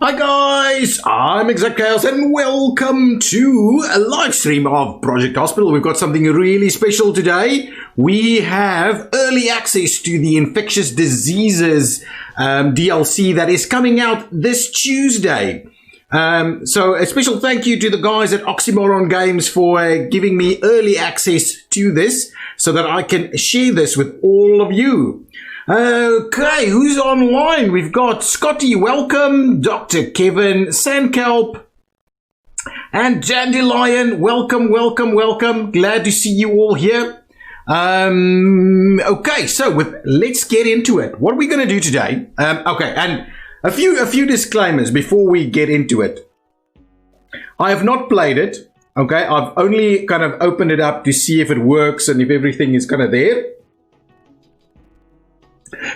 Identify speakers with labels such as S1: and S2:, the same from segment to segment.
S1: Hi guys, I'm Exactchaos and welcome to a live stream of Project Hospital. We've got something really special today. We have early access to the Infectious Diseases DLC that is coming out this Tuesday. So a special thank you to the guys at Oxymoron Games for giving me early access to this so that I can share this with all of you. Okay, who's online? We've got Scotty, welcome, Dr. Kevin, Sandkelp, and Dandelion, welcome. Glad to see you all here. Okay, so let's get into it. What are we going to do today? Okay, and a few disclaimers before we get into it. I have not played it. Okay, I've only kind of opened it up to see if it works and if everything is kind of there.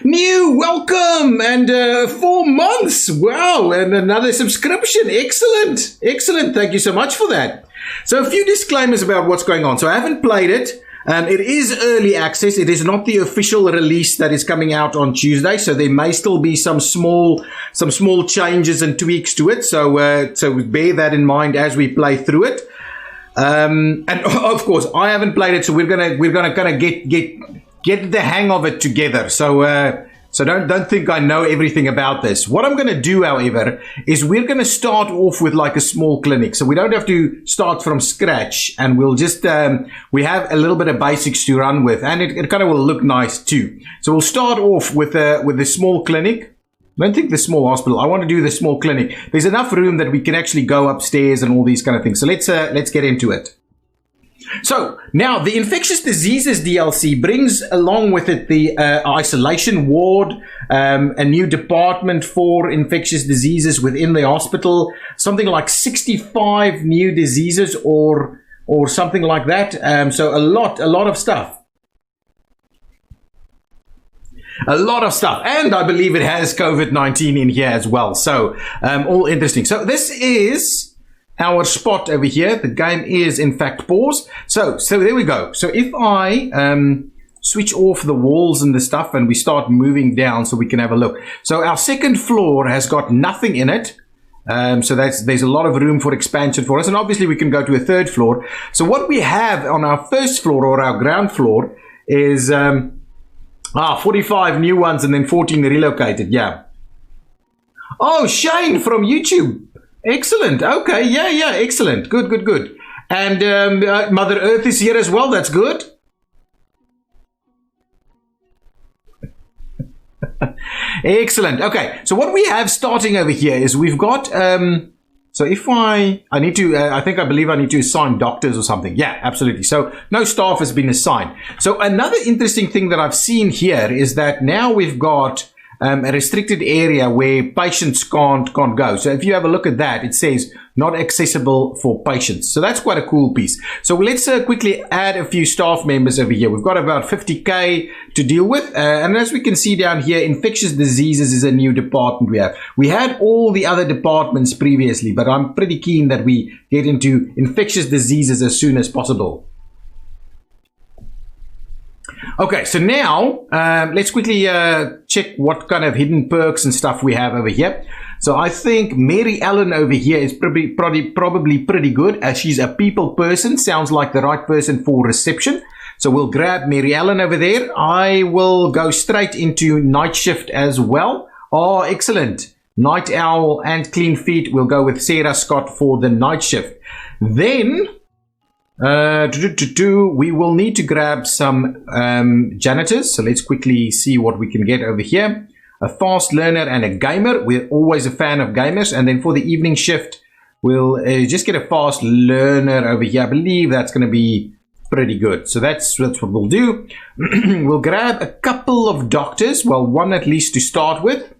S1: New, welcome, and 4 months, wow, and another subscription, excellent, thank you so much for that. So a few disclaimers about what's going on. So I haven't played it, it is early access, it is not the official release that is coming out on Tuesday, so there may still be some small changes and tweaks to it, so bear that in mind as we play through it. And of course, I haven't played it, so we're gonna kind of get the hang of it together. So don't think I know everything about this. What I'm going to do, however, is we're going to start off with like a small clinic. So we don't have to start from scratch, and we'll just, we have a little bit of basics to run with, and it kind of will look nice too. So we'll start off with the small clinic. I don't think the small hospital. I want to do the small clinic. There's enough room that we can actually go upstairs and all these kind of things. So let's get into it. So now the Infectious Diseases DLC brings along with it the isolation ward, a new department for infectious diseases within the hospital, something like 65 new diseases or something like that. So a lot of stuff. A lot of stuff, and I believe it has COVID-19 in here as well. So all interesting. So this is our spot over here. The game is in fact paused. So there we go. So if I switch off the walls and the stuff and we start moving down so we can have a look. So our second floor has got nothing in it. So there's a lot of room for expansion for us. And obviously we can go to a third floor. So what we have on our first floor or our ground floor is 45 new ones and then 14 relocated. Yeah. Oh, Shane from YouTube. Excellent. Okay. Yeah. Excellent. Good. And Mother Earth is here as well. That's good. Excellent. Okay. So what we have starting over here is we've got, so if I need to, I believe I need to assign doctors or something. Yeah, absolutely. So no staff has been assigned. So another interesting thing that I've seen here is that now we've got a restricted area where patients can't go. So if you have a look at that, it says not accessible for patients. So that's quite a cool piece. So let's quickly add a few staff members over here. We've got about 50k to deal with. And as we can see down here, infectious diseases is a new department we have. We had all the other departments previously, but I'm pretty keen that we get into infectious diseases as soon as possible. Okay, so now let's quickly check what kind of hidden perks and stuff we have over here. So I think Mary Ellen over here is probably pretty good, as she's a people person. Sounds like the right person for reception. So we'll grab Mary Ellen over there. I will go straight into night shift as well. Oh, excellent. Night owl and clean feet. We'll go with Sarah Scott for the night shift. Then we will need to grab some janitors. So let's quickly see what we can get over here. A fast learner and a gamer. We're always a fan of gamers. And then for the evening shift, we'll just get a fast learner over here. I believe that's going to be pretty good. So that's what we'll do. We'll grab a couple of doctors. Well, one at least to start with.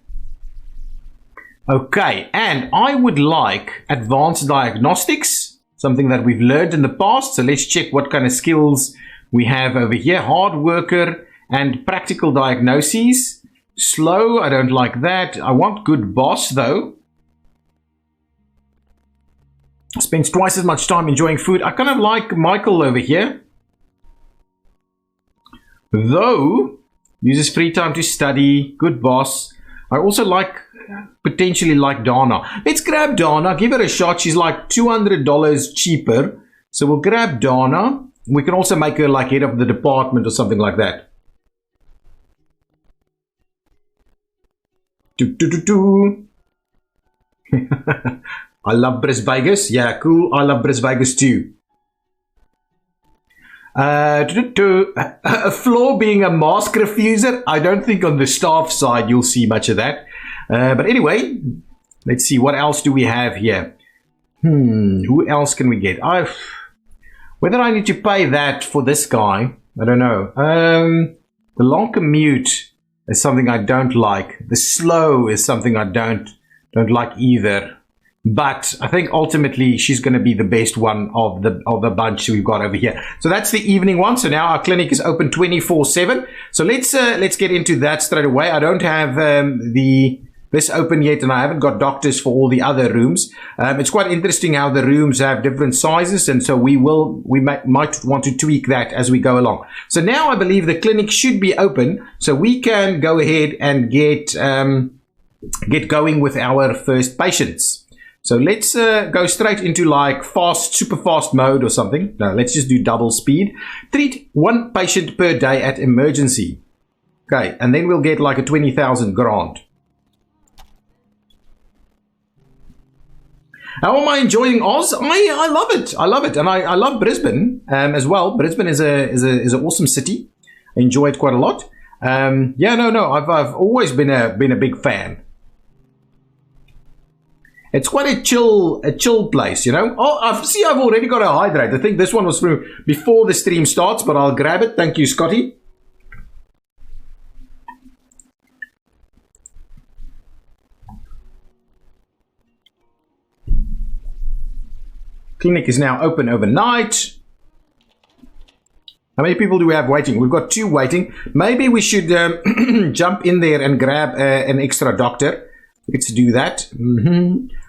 S1: Okay, and I would like advanced diagnostics, something that we've learned in the past. So let's check what kind of skills we have over here. Hard worker and practical diagnoses. Slow, I don't like that. I want good boss though. Spends twice as much time enjoying food. I kind of like Michael over here. Though, uses free time to study. Good boss. I also like potentially like Dana. Let's grab Dana, give her a shot. She's like $200 cheaper. So we'll grab Dana. We can also make her like head of the department or something like that. I love Bris Vegas. Yeah, cool. I love Bris Vegas too. A flaw being a mask refuser. I don't think on the staff side you'll see much of that. But anyway, let's see. What else do we have here? Who else can we get? Whether I need to pay that for this guy, I don't know. The long commute is something I don't like. The slow is something I don't like either. But I think ultimately she's going to be the best one of the bunch we've got over here. So that's the evening one. So now our clinic is open 24/7. So let's get into that straight away. I don't have this open yet, and I haven't got doctors for all the other rooms. It's quite interesting how the rooms have different sizes, and so we might want to tweak that as we go along. So now I believe the clinic should be open, so we can go ahead and get going with our first patients. So let's go straight into like super fast mode or something. No, let's just do double speed. Treat 1 patient per day at emergency. Okay, and then we'll get like a 20,000 grant. How am I enjoying Oz? I love it. I love it, and I love Brisbane as well. Brisbane is an awesome city. I enjoy it quite a lot. I've always been a big fan. It's quite a chill place, you know. Oh, I've already got a hydrate. I think this one was through before the stream starts, but I'll grab it. Thank you, Scotty. Clinic is now open overnight. How many people do we have waiting? We've got 2 waiting. Maybe we should jump in there and grab an extra doctor. Let's do that.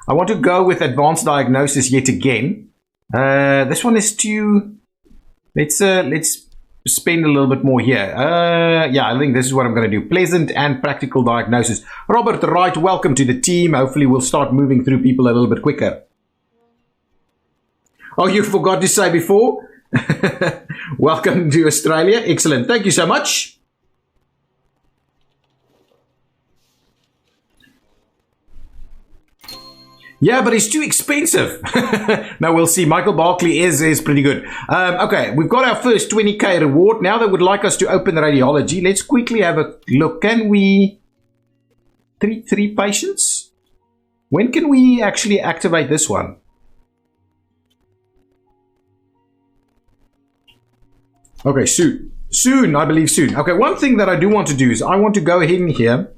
S1: I want to go with advanced diagnosis yet again. This one is too. Let's spend a little bit more here. Yeah, I think this is what I'm going to do. Pleasant and practical diagnosis. Robert Wright, welcome to the team. Hopefully we'll start moving through people a little bit quicker. Oh, you forgot to say before? Welcome to Australia. Excellent. Thank you so much. Yeah, but it's too expensive. No, we'll see. Michael Barkley is pretty good. Okay, we've got our first 20k reward. Now they would like us to open radiology. Let's quickly have a look. Can we treat 3 patients? When can we actually activate this one? Okay, soon. Soon, I believe soon. Okay, one thing that I do want to do is I want to go ahead in here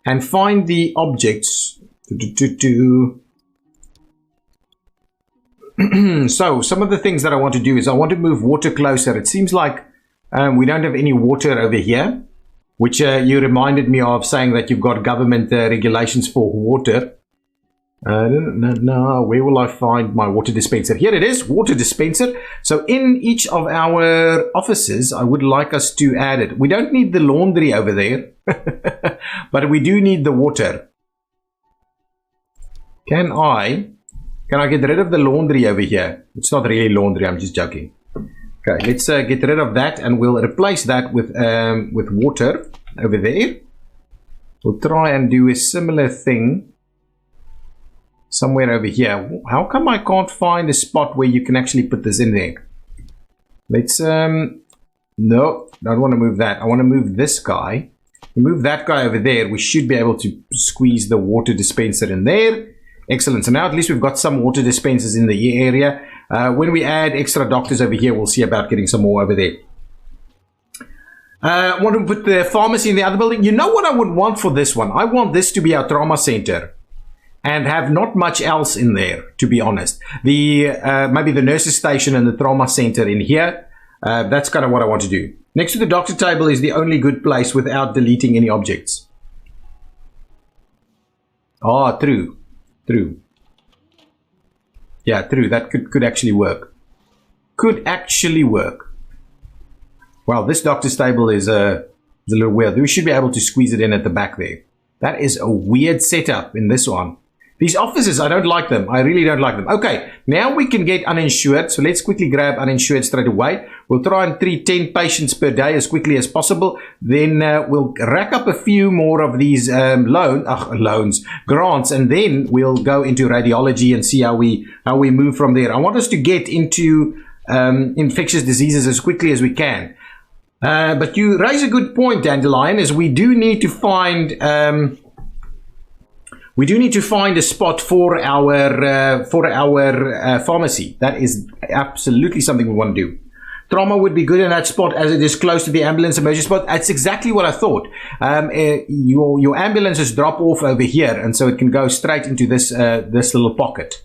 S1: and find the objects. So, some of the things that I want to do is I want to move water closer. It seems like we don't have any water over here, which you reminded me of saying that you've got government regulations for water. No, where will I find my water dispenser? Here it is, water dispenser. So in each of our offices, I would like us to add it. We don't need the laundry over there, but we do need the water. Can I get rid of the laundry over here? It's not really laundry, I'm just joking. Okay, let's get rid of that, and we'll replace that with water over there. We'll try and do a similar thing somewhere over here. How come I can't find a spot where you can actually put this in there? Let's no, don't want to move that. I want to move this guy. Move that guy over there. We should be able to squeeze the water dispenser in there. Excellent. So now at least we've got some water dispensers in the area. When we add extra doctors over here, we'll see about getting some more over there. I want to put the pharmacy in the other building. You know what I would want for this one? I want this to be our trauma center and have not much else in there, to be honest. The maybe the nurses station and the trauma center in here. That's kind of what I want to do. Next to the doctor table is the only good place without deleting any objects. Ah, true. True. Yeah, true. That could actually work. Could actually work. Well, this doctor's table is a little weird. We should be able to squeeze it in at the back there. That is a weird setup in this one. These offices, I don't like them. I really don't like them. Okay, now we can get uninsured. So let's quickly grab uninsured straight away. We'll try and treat 10 patients per day as quickly as possible. Then we'll rack up a few more of these grants, and then we'll go into radiology and see how we move from there. I want us to get into infectious diseases as quickly as we can. But you raise a good point, Dandelion, is we do need to find a spot for our pharmacy. That is absolutely something we want to do. Trauma would be good in that spot as it is close to the ambulance emergency spot. That's exactly what I thought. Your ambulances drop off over here, and so it can go straight into this little pocket.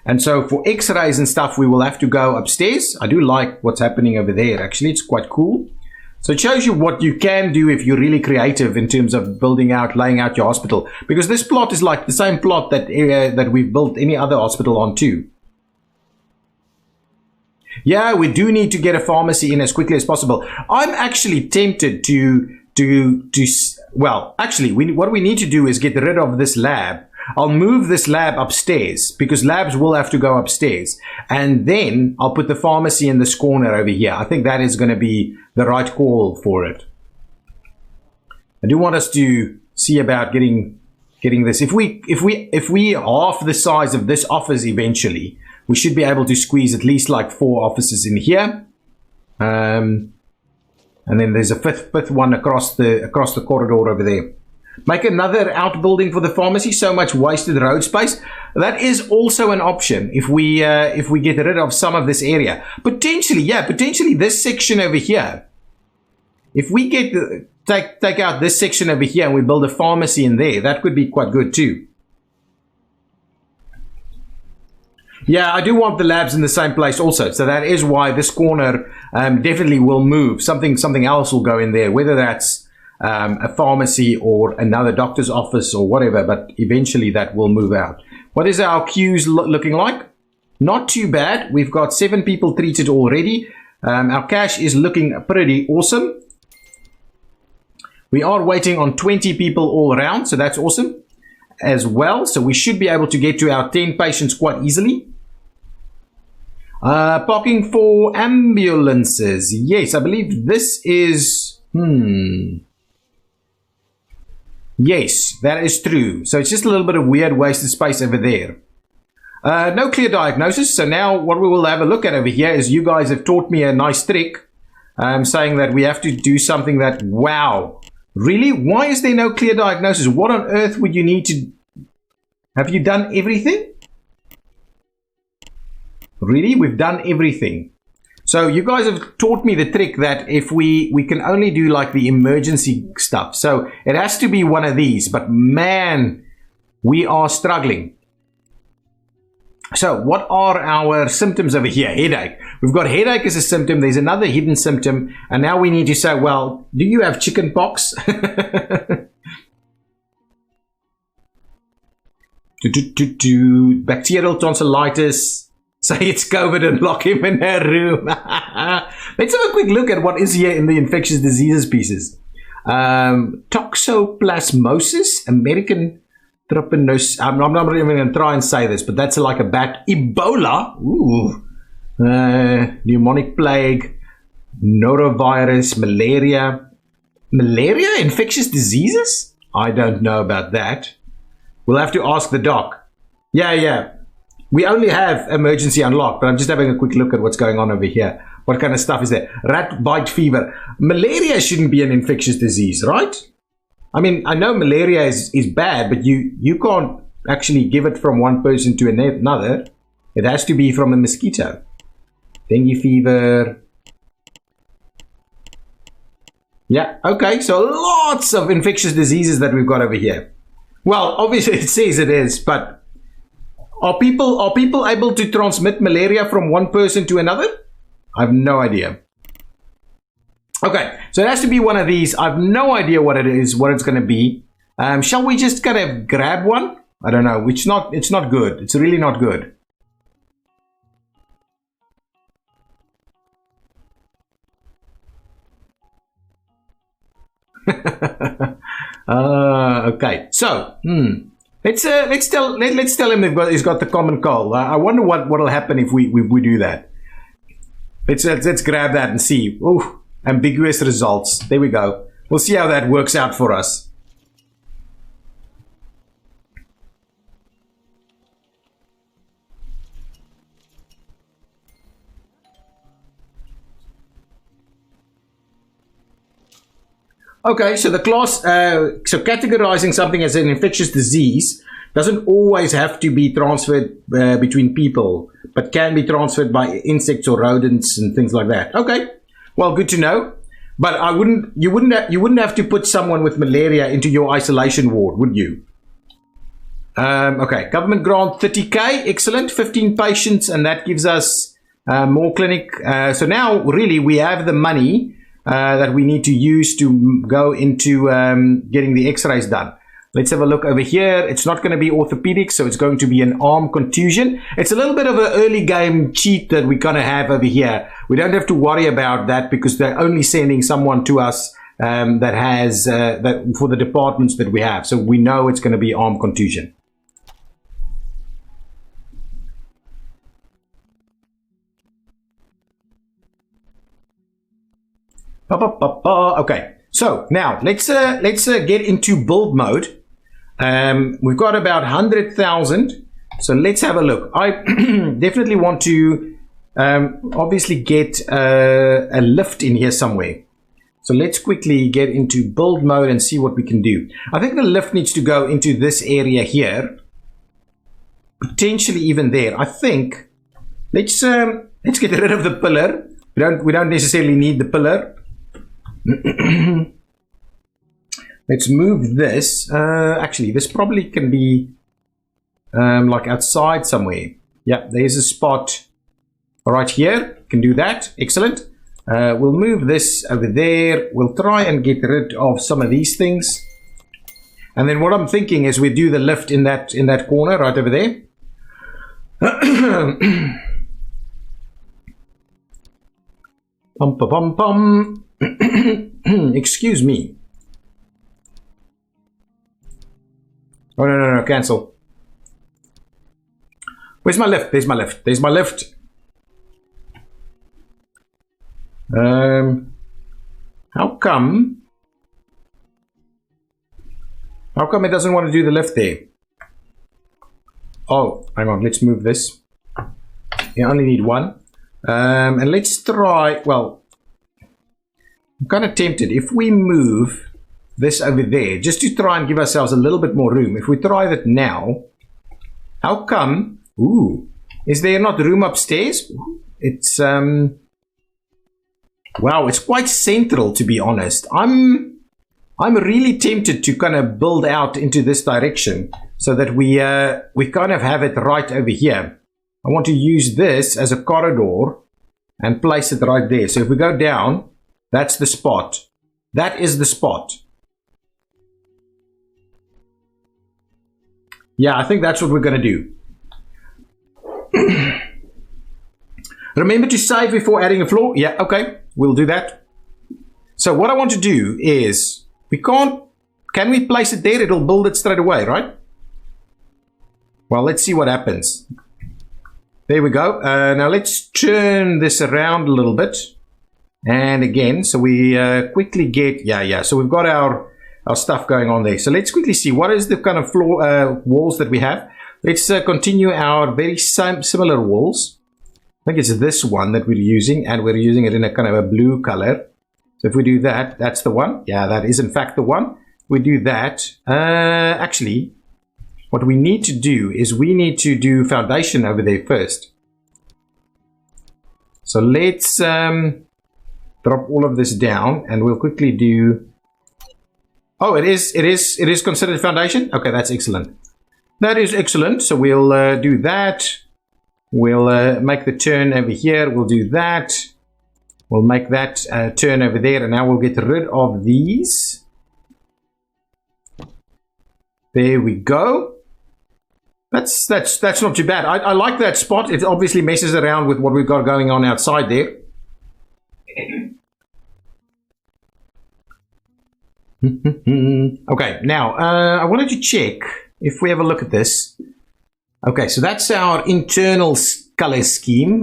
S1: And so for x-rays and stuff, we will have to go upstairs. I do like what's happening over there. Actually, it's quite cool. So it shows you what you can do if you're really creative in terms of laying out your hospital. Because this plot is like the same plot that we've built any other hospital on too. Yeah, we do need to get a pharmacy in as quickly as possible. I'm actually tempted what we need to do is get rid of this lab. I'll move this lab upstairs because labs will have to go upstairs. And then I'll put the pharmacy in this corner over here. I think that is going to be the right call for it. I do want us to see about getting this. If we half the size of this office eventually, we should be able to squeeze at least like 4 offices in here. And then there's a fifth one across the corridor over there. Make another outbuilding for the pharmacy. So much wasted road space. That is also an option if we get rid of some of this area. Potentially this section over here. If we take out this section over here and we build a pharmacy in there, that could be quite good too. Yeah, I do want the labs in the same place also. So that is why this corner definitely will move. Something else will go in there, whether that's a pharmacy or another doctor's office or whatever, but eventually that will move out. What is our queues looking like? Not too bad. We've got 7 people treated already. Our cash is looking pretty awesome. We are waiting on 20 people all around, so that's awesome as well. So we should be able to get to our 10 patients quite easily. Parking for ambulances. Yes, I believe this is... Yes, that is true. So it's just a little bit of weird wasted space over there. No clear diagnosis. So now what we will have a look at over here is you guys have taught me a nice trick. Saying that we have to do something that... Wow. Really? Why is there no clear diagnosis? What on earth would you need to... Have you done everything? Really? We've done everything. So you guys have taught me the trick that if we can only do like the emergency stuff. So it has to be one of these, but man, we are struggling. So what are our symptoms over here? Headache. We've got headache as a symptom. There's another hidden symptom. And now we need to say, well, do you have chicken pox? Bacterial tonsillitis. Say it's COVID and lock him in a room. Let's have a quick look at what is here in the infectious diseases pieces. Toxoplasmosis, American trypanosomes. I'm not even going to try and say this, but that's like a bat. Ebola. Ooh. Pneumonic plague. Norovirus. Malaria. Malaria? Infectious diseases? I don't know about that. We'll have to ask the doc. Yeah. We only have emergency unlocked, but I'm just having a quick look at what's going on over here. What kind of stuff is there? Rat bite fever. Malaria shouldn't be an infectious disease, right? I mean, I know malaria is bad, but you can't actually give it from one person to another. It has to be from a mosquito. Dengue fever. Yeah, okay, so lots of infectious diseases that we've got over here. Well, obviously it says it is, but Are people able to transmit malaria from one person to another? I have no idea. Okay, so it has to be one of these. I have no idea what it is, what it's going to be. Shall we just kind of grab one? I don't know. It's not good. It's really not good. Okay, so let's tell him he's got the common cold. I wonder what'll happen if we do that. Let's grab that and see. Oh, ambiguous results. There we go. We'll see how that works out for us. Okay, so the class, so categorizing something as an infectious disease doesn't always have to be transferred between people, but can be transferred by insects or rodents and things like that. Okay, well, good to know. But you wouldn't have to put someone with malaria into your isolation ward, would you? Okay, government grant 30k, excellent, 15 patients, and that gives us more clinic. So now, really, we have the money that we need to use to go into getting the x-rays done. Let's have a look over here. It's not going to be orthopedic, so it's going to be an arm contusion. It's a little bit of an early game cheat that we're going to have over here. We don't have to worry about that because they're only sending someone to us that has that for the departments that we have. So we know it's going to be arm contusion. Okay, so now let's get into build mode. We've got about 100,000, so let's have a look. I definitely want to obviously get a lift in here somewhere. So let's quickly get into build mode and see what we can do. I think the lift needs to go into this area here, potentially even there. I think let's get rid of the pillar. We don't necessarily need the pillar. Let's move this. Actually, this probably can be like outside somewhere. Yeah, there's a spot right here. Can do that. Excellent. We'll move this over there. We'll try and get rid of some of these things. And then what I'm thinking is we do the lift in that corner right over there. Pum pum pum. Excuse me. Oh, no, cancel. Where's my lift? There's my lift. There's my lift. How come it doesn't want to do the lift there? Oh, hang on. Let's move this. You only need one. And let's try, well, I'm kind of tempted. If we move this over there, just to try and give ourselves a little bit more room. If we try that now, how come? Ooh, is there not room upstairs? It's wow, it's quite central, to be honest. I'm really tempted to kind of build out into this direction so that we kind of have it right over here. I want to use this as a corridor and place it right there. So if we go down, that's the spot. That is the spot. Yeah, I think that's what we're going to do. Remember to save before adding a floor. Yeah, okay, we'll do that. So what I want to do is, can we place it there? It'll build it straight away, right? Well, let's see what happens. There we go. Now let's turn this around a little bit. And again, so we quickly get, yeah. So we've got our stuff going on there. So let's quickly see what is the kind of floor walls that we have. Let's continue our very similar walls. I think it's this one that we're using, and we're using it in a kind of a blue color. So if we do that, that's the one. Yeah, that is in fact the one. We do that. Actually, what we need to do is we need to do foundation over there first. So let's drop all of this down, and we'll quickly do. Oh, it is considered foundation. Okay, that's excellent. That is excellent. So we'll do that. We'll make the turn over here. We'll do that. We'll make that turn over there, and now we'll get rid of these. There we go. That's not too bad. I like that spot. It obviously messes around with what we've got going on outside there. Okay, now I wanted to check if we have a look at this. Okay, so that's our internal color scheme.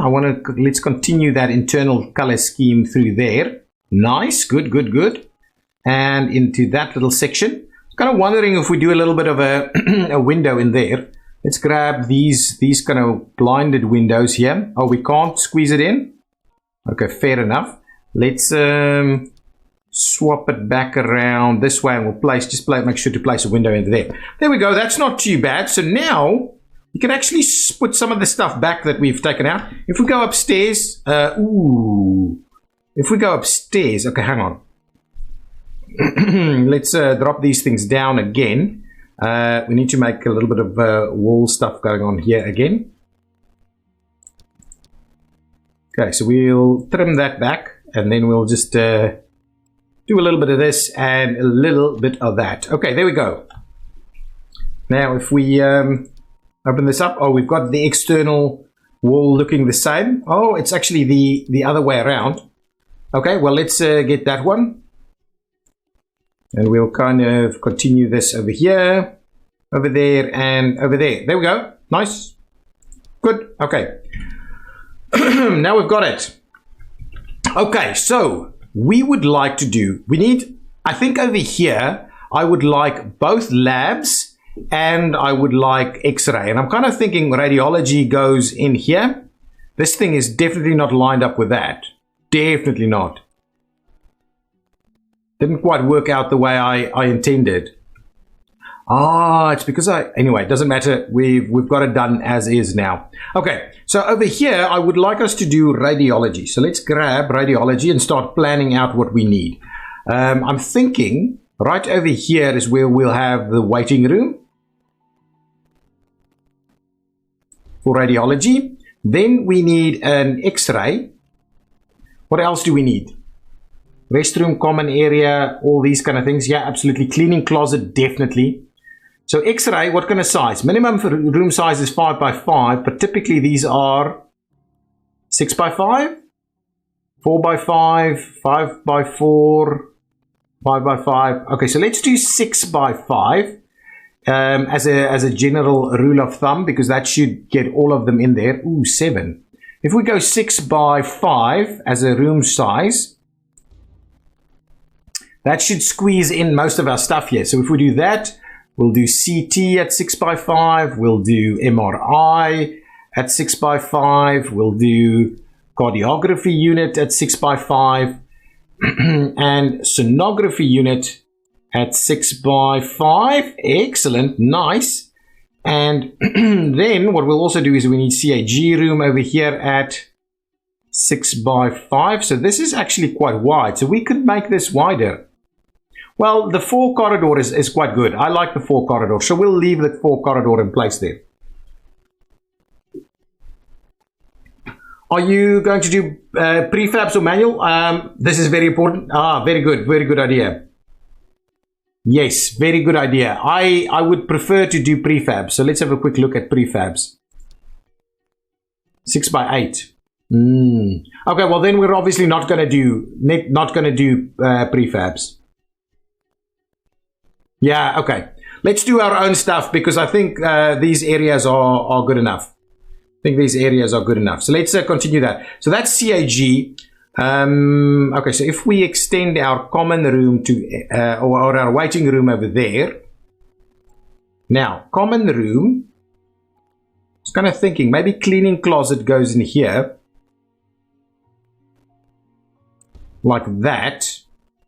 S1: Let's continue that internal color scheme through there. Nice, good, good, good. And into that little section. Kind of wondering if we do a little bit of a, a window in there. Let's grab these kind of blinded windows here. Oh, we can't squeeze it in? Okay, fair enough. Let's swap it back around this way and we'll make sure to place a window into there. There we go, that's not too bad. So now you can actually put some of the stuff back that we've taken out. If we go upstairs, if we go upstairs, okay, hang on. Let's drop these things down again. We need to make a little bit of wall stuff going on here again. Okay, so we'll trim that back and then we'll just do a little bit of this and a little bit of that. Okay, there we go. Now if we open this up, oh, we've got the external wall looking the same. Oh, it's actually the other way around. Okay, well, let's get that one. And we'll kind of continue this over here, over there, and over there. There we go. Nice. Good. Okay. Now we've got it. Okay, so we would like to do, I think over here, I would like both labs and I would like X-ray. And I'm kind of thinking radiology goes in here. This thing is definitely not lined up with that. Definitely not. Didn't quite work out the way I intended. Ah, it's because anyway, it doesn't matter. We've got it done as is now. Okay, so over here, I would like us to do radiology. So let's grab radiology and start planning out what we need. I'm thinking right over here is where we'll have the waiting room for radiology. Then we need an X-ray. What else do we need? Restroom, common area, all these kind of things. Yeah, absolutely. Cleaning closet, definitely. So X-ray, what kind of size? Minimum for room size is 5 by 5, but typically these are 6 by 5, 4 by 5, 5 by 4, 5 by 5. Okay, so let's do 6 by 5 as a general rule of thumb, because that should get all of them in there. Ooh, 7. If we go 6 by 5 as a room size, that should squeeze in most of our stuff here. So if we do that, we'll do CT at 6 by 5. We'll do MRI at 6 by 5. We'll do cardiography unit at 6 by 5. And sonography unit at 6 by 5. Excellent. Nice. And then what we'll also do is we need CAG room over here at 6 by 5. So this is actually quite wide. So we could make this wider. Well, the 4 corridor is quite good. I like the 4 corridor. So we'll leave the 4 corridor in place there. Are you going to do prefabs or manual? This is very important. Ah, very good. Very good idea. Yes, very good idea. I would prefer to do prefabs. So let's have a quick look at prefabs. 6 by 8. Okay, well then we're obviously not going to do prefabs. Yeah, okay. Let's do our own stuff because I think these areas are good enough. I think these areas are good enough. So let's continue that. So that's CAG. Okay, so if we extend our common room to, or our waiting room over there. Now, common room. I was kind of thinking maybe cleaning closet goes in here. Like that.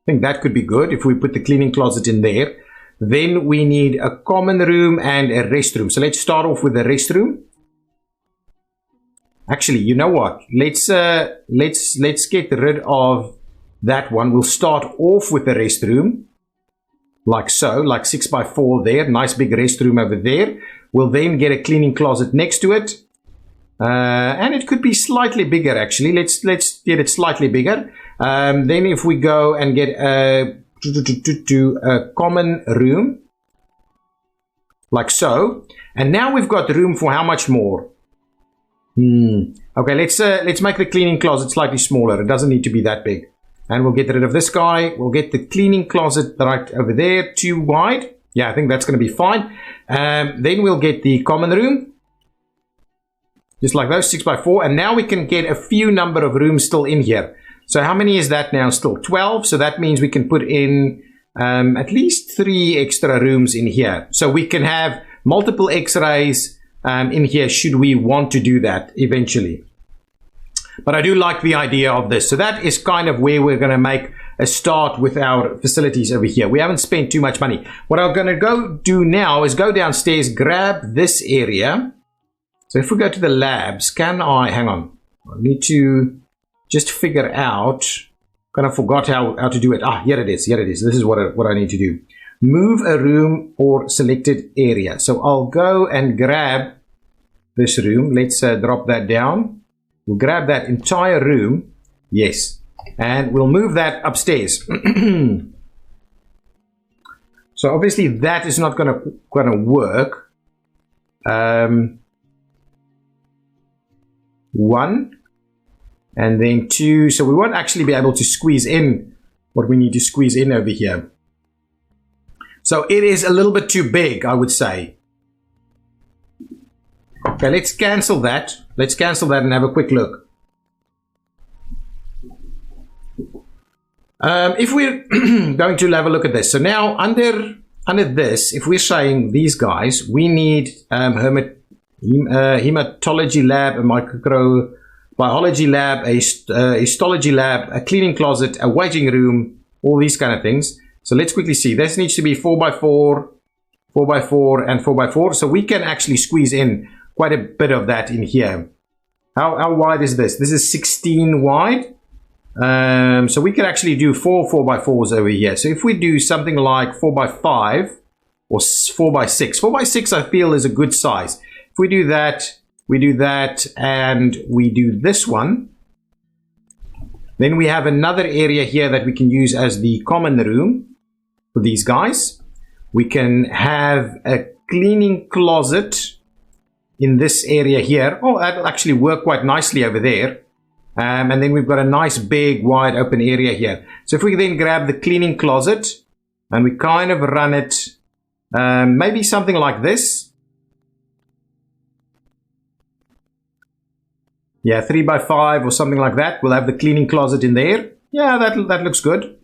S1: I think that could be good if we put the cleaning closet in there. Then we need a common room and a restroom. So let's start off with the restroom. Actually, you know what? Let's get rid of that one. We'll start off with the restroom. Like so, like 6 by 4 there. Nice big restroom over there. We'll then get a cleaning closet next to it. And it could be slightly bigger actually. Let's get it slightly bigger. Then if we go and get a common room like so, and now we've got room for how much more? Okay, let's make the cleaning closet slightly smaller. It doesn't need to be that big. And we'll get rid of this guy. We'll get the cleaning closet right over there, too wide. Yeah, I think that's going to be fine. Then we'll get the common room. Just like those, 6x4. And now we can get a few number of rooms still in here. So how many is that now? Still 12. So that means we can put in at least 3 extra rooms in here. So we can have multiple x-rays in here should we want to do that eventually. But I do like the idea of this. So that is kind of where we're going to make a start with our facilities over here. We haven't spent too much money. What I'm going to go do now is go downstairs, grab this area. So if we go to the labs, can I, hang on, I need to just figure out, kind of forgot how to do it. Ah, here it is, here it is. This is what I need to do. Move a room or selected area. So I'll go and grab this room. Let's drop that down. We'll grab that entire room. Yes. And we'll move that upstairs. So obviously that is not gonna work. 1 and then 2. So we won't actually be able to squeeze in what we need to squeeze in over here. So it is a little bit too big, I would say. Okay, let's cancel that. Let's cancel that and have a quick look. If we're going to have a look at this. So now under this, if we're saying these guys, we need hematology lab, a microbiology lab, a histology lab, a cleaning closet, a waiting room, all these kind of things. So let's quickly see. This needs to be 4x4, 4x4, and 4x4. So we can actually squeeze in quite a bit of that in here. How wide is this? This is 16 wide. So we can actually do 4 4x4s over here. So if we do something like 4x5 or 4x6, 4x6 I feel is a good size. If we do that, and we do this one, then we have another area here that we can use as the common room for these guys. We can have a cleaning closet in this area here. Oh, that'll actually work quite nicely over there. And then we've got a nice big wide open area here. So if we then grab the cleaning closet and we kind of run it maybe something like this. Yeah, 3x5 or something like that. We'll have the cleaning closet in there. Yeah, that looks good.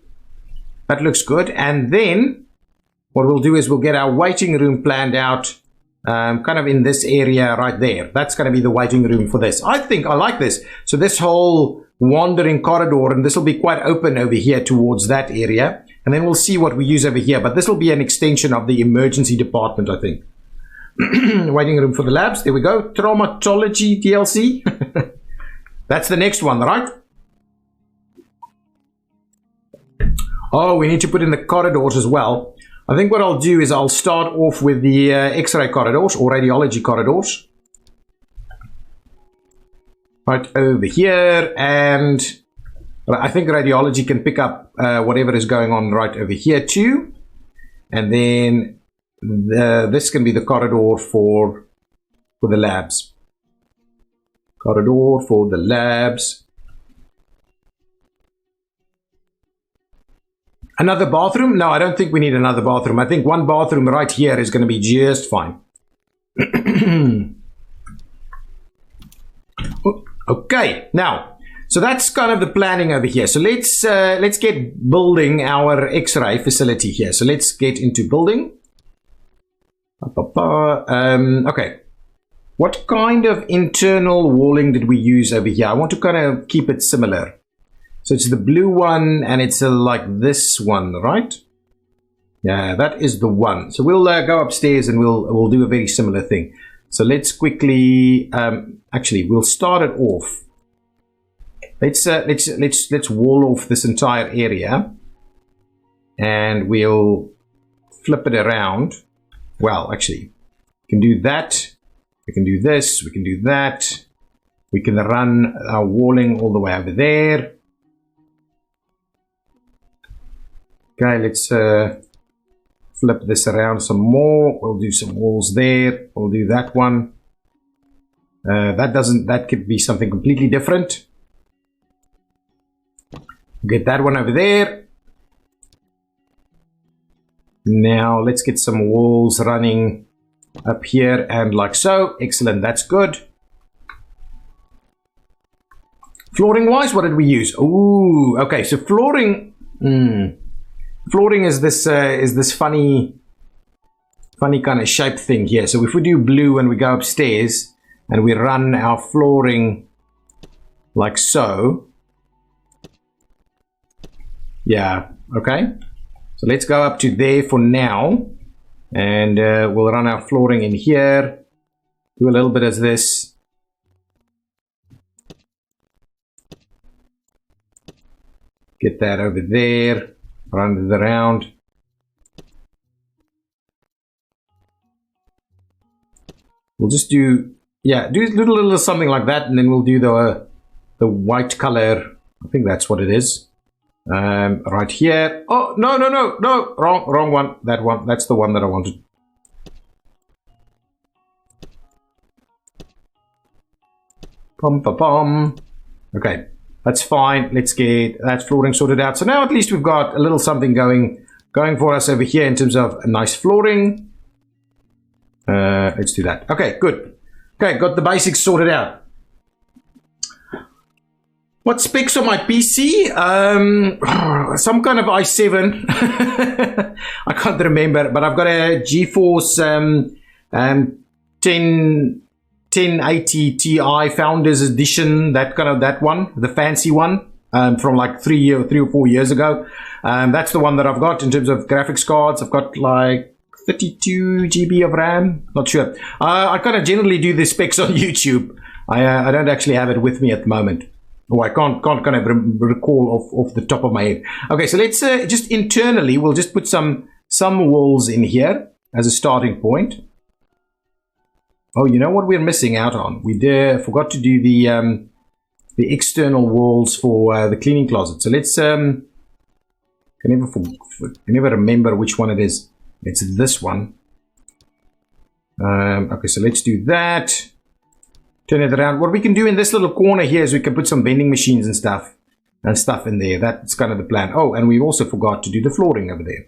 S1: That looks good. And then what we'll do is we'll get our waiting room planned out kind of in this area right there. That's going to be the waiting room for this. I think I like this. So this whole wandering corridor, and this will be quite open over here towards that area. And then we'll see what we use over here. But this will be an extension of the emergency department, I think. Waiting room for the labs. There we go. Traumatology DLC. That's the next one, right? Oh, we need to put in the corridors as well. I think what I'll do is I'll start off with the X-ray corridors or radiology corridors. Right over here, and I think radiology can pick up whatever is going on right over here too. And then this can be the corridor for the labs. Corridor for the labs. Another bathroom? No, I don't think we need another bathroom. I think one bathroom right here is going to be just fine. Okay, now, so that's kind of the planning over here. So let's get building our X-ray facility here. So let's get into building. Okay. What kind of internal walling did we use over here? I want to kind of keep it similar. So it's the blue one, and it's like this one, right? Yeah, that is the one. So we'll go upstairs and we'll do a very similar thing. So let's quickly, actually, we'll start it off. Let's wall off this entire area, and we'll flip it around. Well, actually, we can do that. We can do this. We can do that. We can run our walling all the way over there. Okay, let's flip this around some more. We'll do some walls there. We'll do that one. That could be something completely different. Get that one over there. Now let's get some walls running up here and like so. Excellent, that's good. Flooring wise, what did we use? Ooh, okay, so flooring. Flooring is this funny kind of shape thing here. So if we do blue and we go upstairs and we run our flooring like so. Yeah, okay. So let's go up to there for now. And we'll run our flooring in here. Do a little bit of this. Get that over there. Run it around. We'll just do, yeah, do a little something like that, and then we'll do the white color. I think that's what it is. Right here. Oh, no, wrong one. That one, that's the one that I wanted. Pum. Okay, that's fine. Let's get that flooring sorted out. So now at least we've got a little something going for us over here in terms of a nice flooring. Let's do that. Okay, good. Okay, got the basics sorted out. What specs on my PC? Some kind of i7. I can't remember, but I've got a GeForce 1080 Ti Founders Edition. That one, the fancy one, from like 3 or 4 years ago. That's the one that I've got in terms of graphics cards. I've got like 32 GB of RAM. Not sure. I kind of generally do the specs on YouTube. I don't actually have it with me at the moment. Oh, I can't kind of recall off the top of my head. Okay, so let's just internally, we'll just put some walls in here as a starting point. Oh, you know what we're missing out on? We forgot to do the external walls for the cleaning closet. So let's can never remember which one it is. It's this one. Okay, so let's do that. Turn it around. What we can do in this little corner here is we can put some vending machines and stuff in there. That's kind of the plan. Oh, and we also forgot to do the flooring over there.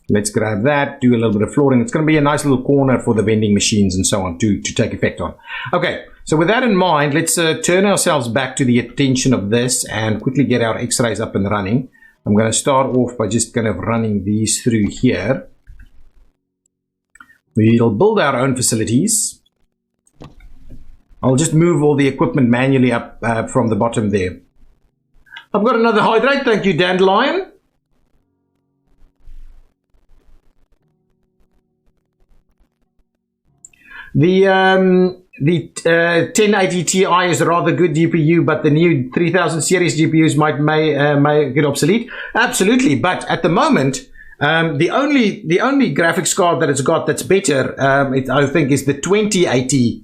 S1: Let's grab that, do a little bit of flooring. It's going to be a nice little corner for the vending machines and so on to take effect on. Okay, so with that in mind, let's turn ourselves back to the attention of this and quickly get our x-rays up and running. I'm going to start off by just kind of running these through here. We'll build our own facilities. I'll just move all the equipment manually up from the bottom there. I've got another hydrate. Thank you, Dandelion. The 1080 Ti is a rather good GPU, but the new 3000 series GPUs might get obsolete. Absolutely, but at the moment, the only graphics card that it's got that's better, I think, is the 2080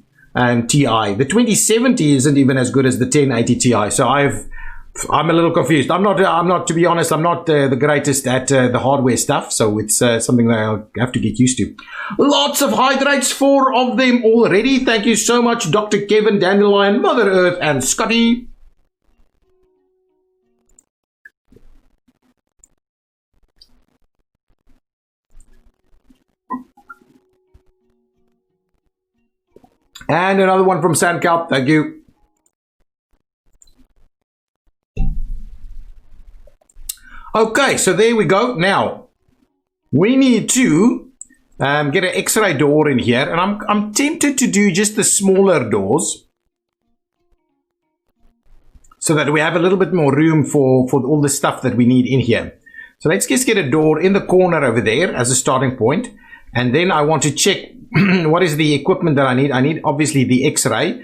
S1: Ti. The 2070 isn't even as good as the 1080 Ti. So I'm a little confused. I'm not, to be honest, I'm not the greatest at the hardware stuff. So it's something that I'll have to get used to. Lots of hydrates, 4 of them already. Thank you so much, Dr. Kevin, Dandelion, Mother Earth, and Scotty. And another one from Sandkelp. Thank you. Okay, so there we go. Now, we need to get an X-ray door in here. And I'm tempted to do just the smaller doors, so that we have a little bit more room for all the stuff that we need in here. So let's just get a door in the corner over there as a starting point. And then I want to check what is the equipment that I need. I need obviously the X-ray.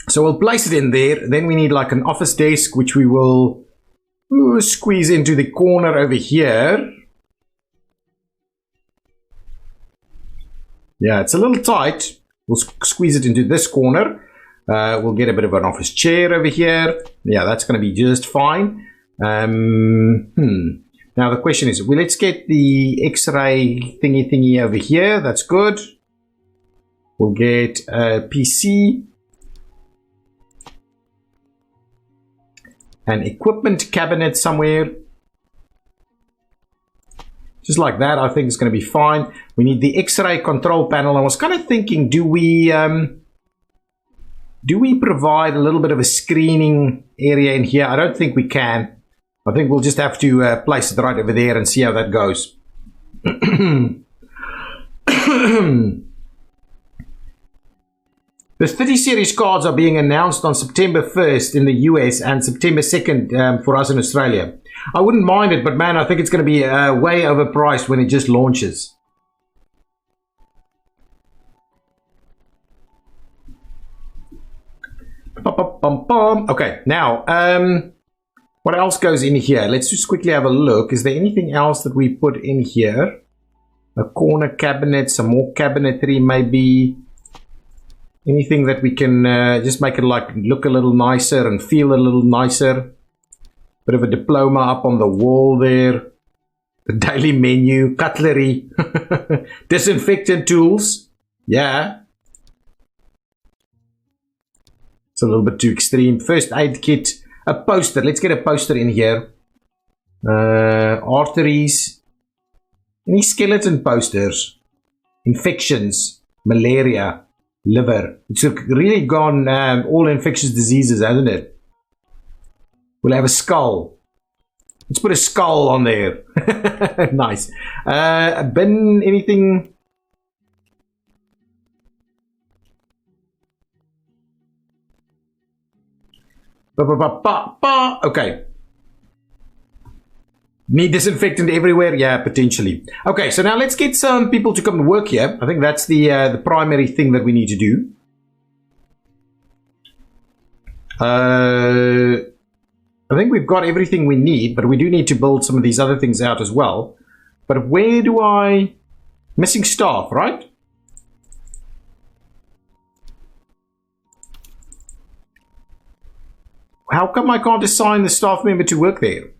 S1: So we'll place it in there. Then we need like an office desk, which we will squeeze into the corner over here. Yeah, it's a little tight. We'll squeeze it into this corner. We'll get a bit of an office chair over here. Yeah, that's going to be just fine. Now the question is, well, let's get the X-ray thingy over here. That's good. We'll get a PC. An equipment cabinet somewhere. Just like that, I think it's going to be fine. We need the X-ray control panel. I was kind of thinking, do we provide a little bit of a screening area in here? I don't think we can. I think we'll just have to place it right over there and see how that goes. The 30 series cards are being announced on September 1st in the US and September 2nd for us in Australia. I wouldn't mind it, but man, I think it's going to be way overpriced when it just launches. Okay, now, what else goes in here? Let's just quickly have a look. Is there anything else that we put in here? A corner cabinet, some more cabinetry maybe. Anything that we can just make it like look a little nicer and feel a little nicer. Bit of a diploma up on the wall there. The daily menu, cutlery, disinfectant tools. Yeah. It's a little bit too extreme. First aid kit. A poster. Let's get a poster in here. Arteries. Any skeleton posters? Infections. Malaria. Liver. It's really gone all infectious diseases, hasn't it? We'll have a skull. Let's put a skull on there. Nice. A bin, anything? Okay. Need disinfectant everywhere? Yeah, potentially. Okay, so now let's get some people to come and work here. I think that's the primary thing that we need to do. I think we've got everything we need, but we do need to build some of these other things out as well. But where do I... Missing staff, right? How come I can't assign the staff member to work there?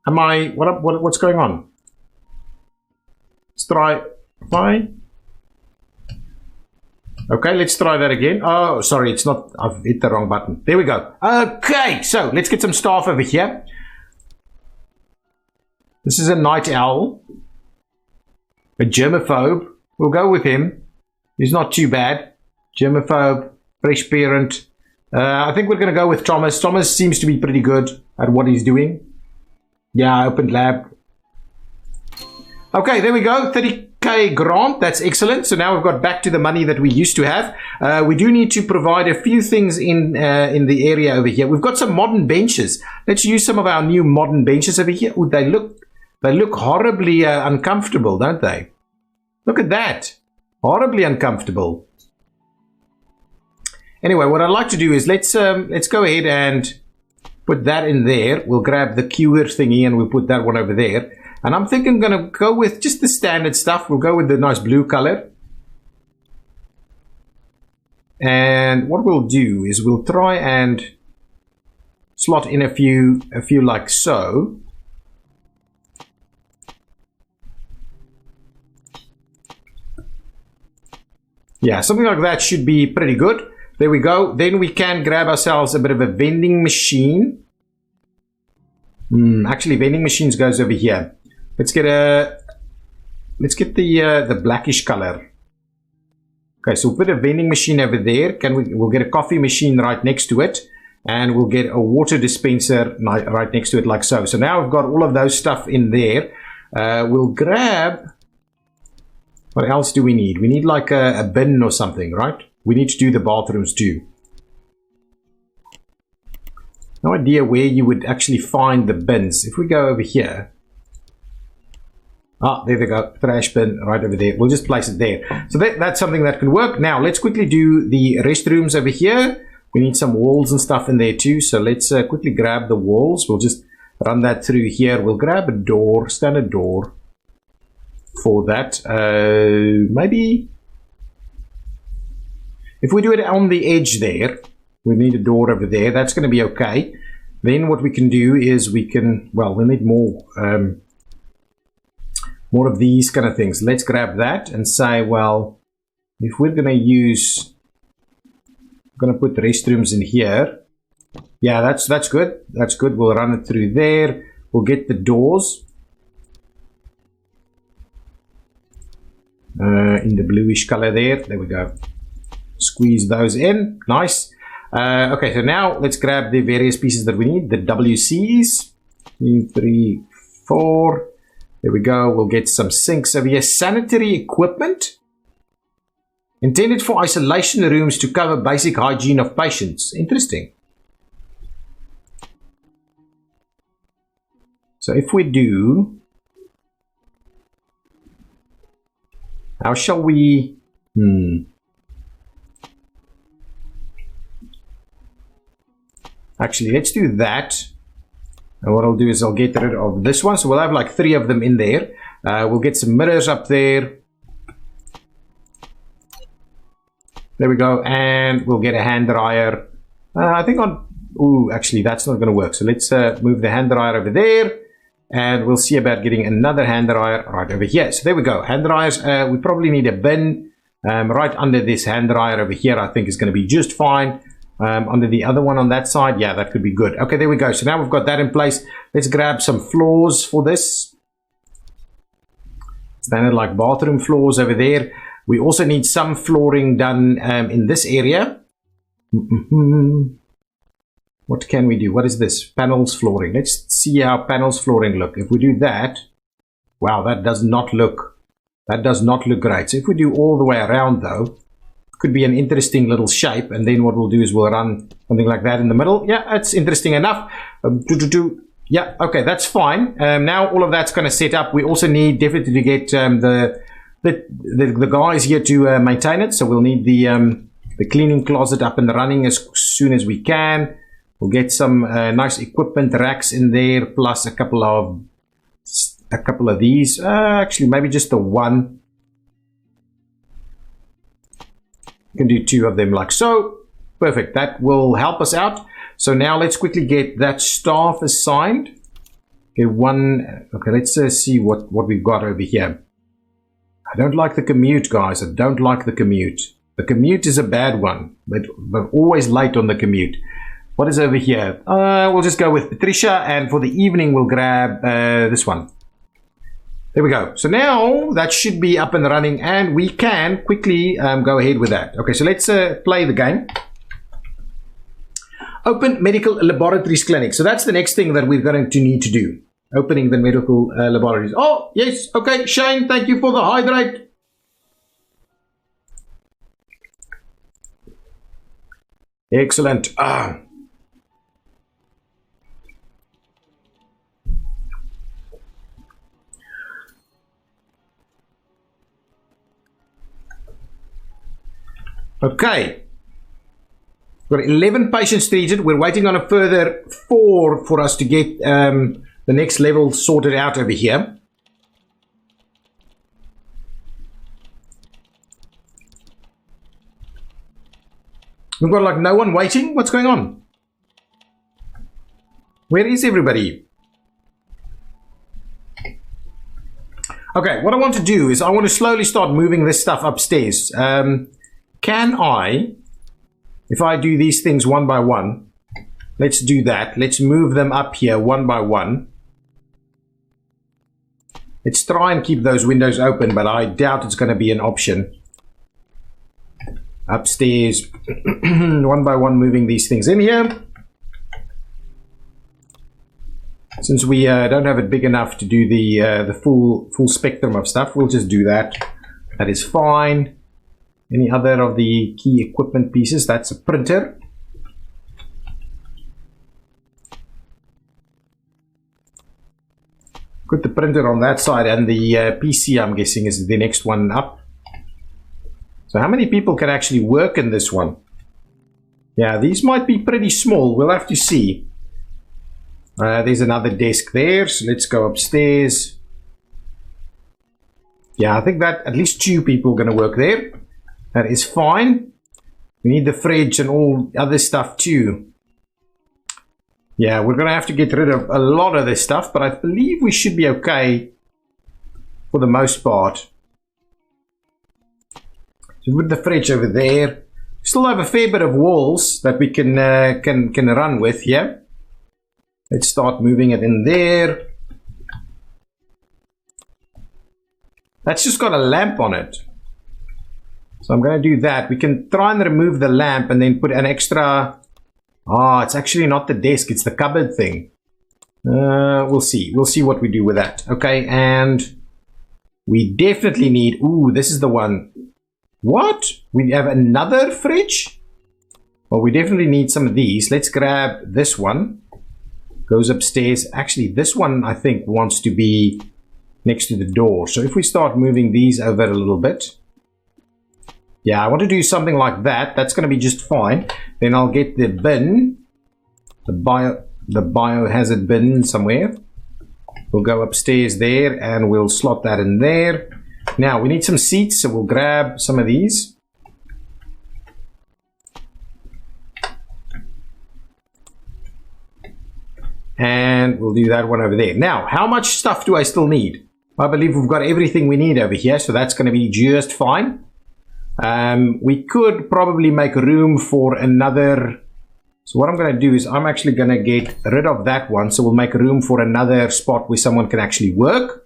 S1: Am I... What's going on? Let's try... Okay, let's try that again. Oh, sorry, it's not... I've hit the wrong button. There we go. Okay, so let's get some staff over here. This is a night owl. A germaphobe. We'll go with him. He's not too bad. Germaphobe, fresh parent. I think we're going to go with Thomas. Thomas seems to be pretty good at what he's doing. Yeah, opened lab. Okay, there we go. 30k grant. That's excellent. So now we've got back to the money that we used to have. We do need to provide a few things in the area over here. We've got some modern benches. Let's use some of our new modern benches over here. Ooh, they look horribly uncomfortable, don't they? Look at that. Horribly uncomfortable. Anyway, what I'd like to do is let's go ahead and put that in there. We'll grab the cure thingy and we'll put that one over there. And I'm thinking I'm going to go with just the standard stuff. We'll go with the nice blue color. And what we'll do is we'll try and slot in a few like so. Yeah, something like that should be pretty good. There we go. Then we can grab ourselves a bit of a vending machine. Actually, vending machines goes over here. Let's get the blackish color. Okay, so we'll put a vending machine over there. We'll get a coffee machine right next to it, and we'll get a water dispenser right next to it, like so. So now we've got all of those stuff in there. We'll grab. What else do we need? We need like a bin or something, right? We need to do the bathrooms too. No idea where you would actually find the bins. If we go over here. Ah, there we go. Trash bin right over there. We'll just place it there. So that's something that can work. Now, let's quickly do the restrooms over here. We need some walls and stuff in there too. So let's quickly grab the walls. We'll just run that through here. We'll grab a door, standard door for that. Maybe if we do it on the edge there, we need a door over there. That's going to be okay. Then what we can do is we need more of these kind of things. Let's grab that and say, well, if we're going to put the restrooms in here. Yeah, that's good. That's good. We'll run it through there. We'll get the doors in the bluish color there. There we go. Squeeze those in. Nice. Okay, so now let's grab the various pieces that we need. The WCs. 2, 3, 4. There we go. We'll get some sinks over here. Sanitary equipment. Intended for isolation rooms to cover basic hygiene of patients. Interesting. So if we do, how shall we? Actually, let's do that. And what I'll do is I'll get rid of this one. So we'll have like 3 of them in there. We'll get some mirrors up there. There we go. And we'll get a hand dryer. I think on... Ooh, actually, that's not going to work. So let's move the hand dryer over there. And we'll see about getting another hand dryer right over here. So there we go. Hand dryers. We probably need a bin right under this hand dryer over here. I think is going to be just fine. Under the other one on that side. Yeah, that could be good. Okay, there we go. So now we've got that in place. Let's grab some floors for this. Standard like bathroom floors over there. We also need some flooring done in this area. What can we do? What is this? Panels flooring. Let's see how panels flooring look. If we do that, wow, that does not look great. So if we do all the way around though, could be an interesting little shape. And then what we'll do is we'll run something like that in the middle. Yeah, that's interesting enough. Yeah, okay, that's fine. Now all of that's going to set up. We also need definitely to get the guys here to maintain it. So we'll need the cleaning closet up and running as soon as we can. We'll get some nice equipment racks in there, plus a couple of these. Actually, maybe just the one. You can do 2 of them like so. Perfect. That will help us out. So now let's quickly get that staff assigned. Okay, okay, let's see what we've got over here. I don't like the commute, guys. I don't like the commute. The commute is a bad one, but always late on the commute. What is over here? We'll just go with Patricia, and for the evening we'll grab this one. There we go. So now that should be up and running, and we can quickly go ahead with that. Okay, so let's play the game. Open medical laboratories clinic. So that's the next thing that we're going to need to do. Opening the medical laboratories. Oh, yes. Okay, Shane, thank you for the hydrate. Excellent. Okay. We've got 11 patients treated. We're waiting on a further 4 for us to get the next level sorted out over here. We've got like no one waiting. What's going on? Where is everybody? Okay, what I want to do is I want to slowly start moving this stuff upstairs. Can I, if I do these things one by one, let's do that. Let's move them up here one by one. Let's try and keep those windows open, but I doubt it's going to be an option. Upstairs, one by one, moving these things in here. Since we don't have it big enough to do the full spectrum of stuff, we'll just do that. That is fine. Any other of the key equipment pieces? That's a printer. Put the printer on that side, and the PC, I'm guessing, is the next one up. So how many people can actually work in this one? Yeah, these might be pretty small. We'll have to see. There's another desk there, so let's go upstairs. Yeah, I think that at least 2 people are going to work there. That is fine. We need the fridge and all other stuff too. Yeah, we're going to have to get rid of a lot of this stuff, but I believe we should be okay for the most part. So So put the fridge over there. Still have a fair bit of walls that we can run with, yeah? Let's start moving it in there. That's just got a lamp on it. So I'm going to do that. We can try and remove the lamp and then put an extra... Ah, it's actually not the desk, it's the cupboard thing. We'll see. We'll see what we do with that. Okay, and we definitely need... Ooh, this is the one. What? We have another fridge? Well, we definitely need some of these. Let's grab this one. Goes upstairs. Actually, this one, I think, wants to be next to the door. So if we start moving these over a little bit. Yeah, I want to do something like that. That's going to be just fine. Then I'll get the bin. The biohazard bin somewhere. We'll go upstairs there and we'll slot that in there. Now, we need some seats, so we'll grab some of these. And we'll do that one over there. Now, how much stuff do I still need? I believe we've got everything we need over here, so that's going to be just fine. We could probably make room for another... So what I'm going to do is I'm actually going to get rid of that one, so we'll make room for another spot where someone can actually work.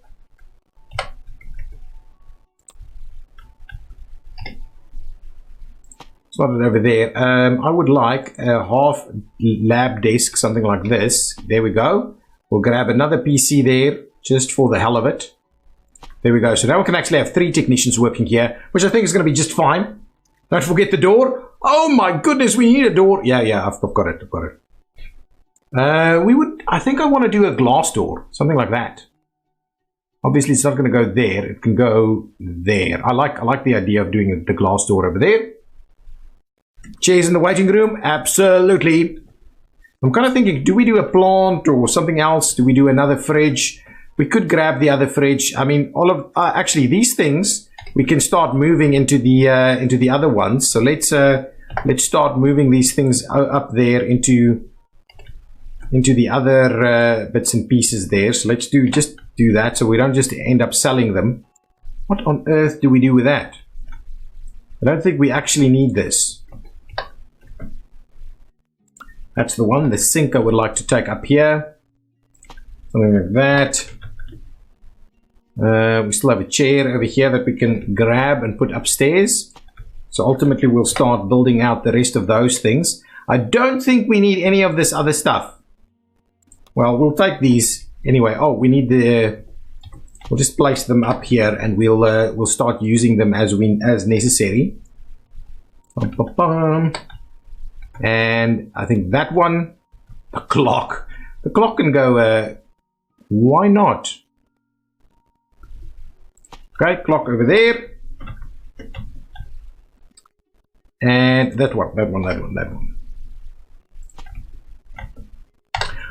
S1: Slot it over there. I would like a half lab desk, something like this. There we go. We'll grab another PC there, just for the hell of it. There we go. So now we can actually have 3 technicians working here, which I think is going to be just fine. Don't forget the door. Oh my goodness, we need a door. Yeah, I've got it. I think I want to do a glass door, something like that. Obviously, it's not going to go there. It can go there. I like the idea of doing the glass door over there. Chairs in the waiting room? Absolutely. I'm kind of thinking, do we do a plant or something else? Do we do another fridge? We could grab the other fridge. I mean, all of actually these things we can start moving into the other ones. So let's start moving these things up there into the other bits and pieces there. So let's just do that, so we don't just end up selling them. What on earth do we do with that? I don't think we actually need this. That's the one. The sink I would like to take up here. Something like that. We still have a chair over here that we can grab and put upstairs. So ultimately we'll start building out the rest of those things. I don't think we need any of this other stuff. Well, we'll take these anyway. Oh, we need the... We'll just place them up here and we'll start using them as necessary. And I think that one, the clock can go, why not? Okay, clock over there. And that one.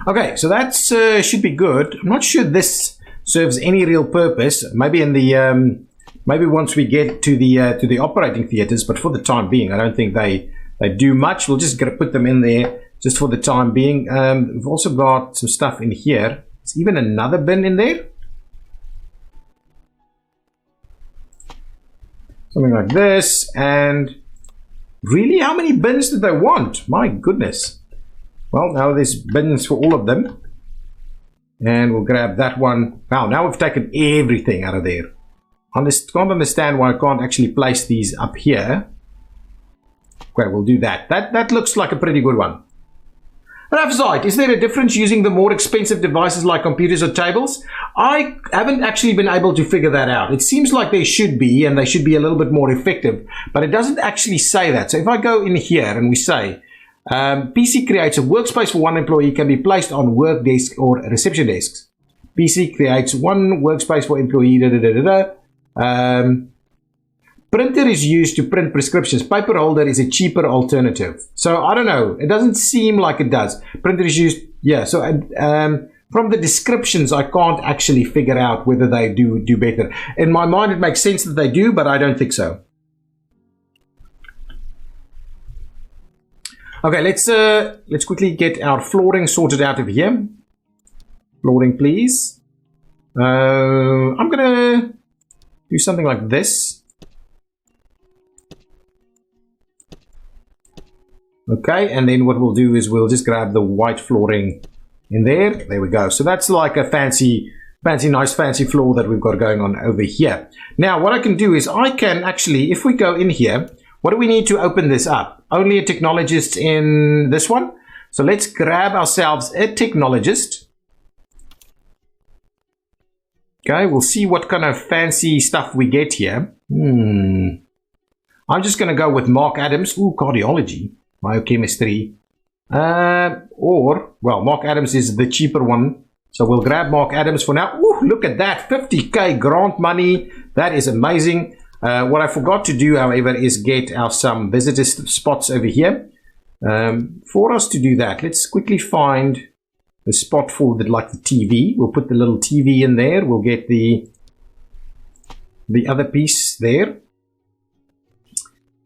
S1: Okay, so that's should be good. I'm not sure this serves any real purpose. Maybe in the maybe once we get to the operating theaters, but for the time being, I don't think they do much. We'll just put them in there just for the time being. We've also got some stuff in here. There's even another bin in there. Something like this. And really, how many bins did they want? My goodness. Well, now there's bins for all of them. And we'll grab that one. Wow, now we've taken everything out of there. Can't understand why I can't actually place these up here. Okay, we'll do that. That looks like a pretty good one. Rafzite, is there a difference using the more expensive devices like computers or tables? I haven't actually been able to figure that out. It seems like there should be, and they should be a little bit more effective, but it doesn't actually say that. So if I go in here and we say, PC creates a workspace for one employee, can be placed on work desk or reception desks. PC creates one workspace for employee, printer is used to print prescriptions. Paper holder is a cheaper alternative. So I don't know. It doesn't seem like it does. Printer is used. Yeah. So from the descriptions, I can't actually figure out whether they do better. In my mind, it makes sense that they do, but I don't think so. Okay, let's quickly get our flooring sorted out of here. Flooring, please. I'm gonna do something like this. Okay, and then what we'll do is we'll just grab the white flooring in there. There we go. So that's like a nice fancy floor that we've got going on over here. Now, what I can do is I can actually, if we go in here, what do we need to open this up? Only a technologist in this one. So let's grab ourselves a technologist. Okay, we'll see what kind of fancy stuff we get here. I'm just going to go with Mark Adams. Ooh, cardiology, biochemistry. Or, well, Mark Adams is the cheaper one. So we'll grab Mark Adams for now. Ooh, look at that, 50k grant money. That is amazing. What I forgot to do, however, is get our some visitor spots over here. For us to do that, let's quickly find the spot for the TV. We'll put the little TV in there. We'll get the other piece there.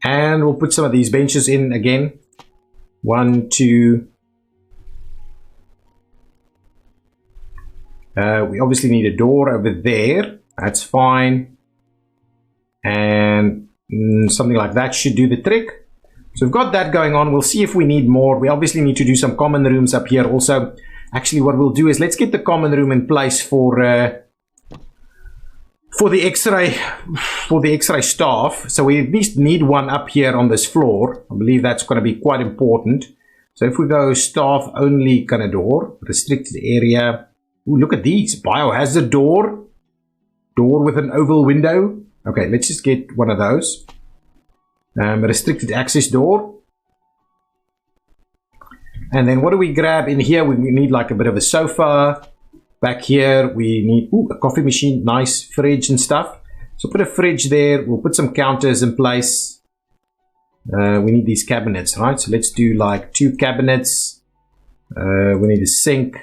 S1: And we'll put some of these benches in again. 1, 2. We obviously need a door over there. That's fine. And something like that should do the trick. So we've got that going on. We'll see if we need more. We obviously need to do some common rooms up here also. Actually, what we'll do is let's get the common room in place for the X-ray staff. So we at least need one up here on this floor. I believe that's going to be quite important. So if we go staff only kind of door, restricted area. Ooh, look at these. Biohazard door. Door with an oval window. Okay, let's just get one of those. Restricted access door. And then what do we grab in here? We need like a bit of a sofa. Back here we need a coffee machine, nice fridge and stuff. So put a fridge there. We'll put some counters in place. We need these cabinets, right? So let's do like 2 cabinets. We need a sink.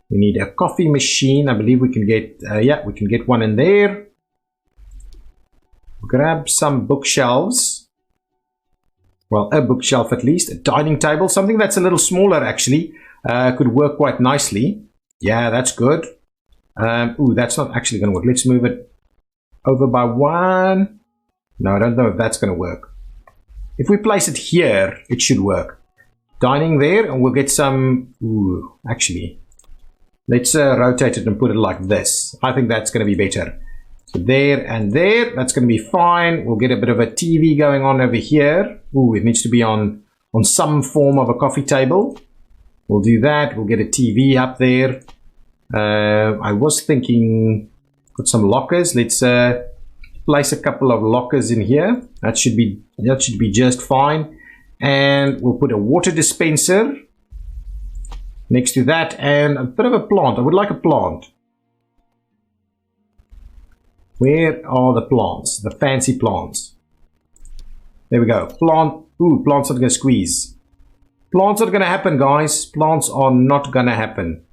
S1: We need a coffee machine. I believe we can get, yeah, we can get one in there. Grab some bookshelves. Well, a bookshelf at least. A dining table, something that's a little smaller actually. Could work quite nicely. Yeah, that's good. Ooh, that's not actually going to work. Let's move it over by 1. No, I don't know if that's going to work. If we place it here, it should work. Dining there, and we'll get some... Ooh, actually. Let's rotate it and put it like this. I think that's going to be better. So there and there, that's going to be fine. We'll get a bit of a TV going on over here. Ooh, it needs to be on some form of a coffee table. We'll do that. We'll get a TV up there. I was thinking, put some lockers. Let's place a couple of lockers in here. That should be just fine. And we'll put a water dispenser next to that, and a bit of a plant. I would like a plant. Where are the plants? The fancy plants. There we go. Plant. Ooh, plants are going to squeeze. Plants are going to happen, guys. Plants are not going to happen.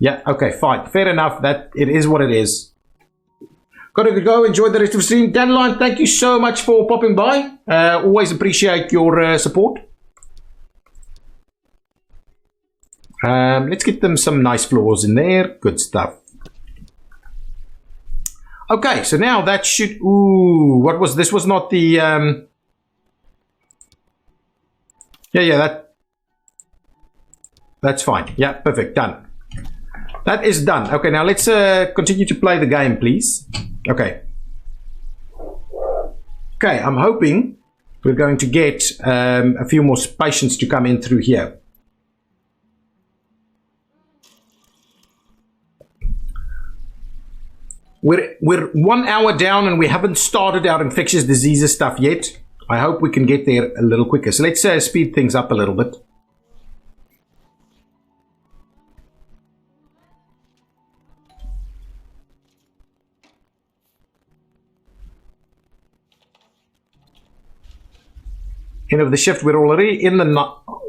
S1: Yeah, okay, fine. Fair enough. That it is what it is. Gotta go. Enjoy the rest of the stream. Dandelion, thank you so much for popping by. Always appreciate your support. Let's get them some nice floors in there. Good stuff. Okay, so now that should... Ooh, what was... This was not the... Yeah, that's fine. Yeah, perfect. Done. That is done. Okay, now let's continue to play the game, please. Okay. Okay, I'm hoping we're going to get a few more patients to come in through here. We're 1 hour down and we haven't started our infectious diseases stuff yet. I hope we can get there a little quicker. So let's speed things up a little bit. End of the shift. We're already in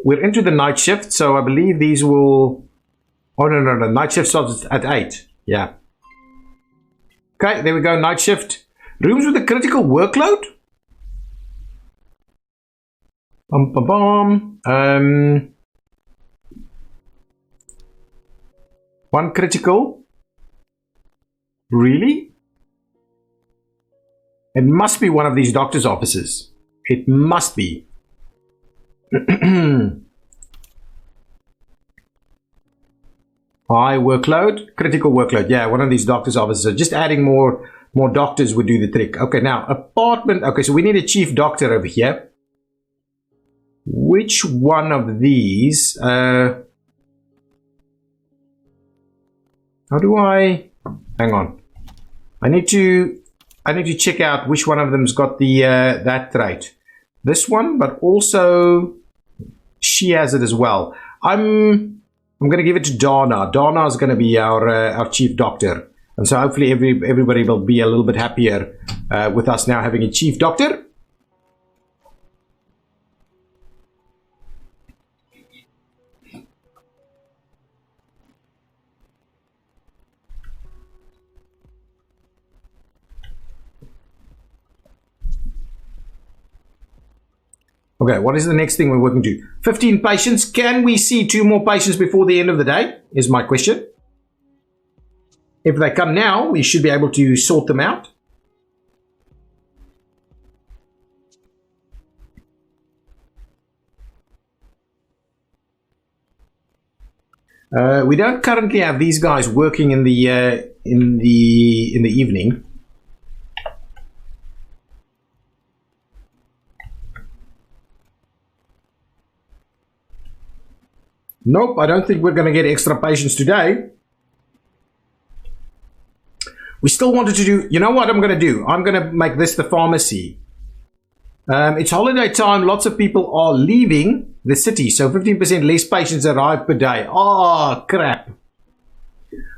S1: we're into the night shift, so I believe these will... Oh no, night shift starts at 8. Yeah. Okay, there we go. Night shift. Rooms with a critical workload. One critical. Really? It must be one of these doctor's offices. It must be. High workload, critical workload. Yeah, one of these doctor's offices. Just adding more doctors would do the trick. Okay, now apartment. Okay, so we need a chief doctor over here. Which one of these? How do I? Hang on. I need to check out which one of them's got the that trait. This one, but also she has it as well. I'm going to give it to Donna. Donna is going to be our chief doctor, and so hopefully everybody will be a little bit happier with us now having a chief doctor. Okay, what is the next thing we're working to? 15 patients. Can we see 2 more patients before the end of the day? Is my question. If they come now, we should be able to sort them out. We don't currently have these guys working in the evening. Nope, I don't think we're going to get extra patients today. We still wanted to do... You know what I'm going to do? I'm going to make this the pharmacy. It's holiday time. Lots of people are leaving the city. So 15% less patients arrive per day. Oh, crap.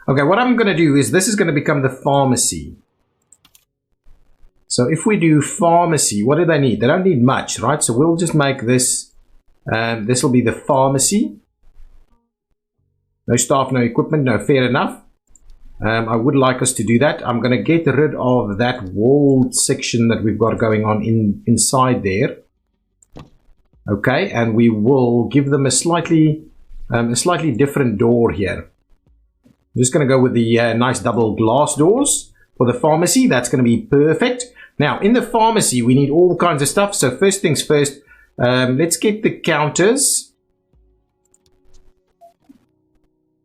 S1: Okay, what I'm going to do is this is going to become the pharmacy. So if we do pharmacy, what do they need? They don't need much, right? So we'll just make this... this will be the pharmacy. No staff, no equipment, no, fair enough. I would like us to do that. I'm going to get rid of that walled section that we've got going on inside there. Okay, and we will give them a slightly different door here. I'm just going to go with the nice double glass doors for the pharmacy. That's going to be perfect. Now, in the pharmacy, we need all kinds of stuff. So first things first, let's get the counters.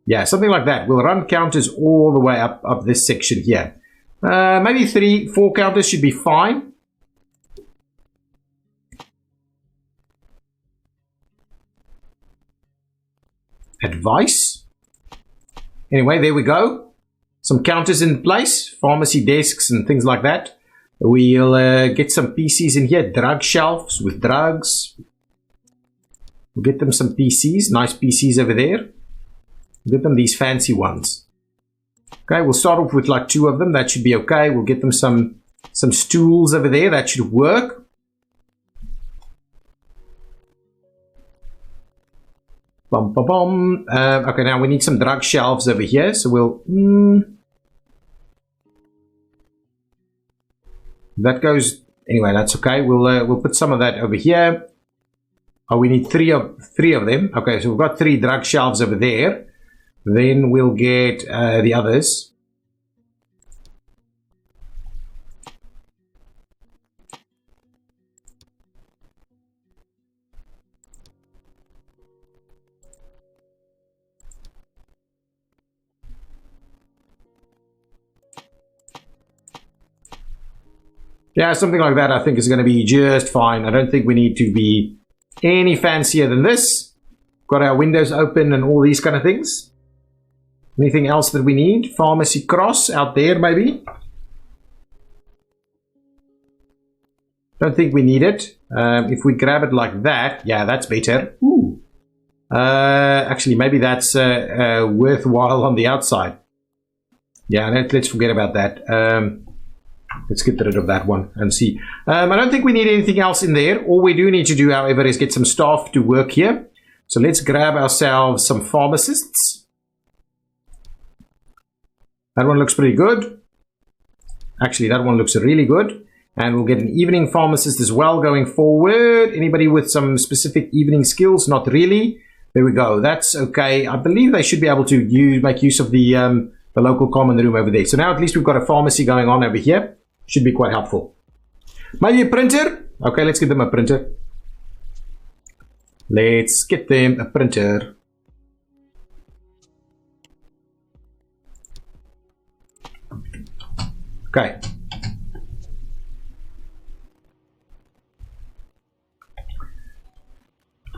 S1: Yeah, something like that. We'll run counters all the way up this section here. Maybe 3, 4 counters should be fine. Advice. Anyway, there we go. Some counters in place. Pharmacy desks and things like that. We'll get some PCs in here. Drug shelves with drugs. We'll get them some PCs. Nice PCs over there. Get them these fancy ones. Okay, we'll start off with like 2 of them. That should be okay. We'll get them some stools over there. That should work. Bum, bum, bum. Okay, now we need some drug shelves over here. So we'll... that goes... Anyway, that's okay. We'll put some of that over here. Oh, we need three of them. Okay, so we've got 3 drug shelves over there. Then we'll get the others. Yeah, something like that I think is going to be just fine. I don't think we need to be any fancier than this. Got our windows open and all these kind of things. Anything else that we need? Pharmacy cross out there, maybe? Don't think we need it. If we grab it like that, yeah, that's better. Ooh. Actually, maybe that's worthwhile on the outside. Yeah, let's forget about that. Let's get rid of that one and see. I don't think we need anything else in there. All we do need to do, however, is get some staff to work here. So let's grab ourselves some pharmacists. That one looks pretty good. Actually, that one looks really good. And we'll get an evening pharmacist as well going forward. Anybody with some specific evening skills? Not really. There we go. That's okay. I believe they should be able to make use of the local common room over there. So now at least we've got a pharmacy going on over here. Should be quite helpful. Maybe a printer? Okay, let's give them a printer. Let's get them a printer. Okay.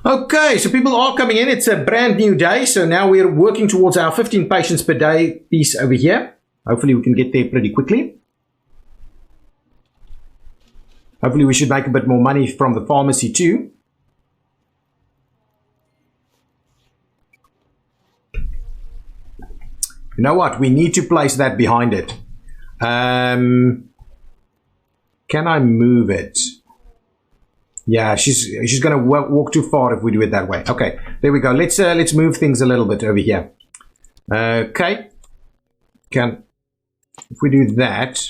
S1: Okay, so people are coming in. It's a brand new day. So now we're working towards our 15 patients per day piece over here. Hopefully we can get there pretty quickly. Hopefully we should make a bit more money from the pharmacy too. You know what? We need to place that behind it. Can I move it? Yeah, she's going to walk too far if we do it that way. Okay, there we go. Let's move things a little bit over here. Okay. If we do that,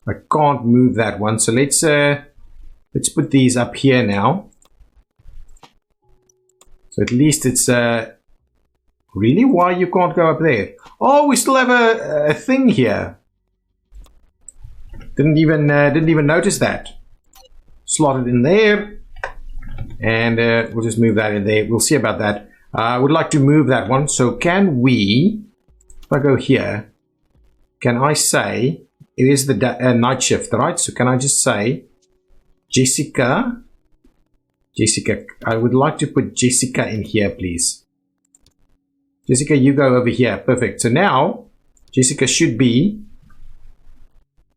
S1: I can't move that one. So let's put these up here now. So at least it's really, why you can't go up there? Oh, we still have a thing here. Didn't even notice that. Slot it in there, and we'll just move that in there. We'll see about that. I would like to move that one. So can we? If I go here, can I say it is the night shift, right? So can I just say, Jessica? I would like to put Jessica in here, please. Jessica, you go over here. Perfect. So now Jessica should be.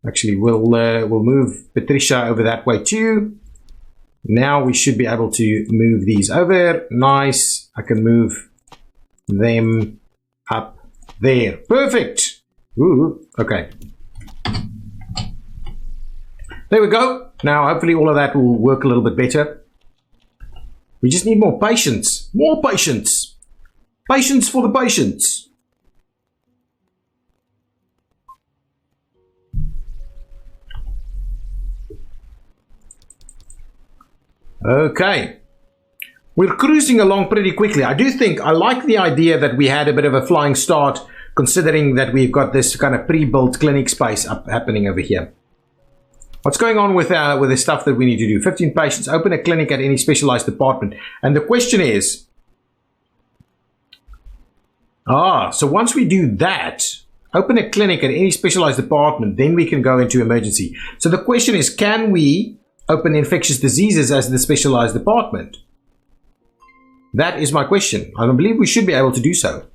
S1: Actually, we'll move Patricia over that way too. Now we should be able to move these over. Nice. I can move them up there. Perfect. Ooh, okay. There we go. Now, hopefully all of that will work a little bit better. We just need more patience. More patience. Patience for the patients. Okay, we're cruising along pretty quickly. I like the idea that we had a bit of a flying start, considering that we've got this kind of pre-built clinic space happening over here. What's going on with the stuff that we need to do? 15 patients, open a clinic at any specialized department. And the question is, so once we do that, open a clinic at any specialized department, then we can go into emergency. So the question is, can we open infectious diseases as the specialized department? That is my question. I believe we should be able to do so.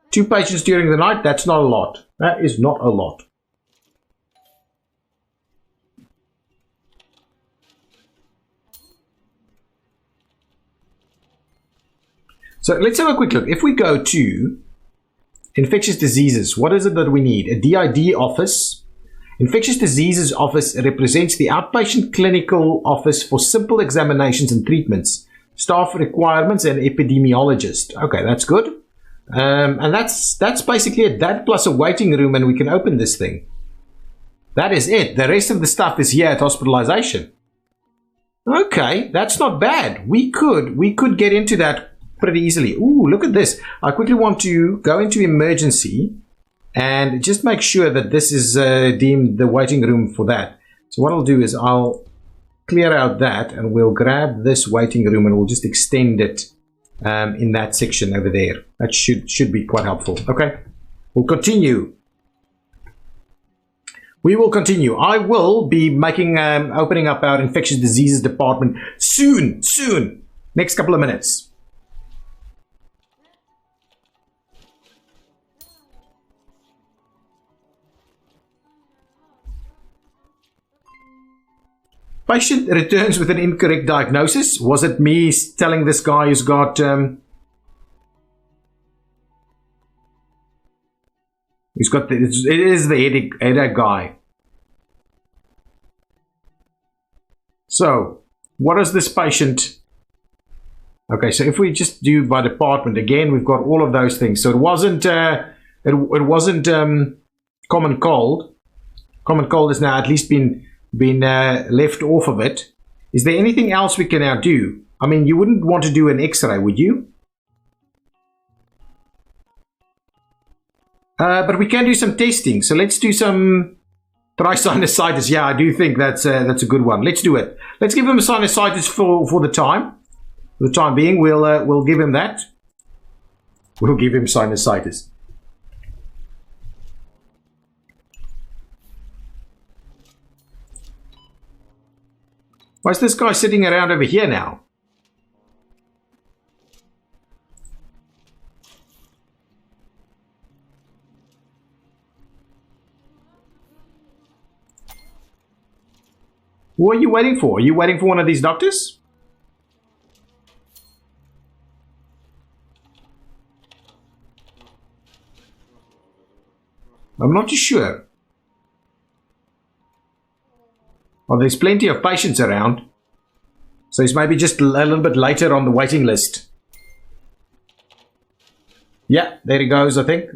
S1: 2 patients during the night, that's not a lot. That is not a lot. So let's have a quick look. If we go to infectious diseases, what is it that we need? A DID office. Infectious Diseases Office represents the outpatient clinical office for simple examinations and treatments, staff requirements, and epidemiologist. Okay, that's good. And that's basically it. That plus a waiting room, and we can open this thing. That is it. The rest of the stuff is here at hospitalization. Okay, that's not bad. We could get into that pretty easily. Ooh, look at this. I quickly want to go into emergency and just make sure that this is deemed the waiting room for that. So what I'll do is I'll clear out that, and we'll grab this waiting room and we'll just extend it in that section over there. That should be quite helpful. Okay, we'll continue. We will continue. I will be making opening up our infectious diseases department soon. Next couple of minutes. Patient returns with an incorrect diagnosis. Was it me telling this guy who's got it is the headache guy. So what is this patient? Okay, so if we just do by department again, we've got all of those things. So it wasn't common cold. Common cold has now at least been left off of it. Is there anything else we can now do? I mean, you wouldn't want to do an x-ray, would you? But we can do some testing. So let's do some Try sinusitis. Yeah, I do think that's a good one. Let's do it. Let's give him a sinusitis for the time. For the time being, we'll give him that. We'll give him sinusitis. Why is this guy sitting around over here now? What are you waiting for? Are you waiting for one of these doctors? I'm not too sure. Well, there's plenty of patients around. So it's maybe just a little bit later on the waiting list. Yeah, there he goes, I think.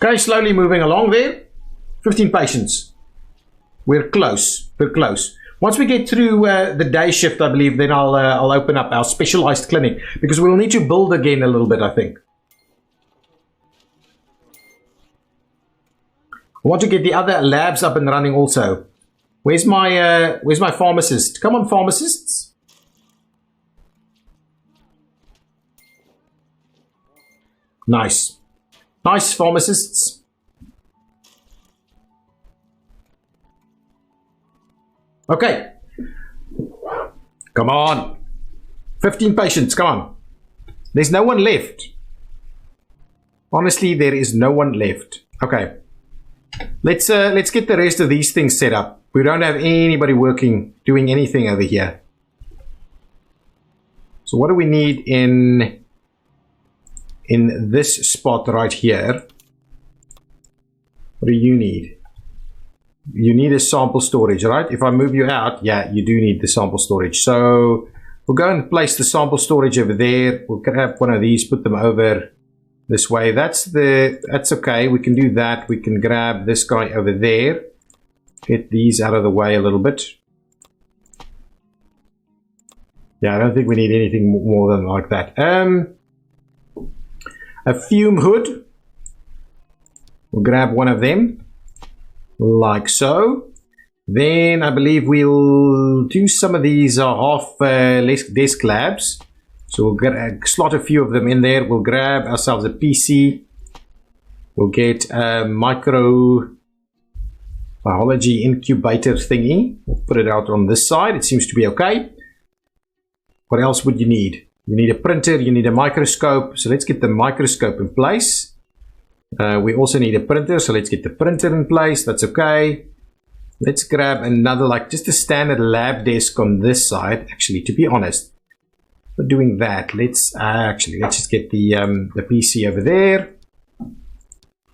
S1: Okay, slowly moving along there. 15 patients. We're close. We're close. Once we get through the day shift, I believe, then I'll open up our specialized clinic, because we'll need to build again a little bit, I think. I want to get the other labs up and running also. Where's my pharmacist? Come on, pharmacists. Nice. Nice, pharmacists. Okay. Come on. 15 patients, come on. There's no one left. Honestly, there is no one left. Okay. Let's get the rest of these things set up. We don't have anybody doing anything over here. So what do we need in this spot right here? What do you need? You need a sample storage, right? If I move you out, yeah, you do need the sample storage. So we'll go and place the sample storage over there. We'll grab one of these, put them over this way. That's okay. We can do that. We can grab this guy over there. Get these out of the way a little bit. Yeah, I don't think we need anything more than like that. A fume hood. We'll grab one of them. Like so. Then I believe we'll do some of these half desk labs. So we'll slot a few of them in there. We'll grab ourselves a PC. We'll get a micro biology incubator thingy. We'll put it out on this side. It seems to be okay. What else would you need? You need a printer. You need a microscope. So let's get the microscope in place. We also need a printer, so let's get the printer in place. That's okay. Let's grab another, like just a standard lab desk on this side. Actually, to be honest, for doing that, let's just get the PC over there.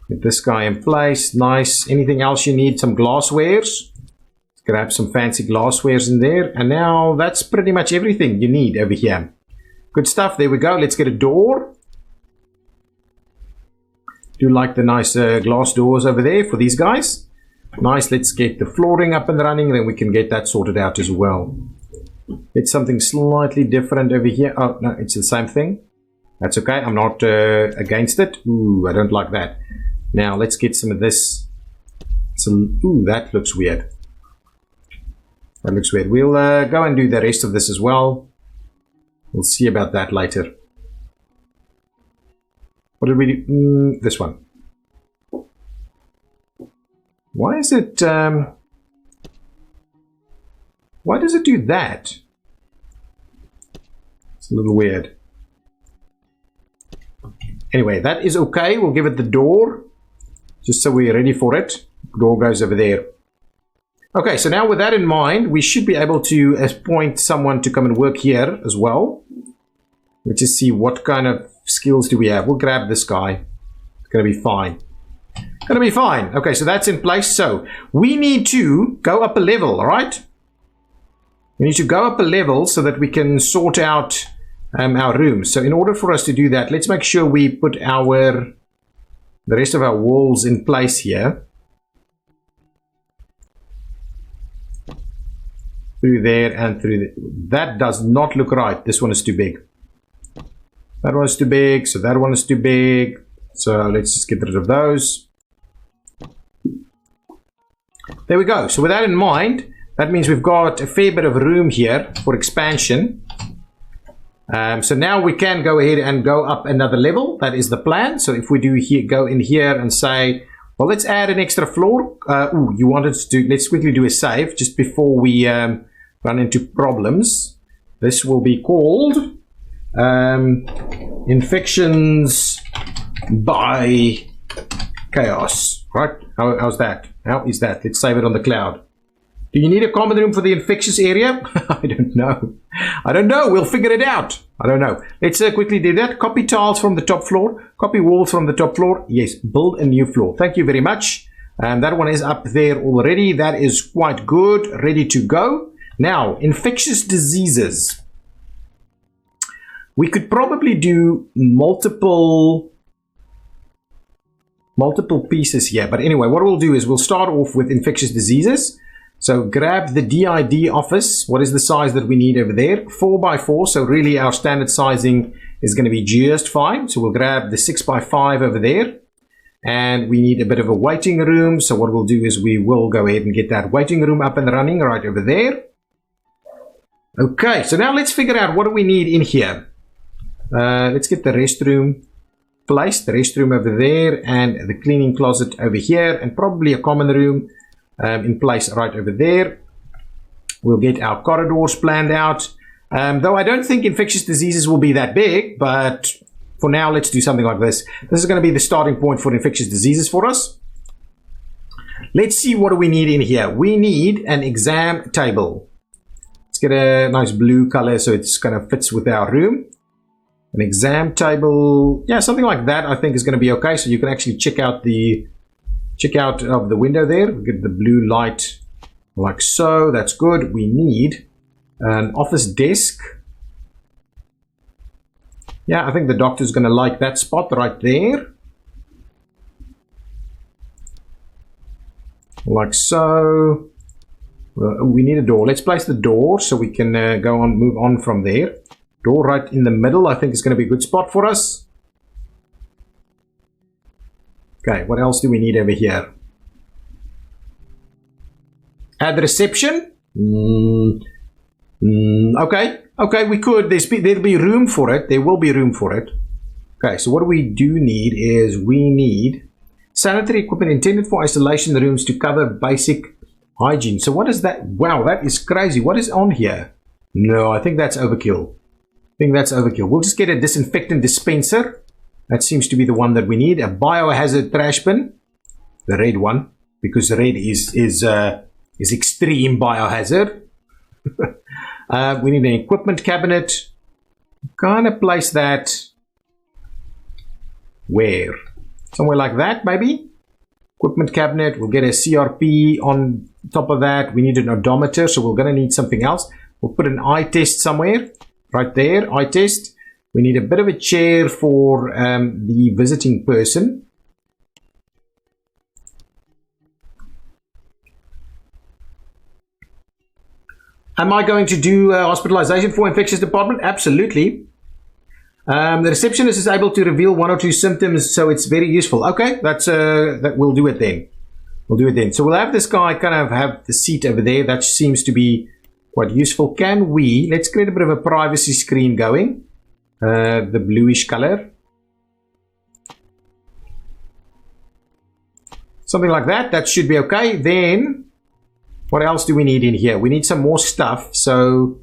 S1: Get this guy in place. Nice. Anything else you need? Some glasswares. Let's grab some fancy glasswares in there. And now that's pretty much everything you need over here. Good stuff. There we go. Let's get a door. Do like the nice glass doors over there for these guys. Nice. Let's get the flooring up and running. Then we can get that sorted out as well. It's something slightly different over here. Oh, no, it's the same thing. That's okay. I'm not against it. Ooh, I don't like that. Now, let's get some of this. Ooh, that looks weird. That looks weird. We'll go and do the rest of this as well. We'll see about that later. What did we do? This one. Why is it... why does it do that? It's a little weird. Anyway, that is okay. We'll give it the door. Just so we're ready for it. Door goes over there. Okay, so now with that in mind, we should be able to appoint someone to come and work here as well. Let's just see what kind of skills do we have. We'll grab this guy. It's going to be fine. Going to be fine. Okay, so that's in place. So we need to go up a level, all right? We need to go up a level so that we can sort out our rooms. So in order for us to do that, let's make sure we put the rest of our walls in place here. through there and through that does not look right. This one is too big. That one is too big, so that one is too big. So let's just get rid of those. There we go. So with that in mind, that means we've got a fair bit of room here for expansion. So now we can go ahead and go up another level. That is the plan. So if we do here, go in here and say, well, let's add an extra floor. You wanted to do, let's quickly do a save just before we run into problems. This will be called Infections by Chaos. Right? How's that? How is that? Let's save it on the cloud. Do you need a common room for the infectious area? I don't know. I don't know. We'll figure it out. I don't know. Let's quickly do that. Copy tiles from the top floor. Copy walls from the top floor. Yes, build a new floor. Thank you very much. That one is up there already. That is quite good. Ready to go. Now, infectious diseases. We could probably do multiple pieces here. But anyway, what we'll do is we'll start off with infectious diseases. So grab the DID office. What is the size that we need over there? 4x4. So really our standard sizing is going to be just fine. So we'll grab the 6x5 over there. And we need a bit of a waiting room. So what we'll do is we will go ahead and get that waiting room up and running right over there. Okay, so now let's figure out what do we need in here. Let's get the restroom placed. The restroom over there and the cleaning closet over here. And probably a common room in place right over there. We'll get our corridors planned out. Though I don't think infectious diseases will be that big, but for now, let's do something like this. This is going to be the starting point for infectious diseases for us. Let's see what do we need in here. We need an exam table. Let's get a nice blue color so it's kind of fits with our room. An exam table, yeah, something like that I think is going to be okay. So you can actually check out of the window there. We get the blue light like so. That's good. We need an office desk. Yeah, I think the doctor's going to like that spot right there. Like so. We need a door. Let's place the door so we can move on from there. Door right in the middle I think is going to be a good spot for us. Okay, what else do we need over here? Add the reception. Okay, we could. There'll be room for it. There will be room for it. Okay, so what we do need is we need sanitary equipment intended for isolation rooms to cover basic hygiene. So what is that? Wow, that is crazy. What is on here? No, I think that's overkill. We'll just get a disinfectant dispenser. That seems to be the one that we need. A biohazard trash bin, the red one, because the red is extreme biohazard. We need an equipment cabinet. Kind of place that where? Somewhere like that, maybe. Equipment cabinet. We'll get a CRP on top of that. We need an odometer, so we're going to need something else. We'll put an eye test somewhere. Right there, eye test. We need a bit of a chair for the visiting person. Am I going to do hospitalization for infectious department? Absolutely. The receptionist is able to reveal 1 or 2 symptoms, so it's very useful. Okay, that we'll do it then. So we'll have this guy kind of have the seat over there. That seems to be quite useful. Let's create a bit of a privacy screen going. The bluish color. Something like that. That should be okay. Then, what else do we need in here? We need some more stuff. So,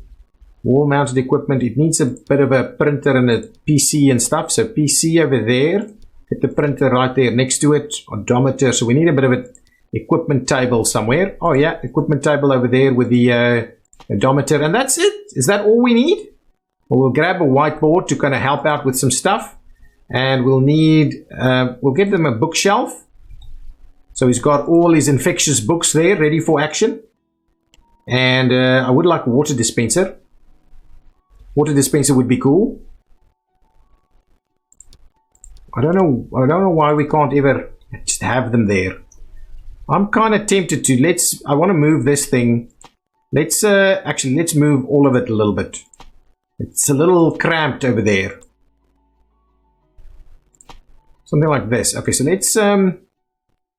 S1: wall mounted equipment. It needs a bit of a printer and a PC and stuff. So, PC over there. Get the printer right there next to it. Odometer. So, we need a bit of an equipment table somewhere. Oh, yeah. Equipment table over there with the odometer. And that's it. Is that all we need? Well, we'll grab a whiteboard to kind of help out with some stuff. And we'll need, we'll give them a bookshelf. So he's got all his infectious books there ready for action. And I would like a water dispenser. Water dispenser would be cool. I don't know why we can't ever just have them there. I'm kind of tempted to, I want to move this thing Let's actually, let's move all of it a little bit. It's a little cramped over there. Something like this. Okay, so let's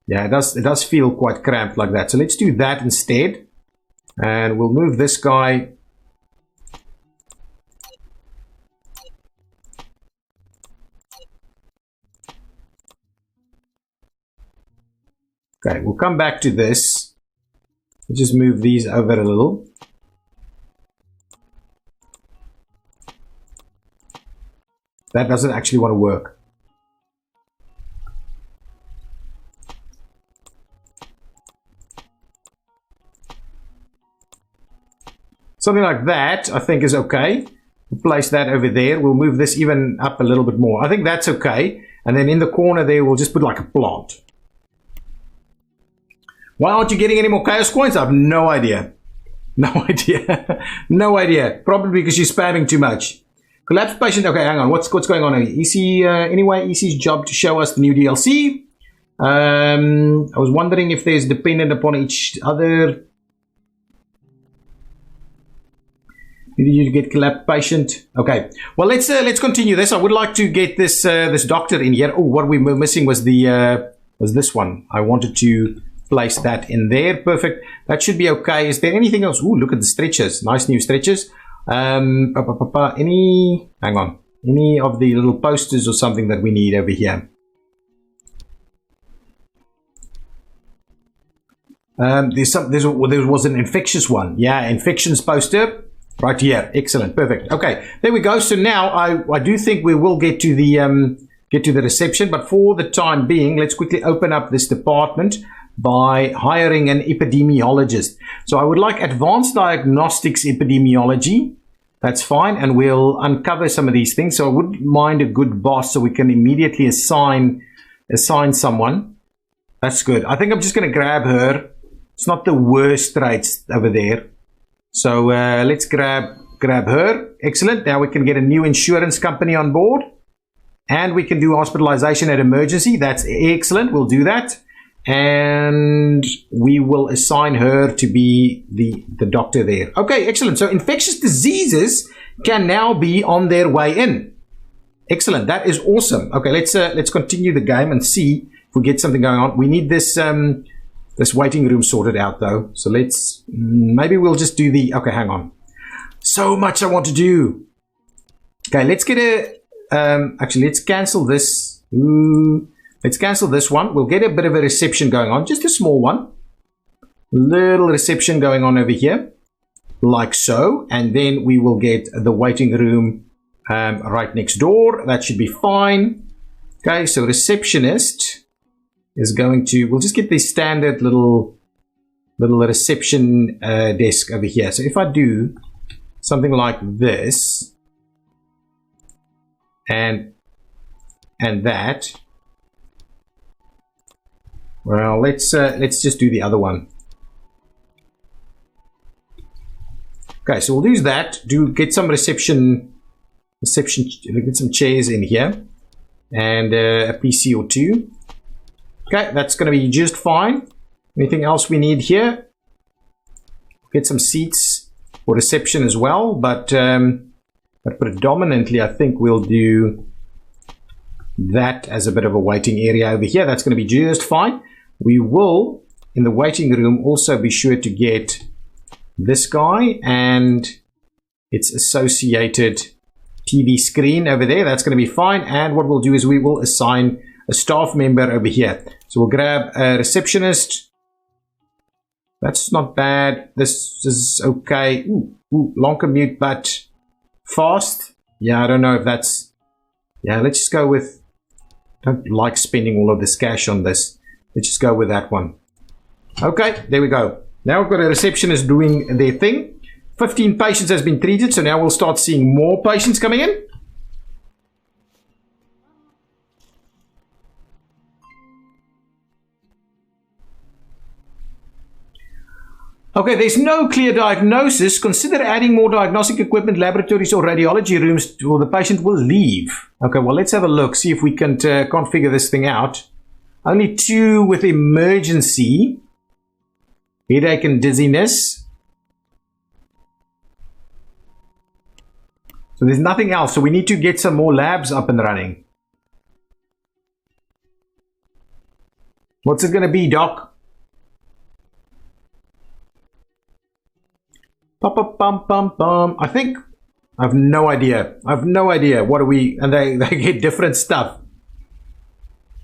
S1: yeah, it does feel quite cramped like that. So let's do that instead. And we'll move this guy. Okay, we'll come back to this. Let's just move these over a little. That doesn't actually want to work. Something like that, I think, is okay. We'll place that over there. We'll move this even up a little bit more. I think that's okay. And then in the corner there, we'll just put like a plant. Why aren't you getting any more chaos coins? I have no idea. No idea. No idea. Probably because you're spamming too much. Collapsed patient. Okay, hang on. What's going on here? EC, anyway, EC's job to show us the new DLC. I was wondering if there's dependent upon each other. Did you get collapsed patient? Okay. Well, let's continue this. I would like to get this this doctor in here. Oh, what we were missing was the was this one. I wanted to place that in there. Perfect. That should be okay. Is there anything else? Oh, look at the stretchers. Nice new stretchers. Any? Hang on. Any of the little posters or something that we need over here? There was an infectious one. Yeah, infections poster. Right here. Excellent. Perfect. Okay. There we go. So now I do think we will get to the reception, but for the time being, let's quickly open up this department by hiring an epidemiologist. So I would like advanced diagnostics epidemiology. That's fine. And we'll uncover some of these things. So I wouldn't mind a good boss so we can immediately assign someone. That's good. I think I'm just going to grab her. It's not the worst rates over there. So let's grab her. Excellent. Now we can get a new insurance company on board. And we can do hospitalization at emergency. That's excellent. We'll do that. And we will assign her to be the doctor there. Okay, excellent. So infectious diseases can now be on their way in. Excellent. That is awesome. Okay, let's continue the game and see if we get something going on. We need this this waiting room sorted out though. So let's maybe we'll just do the okay, hang on. So much I want to do. Okay, let's get a actually let's cancel this. Let's cancel this one. We'll get a bit of a reception going on, just a small one. Little reception going on over here, like so. And then we will get the waiting room right next door. That should be fine. Okay, so receptionist is going to, we'll just get the standard little reception desk over here. So if I do something like this and that, well, let's just do the other one. Okay, so we'll use that. Get some reception. Get some chairs in here, and a PC or two. Okay, that's going to be just fine. Anything else we need here? Get some seats for reception as well, but predominantly I think we'll do that as a bit of a waiting area over here. That's going to be just fine. We will, in the waiting room, also be sure to get this guy and its associated TV screen over there. That's going to be fine. And what we'll do is we will assign a staff member over here. So we'll grab a receptionist. That's not bad. This is okay. Ooh, long commute, but fast. Yeah, I don't know if that's... Yeah, let's just go with... Don't like spending all of this cash on this. Let's just go with that one. Okay, there we go. Now we've got a receptionist doing their thing. 15 patients has been treated, so now we'll start seeing more patients coming in. Okay, there's no clear diagnosis. Consider adding more diagnostic equipment, laboratories or radiology rooms or the patient will leave. Okay, well, let's have a look, see if we can configure this thing out. Only 2 with emergency. Headache and dizziness. So there's nothing else. So we need to get some more labs up and running. What's it going to be, Doc? Pum. I think I have no idea. I have no idea. What are we? And they get different stuff.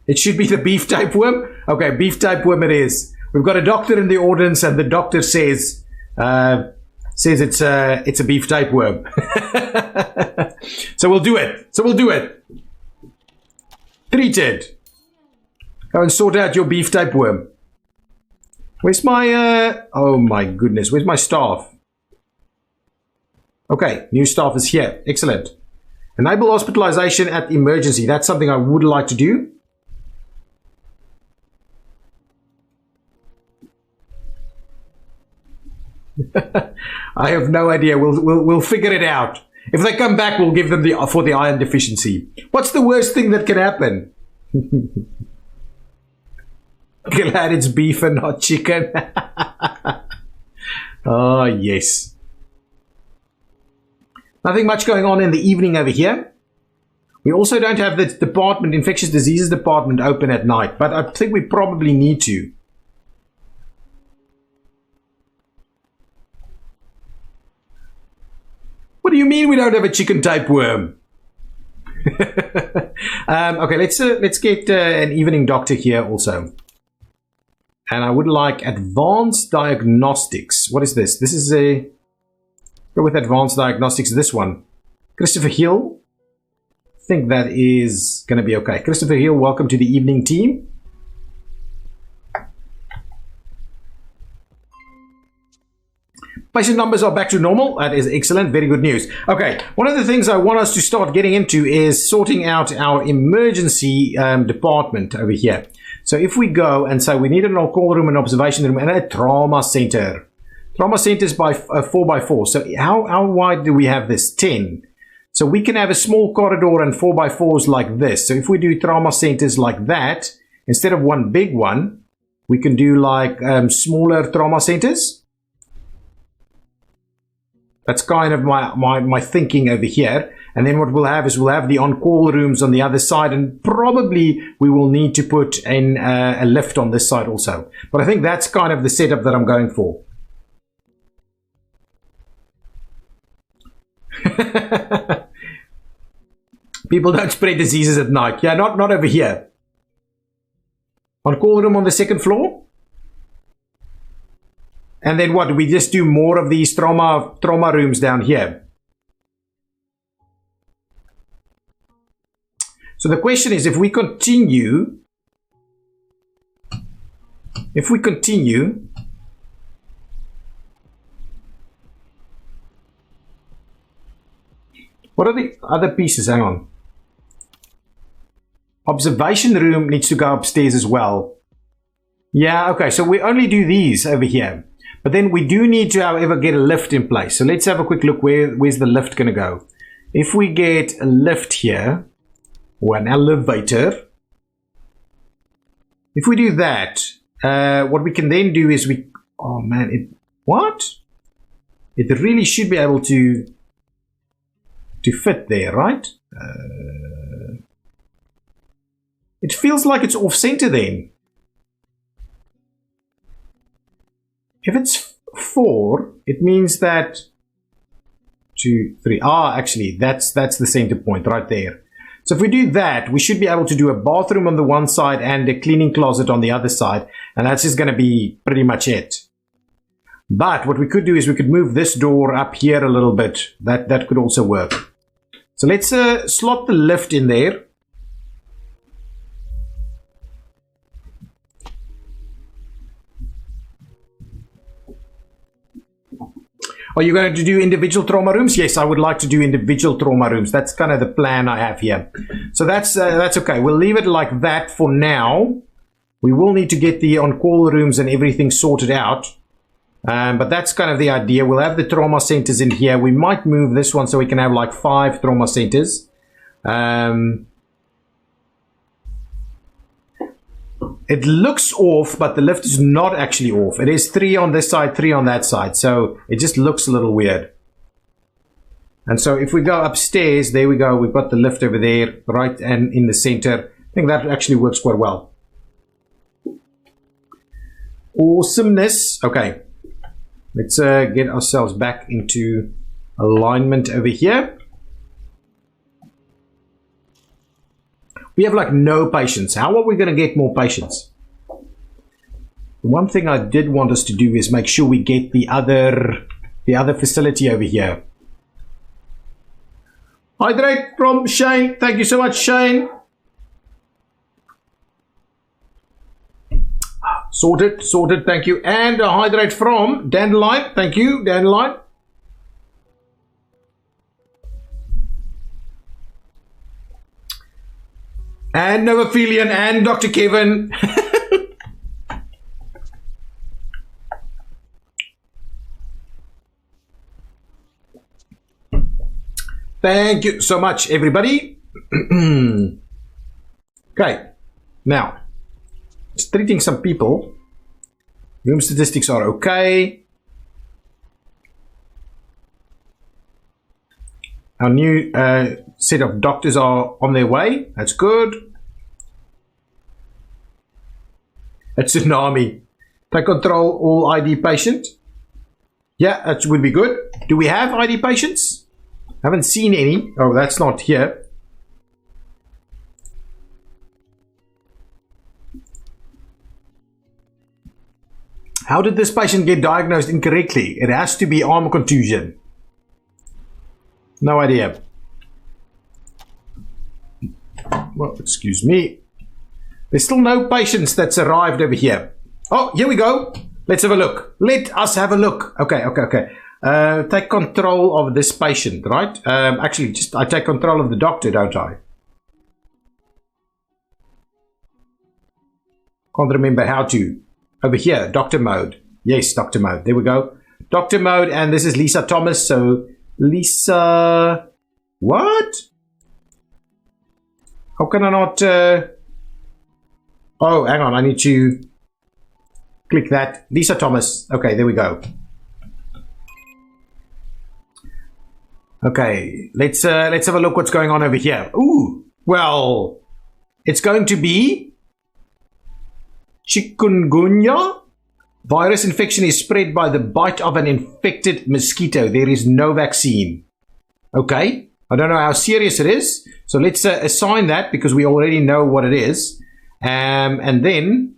S1: It should be the beef tapeworm. Okay, beef tapeworm it is. We've got a doctor in the audience, and the doctor says it's a beef tapeworm. So we'll do it. Treated. Go and sort out your beef tapeworm. Where's my oh my goodness, where's my staff? Okay, new staff is here. Excellent. Enable hospitalization at emergency. That's something I would like to do. I have no idea. We'll figure it out. If they come back, we'll give them for the iron deficiency. What's the worst thing that can happen? Glad it's beef and not chicken. Oh, yes. Nothing much going on in the evening over here. We also don't have the department, infectious diseases department, open at night, but I think we probably need to. What do you mean we don't have a chicken tapeworm? Okay, let's get an evening doctor here also. And I would like advanced diagnostics. What is this? This is a... Go with advanced diagnostics, this one. Christopher Hill. I think that is going to be okay. Christopher Hill, welcome to the evening team. Patient numbers are back to normal. That is excellent. Very good news. Okay, one of the things I want us to start getting into is sorting out our emergency department over here. So if we go and say we need an on-call room, an observation room, and a trauma center. Trauma center is by 4x4. So how wide do we have this? 10. So we can have a small corridor and 4x4s like this. So if we do trauma centers like that, instead of one big one, we can do like smaller trauma centers. That's kind of my thinking over here. And then what we'll have is we'll have the on-call rooms on the other side, and probably we will need to put in a lift on this side also. But I think that's kind of the setup that I'm going for. People don't spread diseases at night. Yeah, not over here. On-call room on the second floor. And then what? We just do more of these trauma rooms down here. So the question is, if we continue, what are the other pieces? Hang on. Observation room needs to go upstairs as well. Yeah, okay, so we only do these over here. But then we do need to, however, get a lift in place. So let's have a quick look. Where's the lift going to go? If we get a lift here, or an elevator, if we do that, what we can then do is we... Oh, man. What? It really should be able to fit there, right? It feels like it's off-center then. If it's 4, it means that 2, 3. Ah, actually, that's the center point right there. So if we do that, we should be able to do a bathroom on the one side and a cleaning closet on the other side. And that's just going to be pretty much it. But what we could do is we could move this door up here a little bit. That could also work. So let's slot the lift in there. Are you going to do individual trauma rooms? Yes, I would like to do individual trauma rooms. That's kind of the plan I have here. So that's okay. We'll leave it like that for now. We will need to get the on-call rooms and everything sorted out. But that's kind of the idea. We'll have the trauma centers in here. We might move this one so we can have like 5 trauma centers. It looks off, but the lift is not actually off. It is 3 on this side, 3 on that side. So it just looks a little weird. And so if we go upstairs, there we go. We've got the lift over there, right, and in the center. I think that actually works quite well. Awesomeness. Okay. Let's get ourselves back into alignment over here. We have like no patients. How are we going to get more patients? One thing I did want us to do is make sure we get the other facility over here. Hydrate from Shane. Thank you so much, Shane. Sorted, sorted. Thank you. And a hydrate from Dandelion. Thank you, Dandelion. And Novaphilian and Dr. Kevin. Thank you so much, everybody. Okay, now, just treating some people. Room statistics are okay. Our new set of doctors are on their way. That's good. A tsunami. Take control all ID patient. Yeah, that would be good. Do we have ID patients? Haven't seen any. Oh, that's not here. How did this patient get diagnosed incorrectly? It has to be arm contusion. No idea. Well, excuse me. There's still no patients that's arrived over here. Oh, here we go. Let's have a look. Let us have a look. Okay, okay, okay. Take control of this patient, right? Actually, I take control of the doctor, don't I? Can't remember how to. Over here, doctor mode. Yes, doctor mode. There we go. Doctor mode, and this is Lisa Thomas. So, Lisa... What? How can I not... Oh, hang on. I need to click that. Lisa Thomas. Okay, there we go. Okay, let's have a look what's going on over here. Ooh, well, it's going to be Chikungunya Virus infection is spread by the bite of an infected mosquito. There is no vaccine. Okay, I don't know how serious it is. So let's assign that because we already know what it is. And then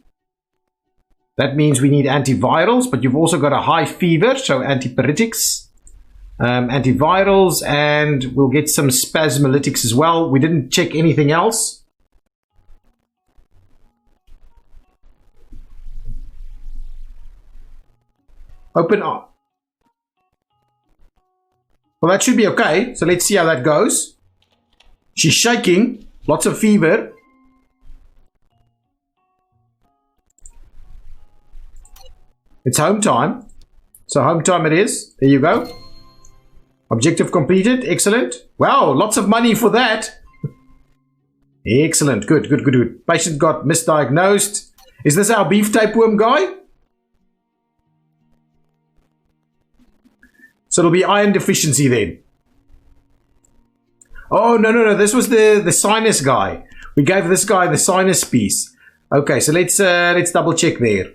S1: that means we need antivirals, but you've also got a high fever, so antipyretics. Antivirals, and we'll get some spasmolytics as well. We didn't check anything else. Open up. Well, that should be okay. So let's see how that goes. She's shaking, lots of fever. It's home time. So home time it is. There you go. Objective completed. Excellent. Wow, lots of money for that. Excellent. Good, good, good, good. Patient got misdiagnosed. Is this our beef tapeworm guy? So it'll be iron deficiency then. Oh, no, no, no. This was the sinus guy. We gave this guy the sinus piece. Okay, so let's double check there.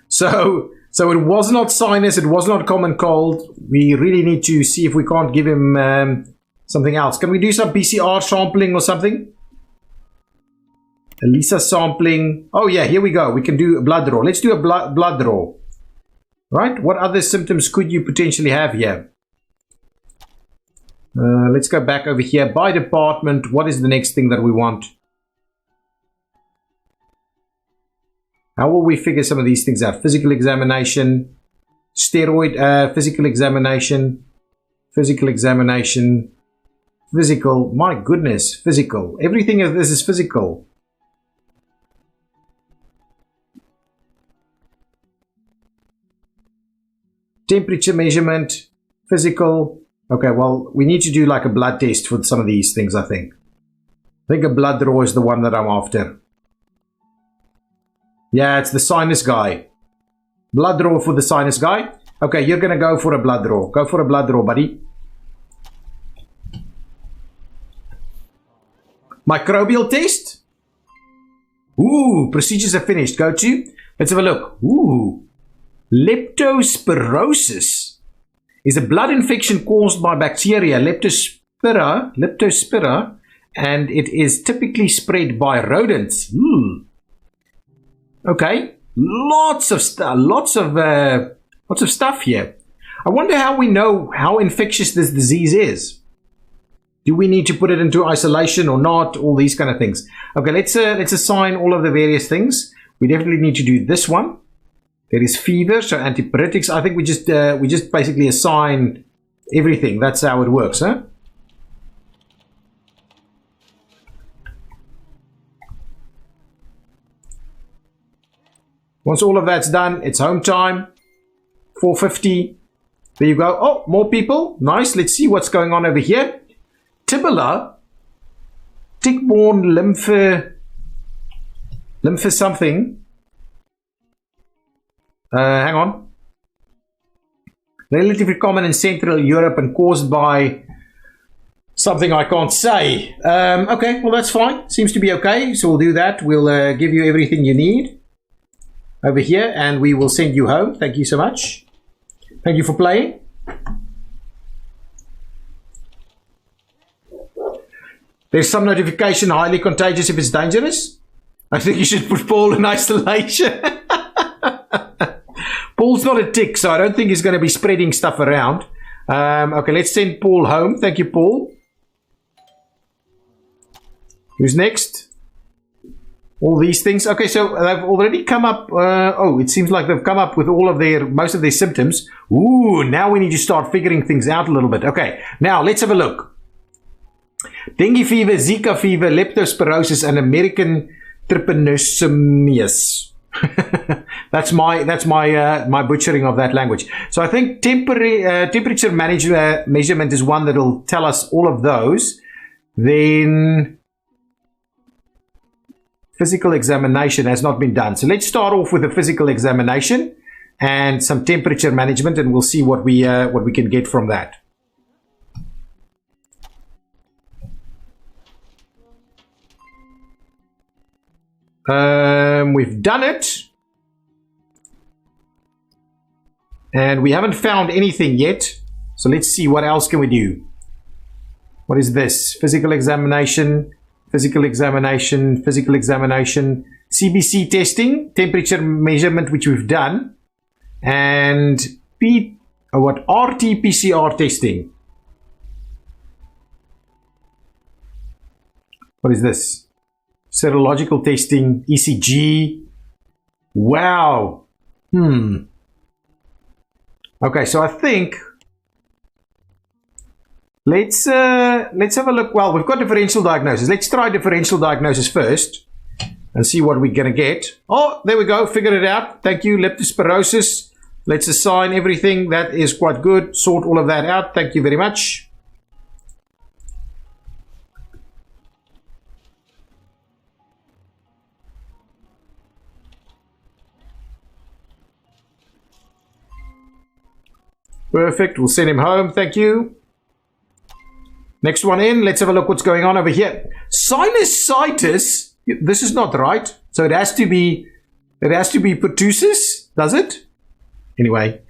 S1: So it was not sinus, it was not common cold. We really need to see if we can't give him something else. Can we do some PCR sampling or something? ELISA sampling. Oh yeah, here we go. We can do a blood draw. Let's do a blood draw. Right? What other symptoms could you potentially have here? Let's go back over here. By department, what is the next thing that we want? How will we figure some of these things out? Physical examination, steroid, physical examination, physical, my goodness, physical. Everything of this is physical. Temperature measurement, physical. Okay, well, we need to do like a blood test for some of these things, I think. I think a blood draw is the one that I'm after. Yeah, it's the sinus guy. Blood draw for the sinus guy. Okay, you're going to go for a blood draw. Go for a blood draw, buddy. Microbial test. Ooh, procedures are finished. Go to. Let's have a look. Ooh. Leptospirosis is a blood infection caused by bacteria, Leptospira, and it is typically spread by rodents. Ooh. Okay. Lots of stuff here. I wonder how we know how infectious this disease is. Do we need to put it into isolation or not? All these kind of things. Okay, let's assign all of the various things. We definitely need to do this one. There is fever, so antipyretics. I think we just basically assign everything. That's how it works, huh? Once all of that's done, it's home time. 4:50. There you go. Oh, more people. Nice. Let's see what's going on over here. Tibula, tick-borne lymph something. Hang on. Relatively common in Central Europe and caused by something I can't say. Okay, well that's fine. Seems to be okay. So we'll do that. We'll give you everything you need over here, and we will send you home. Thank you so much. Thank you for playing. There's some notification, highly contagious if it's dangerous. I think you should put Paul in isolation. Paul's not a tick, so I don't think he's going to be spreading stuff around. Okay, let's send Paul home. Thank you, Paul. Who's next? All these things. Okay, so they've already come up. Oh, it seems like they've come up with most of their symptoms. Ooh, now we need to start figuring things out a little bit. Okay, now let's have a look. Dengue fever, Zika fever, leptospirosis, and American trypanosomiasis. That's my butchering of that language. So I think temperature measurement is one that will tell us all of those. Then physical examination has not been done. So let's start off with a physical examination and some temperature management, and we'll see what we can get from that. We've done it, and we haven't found anything yet. So let's see, what else can we do? What is this? Physical examination, physical examination, physical examination, CBC testing, temperature measurement, which we've done, and RT-PCR testing. What is this? Serological testing, ECG. Wow. Okay, so I think let's have a look. Well, we've got differential diagnosis. Let's try differential diagnosis first and see what we're gonna get. Oh, there we go. Figured it out. Thank you. Leptospirosis. Let's assign everything. That is quite good. Sort all of that out. Thank you very much. Perfect. We'll send him home. Thank you. Next one in. Let's have a look what's going on over here. Sinusitis. This is not right. So it has to be pertussis, does it? Anyway.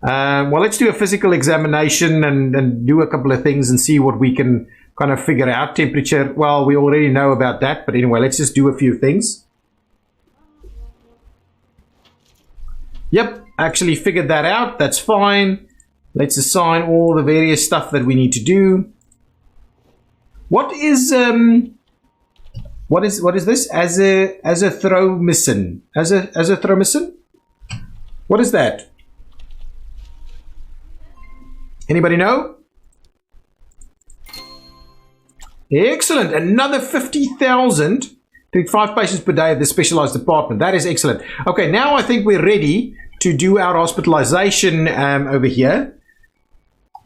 S1: Well, let's do a physical examination and do a couple of things and see what we can kind of figure out. Temperature. Well, we already know about that. But anyway, let's just do a few things. Yep. Actually figured that out. That's fine. Let's assign all the various stuff that we need to do. What is this? Azithromycin. Azithromycin? What is that? Anybody know? Excellent. Another 50,000. Treat 5 patients per day at the specialized department. That is excellent. Okay, now I think we're ready to do our hospitalization over here.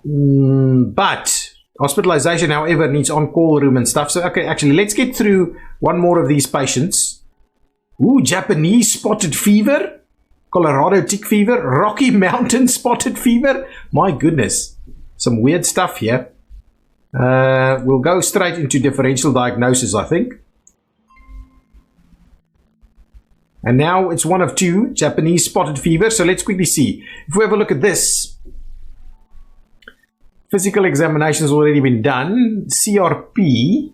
S1: But hospitalization, however, needs on-call room and stuff. So, okay, actually, let's get through one more of these patients. Ooh, Japanese spotted fever Colorado tick fever, Rocky Mountain spotted fever. My goodness, some weird stuff here. We'll go straight into differential diagnosis, I think. And now it's one of two, Japanese spotted fever. So let's quickly see. If we have a look at this, physical examination has already been done. CRP,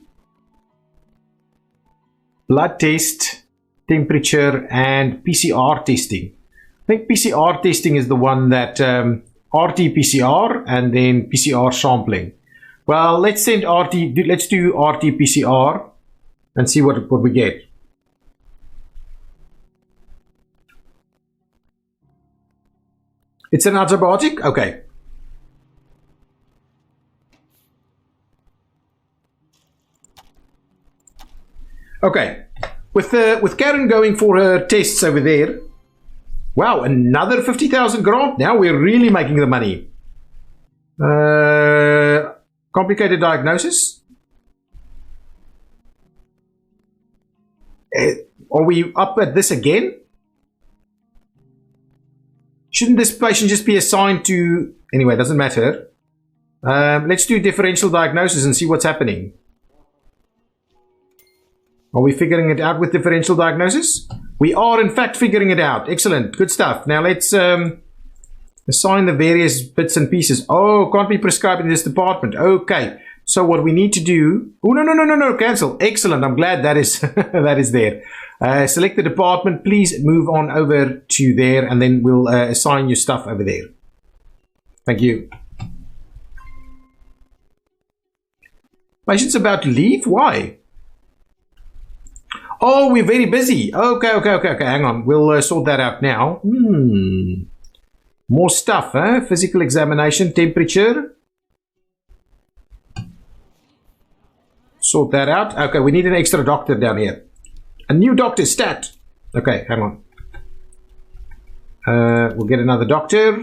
S1: blood test, temperature, and PCR testing. I think PCR testing is the one that RT-PCR and then PCR sampling. Well, let's send let's do RT-PCR and see what we get. It's an antibiotic? Okay. Okay. With Karen going for her tests over there. Wow, another 50,000 grant. Now we're really making the money. Complicated diagnosis. Are we up at this again? Shouldn't this patient just be assigned to... Anyway, it doesn't matter. Let's do differential diagnosis and see what's happening. Are we figuring it out with differential diagnosis? We are, in fact, figuring it out. Excellent. Good stuff. Now let's assign the various bits and pieces. Oh, can't be prescribed in this department. Okay. So what we need to do... Oh, no. Cancel. Excellent. I'm glad that is, that is there. Select the department. Please move on over to there, and then we'll assign your stuff over there. Thank you. Patient's about to leave? Why? Oh, we're very busy. Okay. Hang on. We'll sort that out now. More stuff, huh? Physical examination, temperature. Sort that out. Okay, we need an extra doctor down here. A new doctor, stat. Okay, hang on. We'll get another doctor.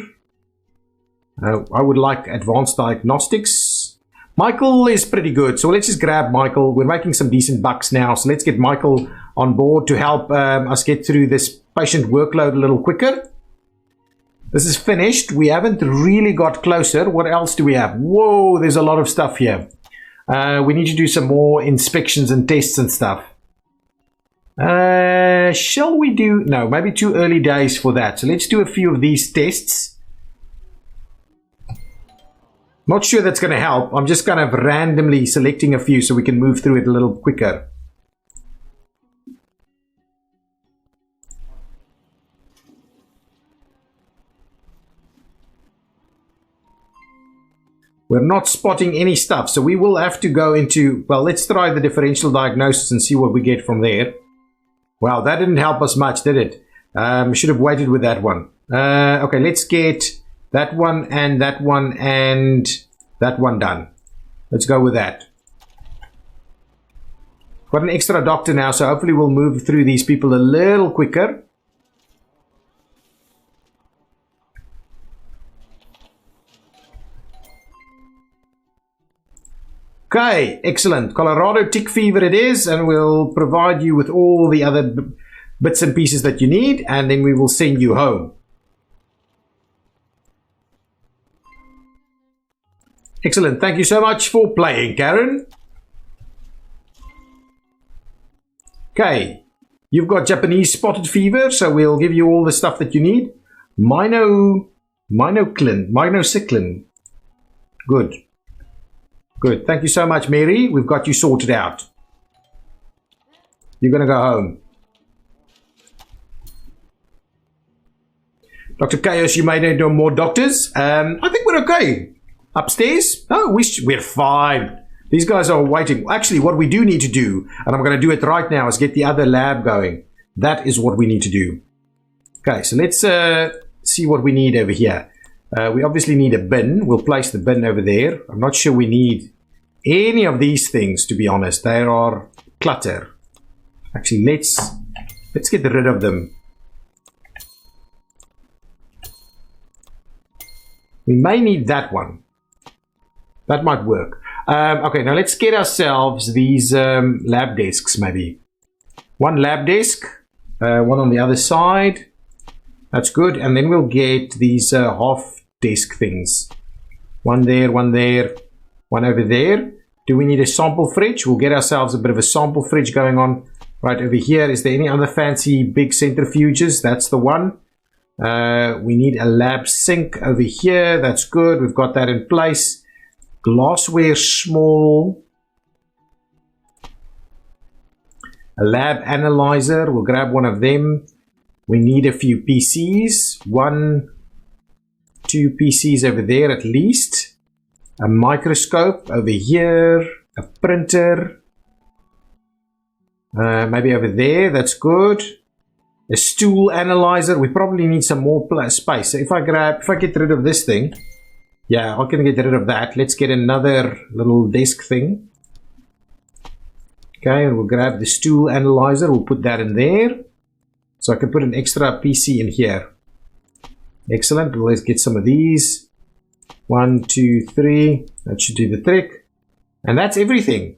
S1: I would like advanced diagnostics. Michael is pretty good, so let's just grab Michael. We're making some decent bucks now, so let's get Michael on board to help us get through this patient workload a little quicker. This is finished. We haven't really got closer. What else do we have? Whoa, there's a lot of stuff here. We need to do some more inspections and tests and stuff. Shall we do... No, maybe too early days for that. So let's do a few of these tests. Not sure that's going to help. I'm just kind of randomly selecting a few so we can move through it a little quicker. We're not spotting any stuff, so we will have to go into... Well, let's try the differential diagnosis and see what we get from there. Wow, that didn't help us much, did it? Should have waited with that one. Okay, let's get that one and that one and that one done. Let's go with that. Got an extra doctor now, so hopefully we'll move through these people a little quicker. Okay, excellent. Colorado tick fever it is, and we'll provide you with all the other bits and pieces that you need, and then we will send you home. Excellent. Thank you so much for playing, Karen. Okay, you've got Japanese spotted fever, so we'll give you all the stuff that you need. Minocycline. Good. Good. Thank you so much, Mary. We've got you sorted out. You're going to go home. Dr. Chaos, you may need more doctors. I think we're okay. Upstairs? No, we're fine. These guys are waiting. Actually, what we do need to do, and I'm going to do it right now, is get the other lab going. That is what we need to do. Okay, so let's see what we need over here. We obviously need a bin. We'll place the bin over there. I'm not sure we need any of these things, to be honest. They are clutter. Actually, let's get rid of them. We may need that one. That might work. Okay, now let's get ourselves these lab desks, maybe. One lab desk, one on the other side. That's good. And then we'll get these half desk things. One there, one over there. Do we need a sample fridge? We'll get ourselves a bit of a sample fridge going on right over here. Is there any other fancy big centrifuges? That's the one. We need a lab sink over here. That's good. We've got that in place. Glassware small. A lab analyzer. We'll grab one of them. We need a few PCs. 1, 2 PCs over there at least. A microscope over here. A printer. Maybe over there. That's good. A stool analyzer. We probably need some more space. So if I get rid of this thing. Yeah, I can get rid of that. Let's get another little desk thing. Okay, and we'll grab the stool analyzer. We'll put that in there. So I can put an extra PC in here. Excellent. Let's get some of these. 1, 2, 3. That should do the trick. And that's everything.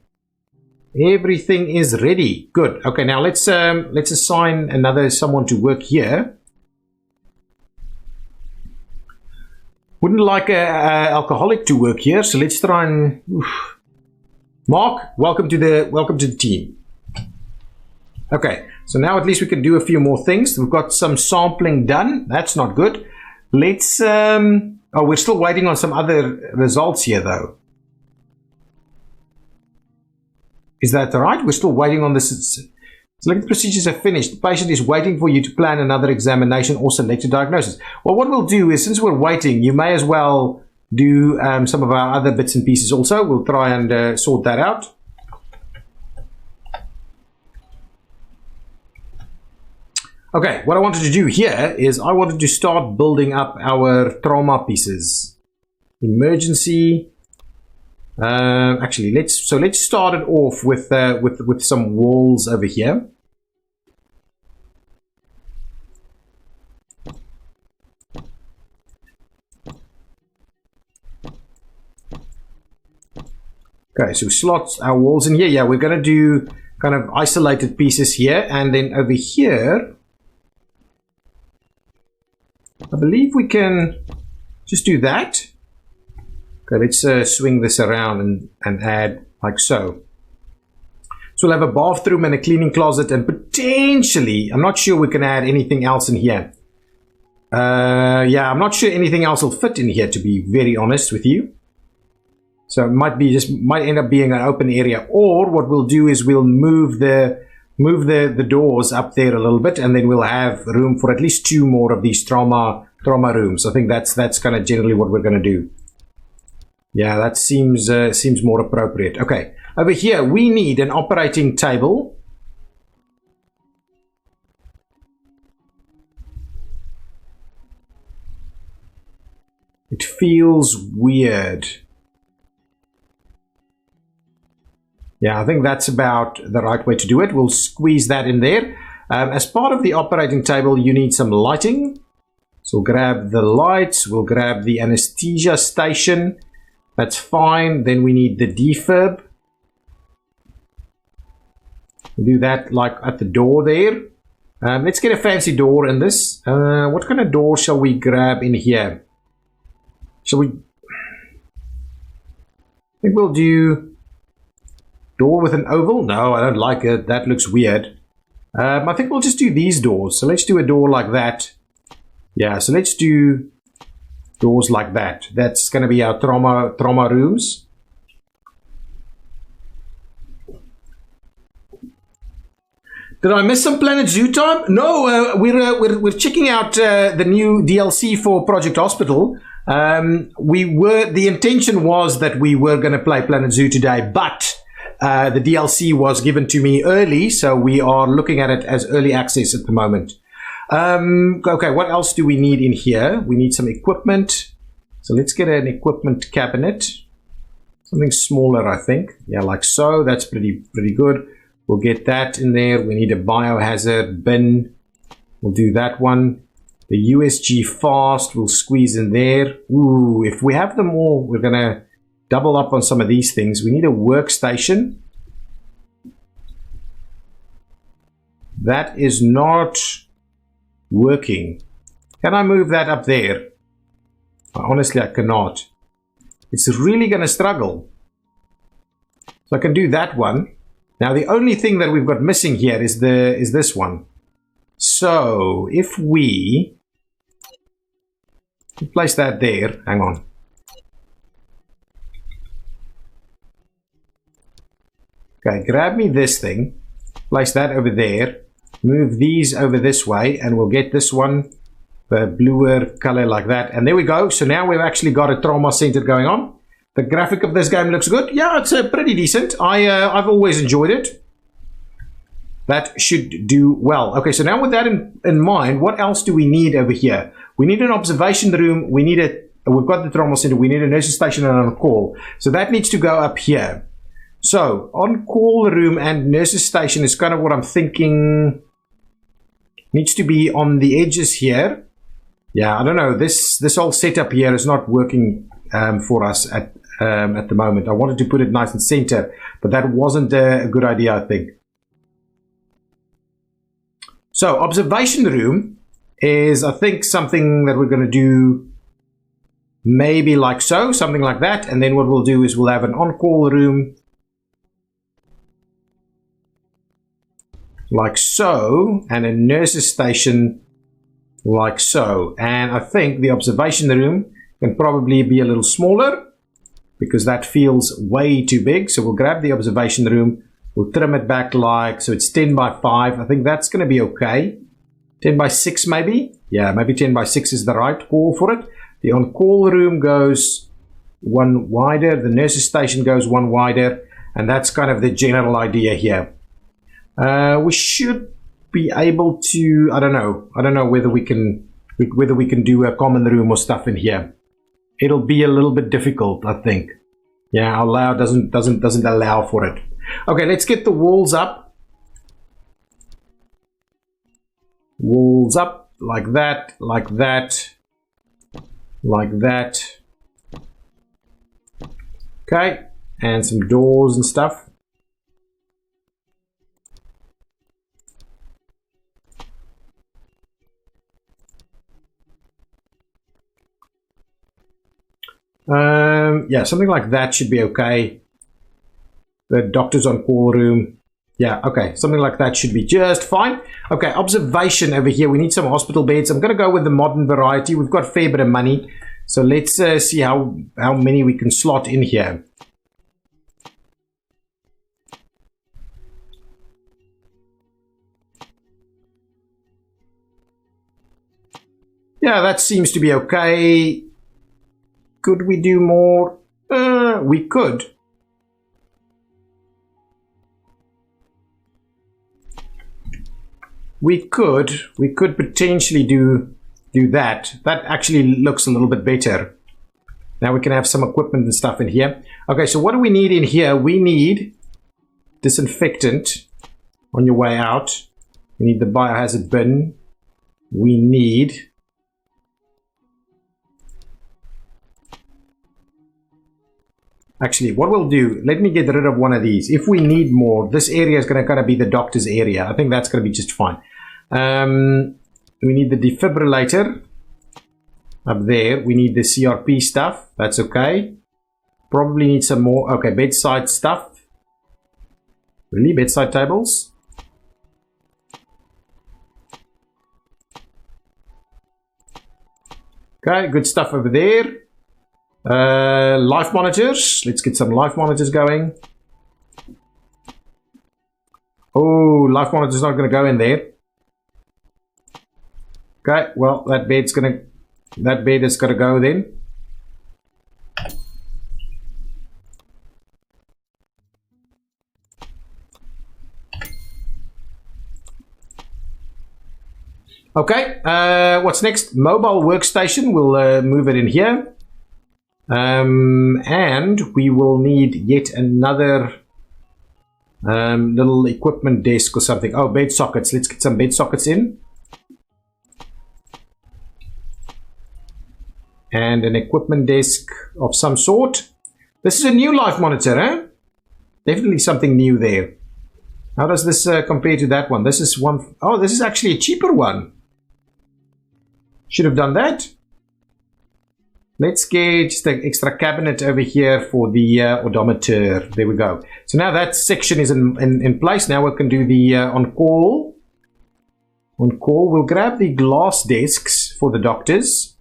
S1: Everything is ready. Good. Okay, now let's assign someone to work here. Wouldn't like a alcoholic to work here, so let's try and. Mark, welcome to the team. Okay, so now at least we can do a few more things. We've got some sampling done. That's not good. Let's. Oh, we're still waiting on some other results here, though. Is that right? We're still waiting on this. Select procedures are finished. The patient is waiting for you to plan another examination or select a diagnosis. Well, what we'll do is, since we're waiting, you may as well do some of our other bits and pieces also. We'll try and sort that out. Okay, what I wanted to do here is I wanted to start building up our trauma pieces. Emergency. Actually, let's start it off with some walls over here. Okay, so slot our walls in here. Yeah, we're going to do kind of isolated pieces here, and then over here, I believe we can just do that. Okay, let's swing this around and add like so. So we'll have a bathroom and a cleaning closet, and potentially, I'm not sure we can add anything else in here. Yeah, I'm not sure anything else will fit in here, to be very honest with you. So it might end up being an open area, or what we'll do is we'll move the doors up there a little bit, and then we'll have room for at least 2 more of these trauma rooms. I think that's kind of generally what we're going to do. Yeah, that seems more appropriate. Okay, over here we need an operating table. It feels weird. Yeah, I think that's about the right way to do it. We'll squeeze that in there. As part of the operating table, you need some lighting. So we'll grab the lights. We'll grab the anesthesia station. That's fine. Then we need the defib. We'll do that like at the door there. Let's get a fancy door in this. What kind of door shall we grab in here? Shall we? I think we'll do door with an oval. No, I don't like it. That looks weird. I think we'll just do these doors. So let's do a door like that. Yeah, so let's do doors like that. That's going to be our trauma rooms. Did I miss some Planet Zoo time? No, we're checking out the new DLC for Project Hospital. The intention was that we were going to play Planet Zoo today, but the DLC was given to me early, so we are looking at it as early access at the moment. Okay, what else do we need in here? We need some equipment. So let's get an equipment cabinet. Something smaller, I think. Yeah, like so. That's pretty good. We'll get that in there. We need a biohazard bin. We'll do that one. The USG fast we'll squeeze in there. Ooh, if we have them all, we're going to double up on some of these things. We need a workstation. That is not working. Can I move that up there? Honestly, I cannot. It's really going to struggle. So I can do that one. Now the only thing that we've got missing here is this one. So if we place that there, hang on. Okay, grab me this thing, place that over there, move these over this way, and we'll get this one the bluer color like that. And there we go. So now we've actually got a trauma center going on. The graphic of this game looks good. Yeah, it's pretty decent. I've always enjoyed it. That should do well. Okay, so now with that in mind, what else do we need over here? We need an observation room. We've got the trauma center. We need a nurse's station and on call. So that needs to go up here. So on call room and nurse's station is kind of what I'm thinking. Needs to be on the edges here. Yeah, I don't know. This whole setup here is not working for us at the moment. I wanted to put it nice and center, but that wasn't a good idea, I think. So observation room is, I think, something that we're going to do maybe like so, something like that. And then what we'll do is we'll have an on-call room like so, and a nurse's station like so. And I think the observation room can probably be a little smaller because that feels way too big. So we'll grab the observation room, we'll trim it back like so. It's 10 by 5. I think that's going to be okay. 10 by 6 maybe. Yeah, maybe 10 by 6 is the right call for it. The on-call room goes one wider, the nurse's station goes one wider, and that's kind of the general idea here. We should be able to, I don't know whether we can do a common room or stuff in here. It'll be a little bit difficult, I think. Yeah, our layout doesn't allow for it. Okay, let's get the walls up. Walls up like that, like that, like that. Okay, and some doors and stuff. Yeah, something like that should be okay. The doctor's on call room. Yeah, okay, something like that should be just fine. Okay, observation over here. We need some hospital beds. I'm going to go with the modern variety. We've got a fair bit of money. So let's see how many we can slot in here. Yeah, that seems to be okay. Could we do more? We could. We could potentially do that. That actually looks a little bit better. Now we can have some equipment and stuff in here. Okay, so what do we need in here? We need disinfectant on your way out. We need the biohazard bin. We need actually, what we'll do, let me get rid of one of these. If we need more, this area is going to kind of be the doctor's area. I think that's going to be just fine. We need the defibrillator up there. We need the CRP stuff. That's okay. Probably need some more. Okay, bedside stuff. Really? Bedside tables? Okay, good stuff over there. Life monitors. Let's get some life monitors going. Oh, life monitor's not going to go in there. Okay, well, that bed is going to go then. Okay, what's next? Mobile workstation. We'll move it in here. And we will need yet another little equipment desk or something. Oh, bed sockets. Let's get some bed sockets in. And an equipment desk of some sort. This is a new life monitor, eh? Definitely something new there. How does this compare to that one? This is one. Oh, this is actually a cheaper one. Should have done that. Let's get just an extra cabinet over here for the odometer. There we go. So now that section is in place. Now we can do the on-call. On-call, we'll grab the glass desks for the doctors.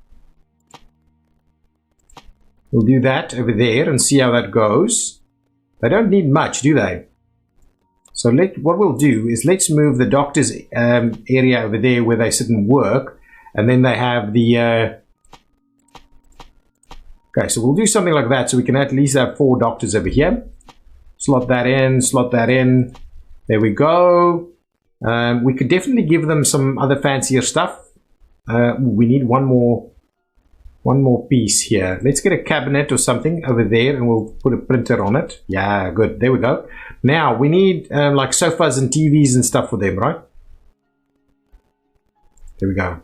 S1: We'll do that over there and see how that goes. They don't need much, do they? So what we'll do is let's move the doctors area over there where they sit and work. And then they have the... Okay, so we'll do something like that so we can at least have 4 doctors over here. Slot that in, slot that in. There we go. We could definitely give them some other fancier stuff. We need one more piece here. Let's get a cabinet or something over there and we'll put a printer on it. Yeah, good. There we go. Now, we need like sofas and TVs and stuff for them, right? There we go.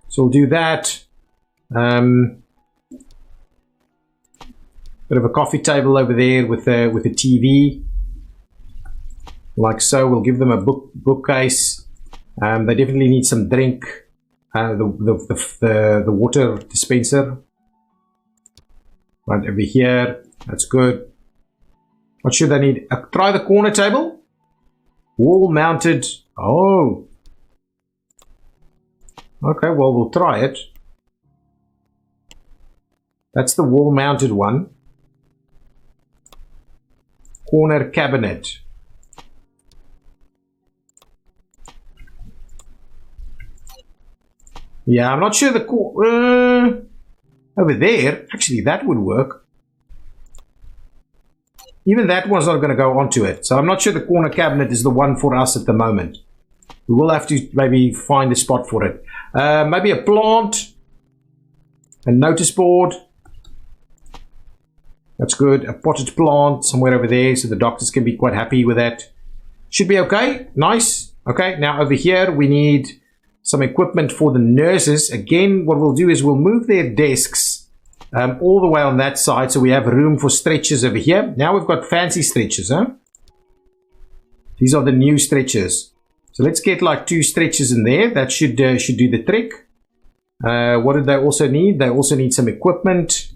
S1: So we'll do that. Bit of a coffee table over there with a TV. Like so. We'll give them a bookcase. They definitely need some drink. The water dispenser right over here. That's good. What should they need? Try the corner table. Wall mounted. Oh. Okay, well, we'll try it. That's the wall mounted one. Corner cabinet. Yeah, I'm not sure the over there, actually that would work. Even that one's not going to go onto it. So I'm not sure the corner cabinet is the one for us at the moment. We will have to maybe find a spot for it. Maybe a plant. A notice board. That's good. A potted plant somewhere over there so the doctors can be quite happy with that. Should be okay. Nice. Okay, now over here we need some equipment for the nurses. Again, what we'll do is we'll move their desks all the way on that side so we have room for stretchers over here. Now we've got fancy stretchers, huh? These are the new stretchers. So let's get like 2 stretchers in there. That should do the trick. What did they also need? They also need some equipment.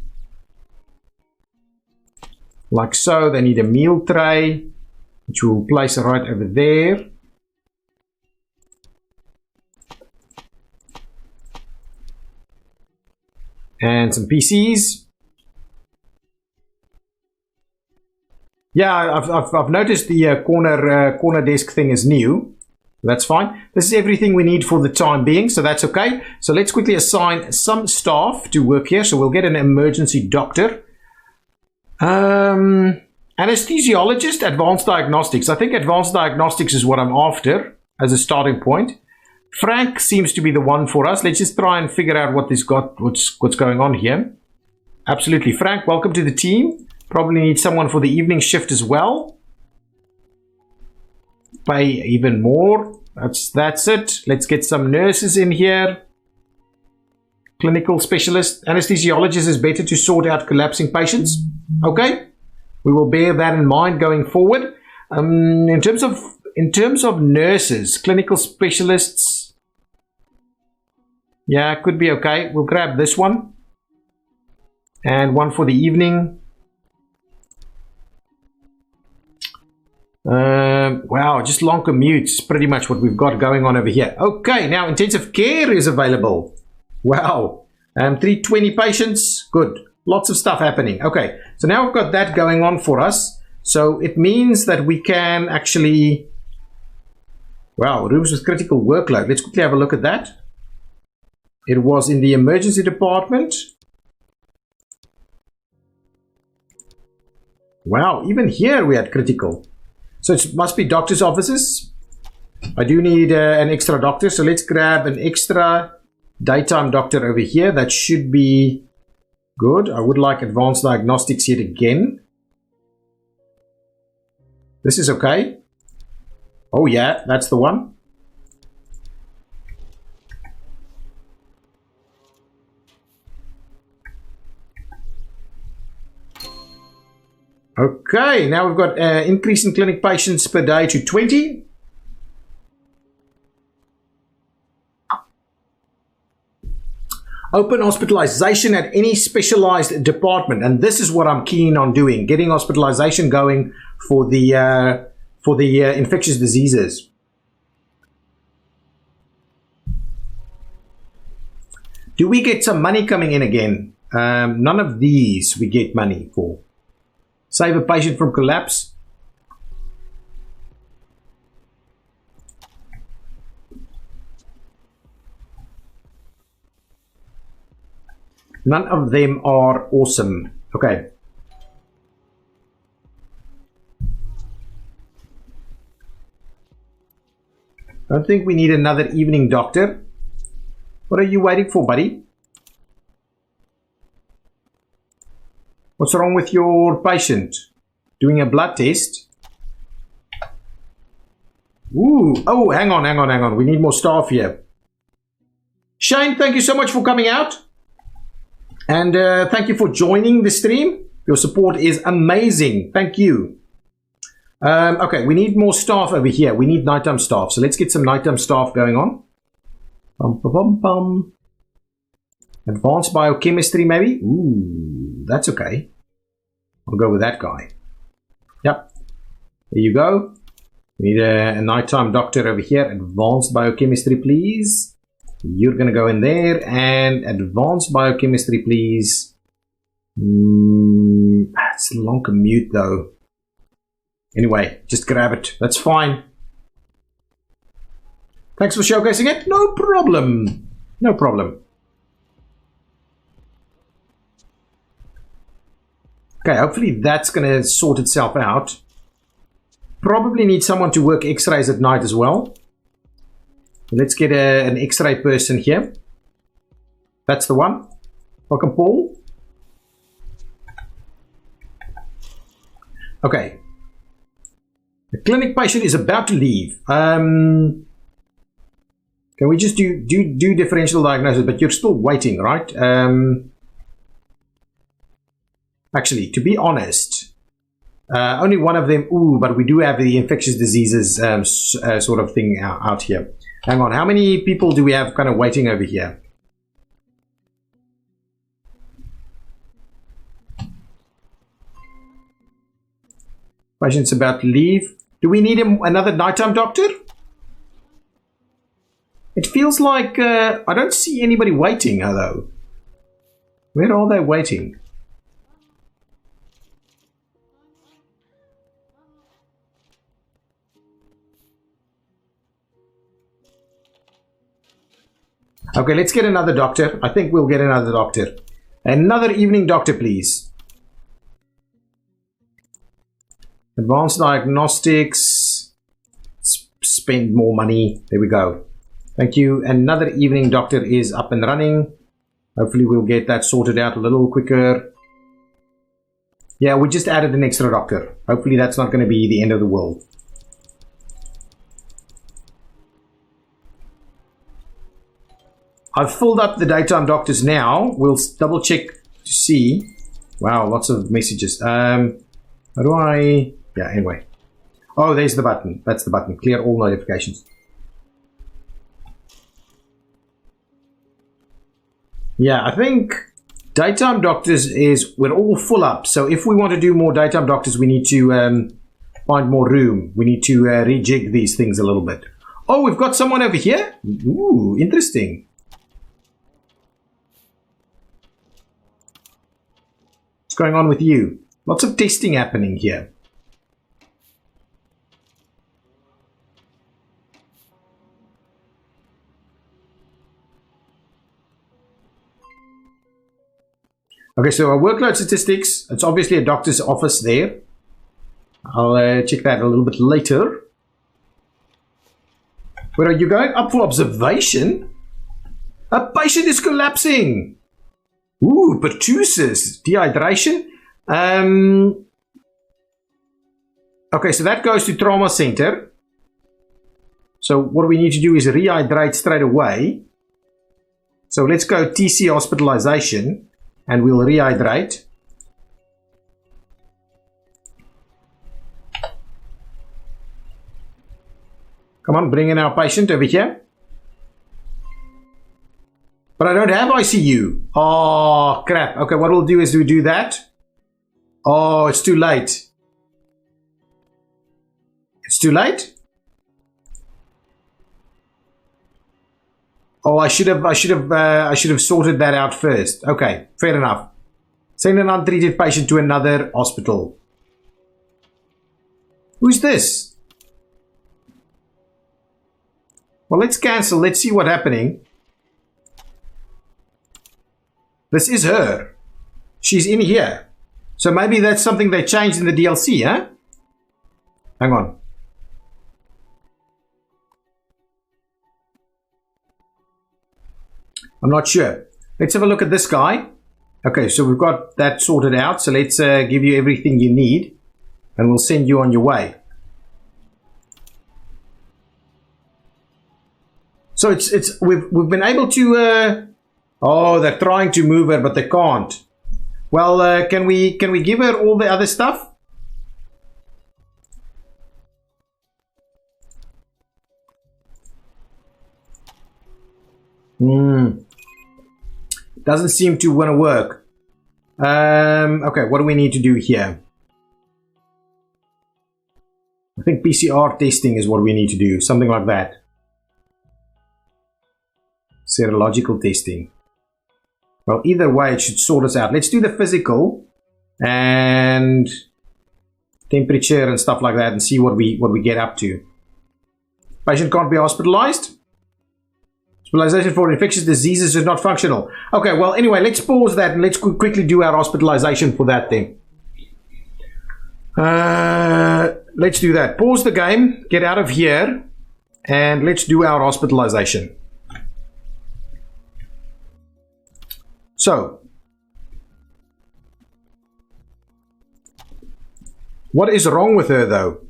S1: Like so. They need a meal tray, which we'll place right over there. And some PCs. Yeah, I've noticed the corner desk thing is new. That's fine. This is everything we need for the time being, so that's okay. So let's quickly assign some staff to work here. So we'll get an emergency doctor. Anesthesiologist, advanced diagnostics. I think advanced diagnostics is what I'm after as a starting point. Frank seems to be the one for us. Let's just try and figure out what's going on here. Absolutely. Frank, welcome to the team. Probably need someone for the evening shift as well. Pay even more. That's it. Let's get some nurses in here. Clinical specialist. Anesthesiologist is better to sort out collapsing patients. Okay. We will bear that in mind going forward. In terms of nurses, clinical specialists. Yeah, could be okay. We'll grab this one. And one for the evening. Wow, just long commutes. Pretty much what we've got going on over here. Okay, now intensive care is available. Wow. 320 patients. Good. Lots of stuff happening. Okay, so now we've got that going on for us. So it means that we can actually... Wow, rooms with critical workload. Let's quickly have a look at that. It was in the emergency department. Wow, even here we had critical. So it must be doctor's offices. I do need an extra doctor. So let's grab an extra daytime doctor over here. That should be good. I would like advanced diagnostics yet again. This is okay. Oh yeah, that's the one. Okay, now we've got increase in clinic patients per day to 20. Open hospitalization at any specialized department. And this is what I'm keen on doing, getting hospitalization going for the infectious diseases. Do we get some money coming in again? None of these we get money for. Save a patient from collapse. None of them are awesome. Okay. I don't think we need another evening doctor. What are you waiting for, buddy? What's wrong with your patient? Doing a blood test? Ooh, oh, hang on. We need more staff here. Shane, thank you so much for coming out. And thank you for joining the stream. Your support is amazing. Thank you. Okay, we need more staff over here. We need nighttime staff. So let's get some nighttime staff going on. Advanced biochemistry, maybe? Ooh, that's okay. I'll go with that guy. Yep. There you go. We need a nighttime doctor over here. Advanced biochemistry, please. You're going to go in there. And advanced biochemistry, please. It's a long commute, though. Anyway, just grab it. That's fine. Thanks for showcasing it. No problem. No problem. Okay, hopefully that's going to sort itself out. Probably need someone to work x-rays at night as well. Let's get an x-ray person here. That's the one. Welcome, Paul. Okay. The clinic patient is about to leave. Can we just do differential diagnosis? But you're still waiting, right? Actually, to be honest, only one of them. Ooh, but we do have the infectious diseases sort of thing out here. Hang on, how many people do we have kind of waiting over here? Patient's about to leave. Do we need another nighttime doctor? It feels like I don't see anybody waiting, though. Where are they waiting? Okay, let's get another doctor. I think we'll get another doctor. Another evening doctor, please. Advanced diagnostics. Spend more money. There we go. Thank you. Another evening doctor is up and running. Hopefully we'll get that sorted out a little quicker. Yeah, we just added an extra doctor. Hopefully that's not going to be the end of the world. I've filled up the daytime doctors now. We'll double check to see. Wow, lots of messages. How do I... Yeah, anyway. Oh, there's the button. That's the button. Clear all notifications. Yeah, I think daytime doctors is... We're all full up. So if we want to do more daytime doctors, we need to find more room. We need to rejig these things a little bit. Oh, we've got someone over here? Ooh, interesting. What's going on with you? Lots of testing happening here. Okay, so our workload statistics, it's obviously a doctor's office there. I'll check that a little bit later. Where are you going? Up for observation? A patient is collapsing. Ooh, pertussis, dehydration. Okay, so that goes to trauma center. So what we need to do is rehydrate straight away. So let's go TC hospitalization and we'll rehydrate. Come on, bring in our patient over here. But I don't have ICU. Oh, crap. Okay, what we'll do is we do that. Oh, it's too late. It's too late? Oh, I should have sorted that out first. Okay, fair enough. Send an untreated patient to another hospital. Who's this? Well, let's cancel. Let's see what's happening. This is her. She's in here. So maybe that's something they changed in the DLC, huh? Hang on. I'm not sure. Let's have a look at this guy. Okay, so we've got that sorted out. So let's give you everything you need. And we'll send you on your way. So we've been able to oh, they're trying to move her, but they can't. Well, can we give her all the other stuff? Doesn't seem to want to work. Okay, what do we need to do here? I think PCR testing is what we need to do. Something like that. Serological testing. Well, either way, it should sort us out. Let's do the physical and temperature and stuff like that and see what we get up to. Patient can't be hospitalized. Hospitalization for infectious diseases is not functional. Okay, well, anyway, let's pause that and let's quickly do our hospitalization for that thing. Let's do that. Pause the game, get out of here, and let's do our hospitalization. So, what is wrong with her though?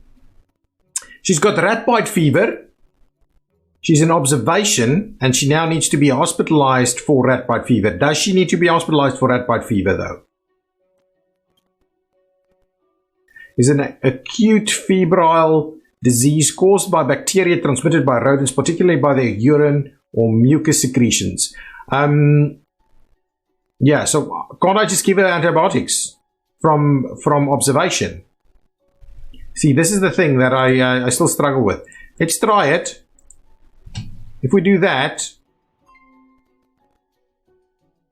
S1: She's got rat bite fever. She's in observation and she now needs to be hospitalized for rat bite fever. Does she need to be hospitalized for rat bite fever though? Is an acute febrile disease caused by bacteria transmitted by rodents, particularly by their urine or mucus secretions. Yeah, so can't I just give her antibiotics from observation? See, this is the thing that I still struggle with. Let's try it. If we do that,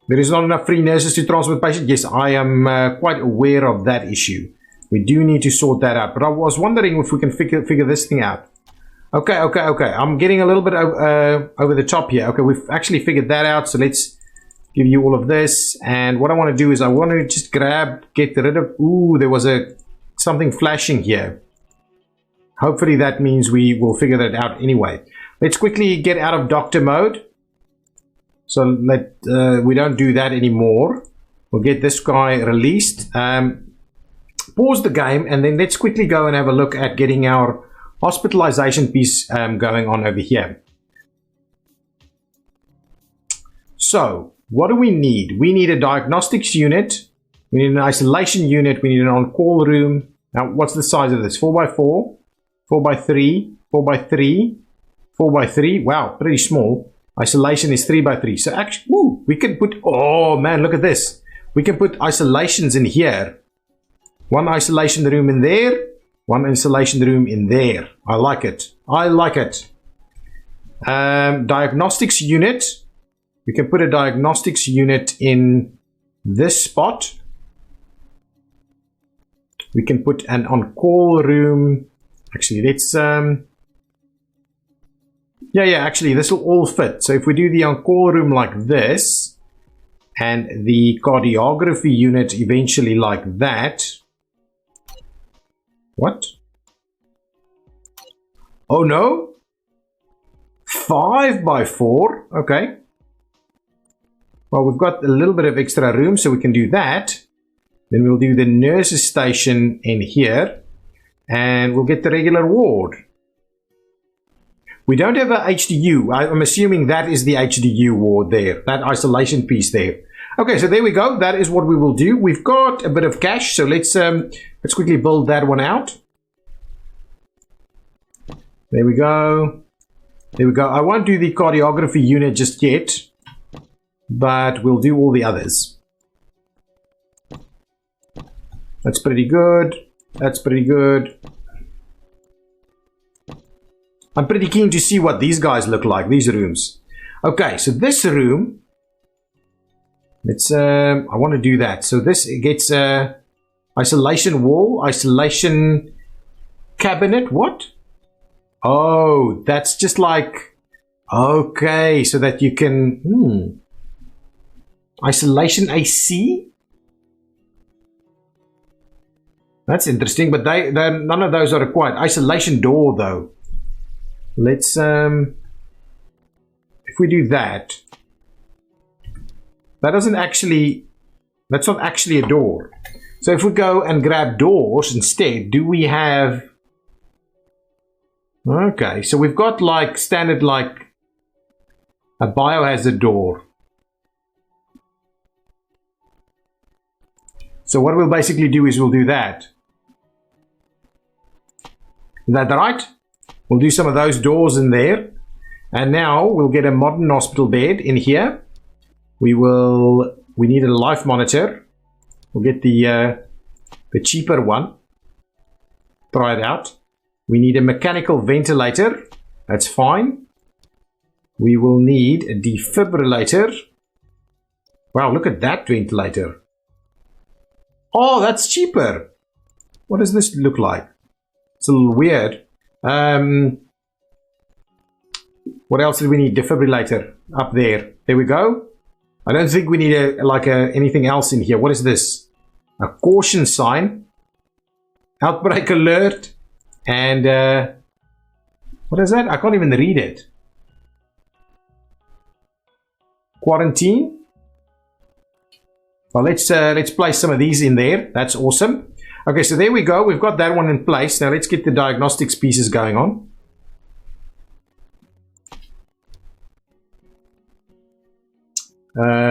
S1: there is not enough free nurses to transmit patients. Yes, I am quite aware of that issue. We do need to sort that out. But I was wondering if we can figure this thing out. Okay. I'm getting a little bit over the top here. Okay, we've actually figured that out. So let's give you all of this. And what I want to do is I want to just get rid of... Ooh, there was something flashing here. Hopefully that means we will figure that out anyway. Let's quickly get out of doctor mode. So we don't do that anymore. We'll get this guy released. Pause the game and then let's quickly go and have a look at getting our hospitalization piece going on over here. So what do we need? We need a diagnostics unit. We need an isolation unit. We need an on-call room. Now, what's the size of this? 4x4, 4x3, 4x3, 4x3. Wow, pretty small. Isolation is 3x3. So actually, woo, we can put, oh man, look at this. We can put isolations in here. One isolation room in there. One isolation room in there. I like it. I like it. Diagnostics unit. We can put a diagnostics unit in this spot. We can put an on-call room. Actually, let's... actually, this will all fit. So if we do the on-call room like this, and the cardiography unit eventually like that... What? Oh no? 5x4? Okay. Well, we've got a little bit of extra room, so we can do that. Then we'll do the nurses station in here. And we'll get the regular ward. We don't have a HDU. I'm assuming that is the HDU ward there. That isolation piece there. Okay, so there we go. That is what we will do. We've got a bit of cash, so let's quickly build that one out. There we go. There we go. I won't do the cardiography unit just yet. but we'll do all the others. That's pretty good. That's pretty good. I'm pretty keen to see what these guys look like, these rooms. Okay, so this room, let's, I want to do that. So this gets isolation wall, isolation cabinet, what? Oh, that's just like, okay, so that you can, isolation AC? That's interesting, but none of those are required. Isolation door, though. Let's, if we do that, that's not actually a door. So if we go and grab doors instead, do we have, okay, so we've got like standard, like a biohazard door. So what we'll basically do is we'll do that. Is that right? We'll do some of those doors in there. And now we'll get a modern hospital bed in here. We need a life monitor. We'll get the cheaper one. Try it out. We need a mechanical ventilator. That's fine. We will need a defibrillator. Wow, look at that ventilator. Oh, that's cheaper. What does this look like? It's a little weird. What else do we need? Defibrillator up there. There we go. I don't think we need anything else in here. What is this? A caution sign. Outbreak alert. And what is that? I can't even read it. Quarantine. Well, let's place some of these in there. That's awesome. Okay, so there we go. We've got that one in place. Now let's get the diagnostics pieces going on.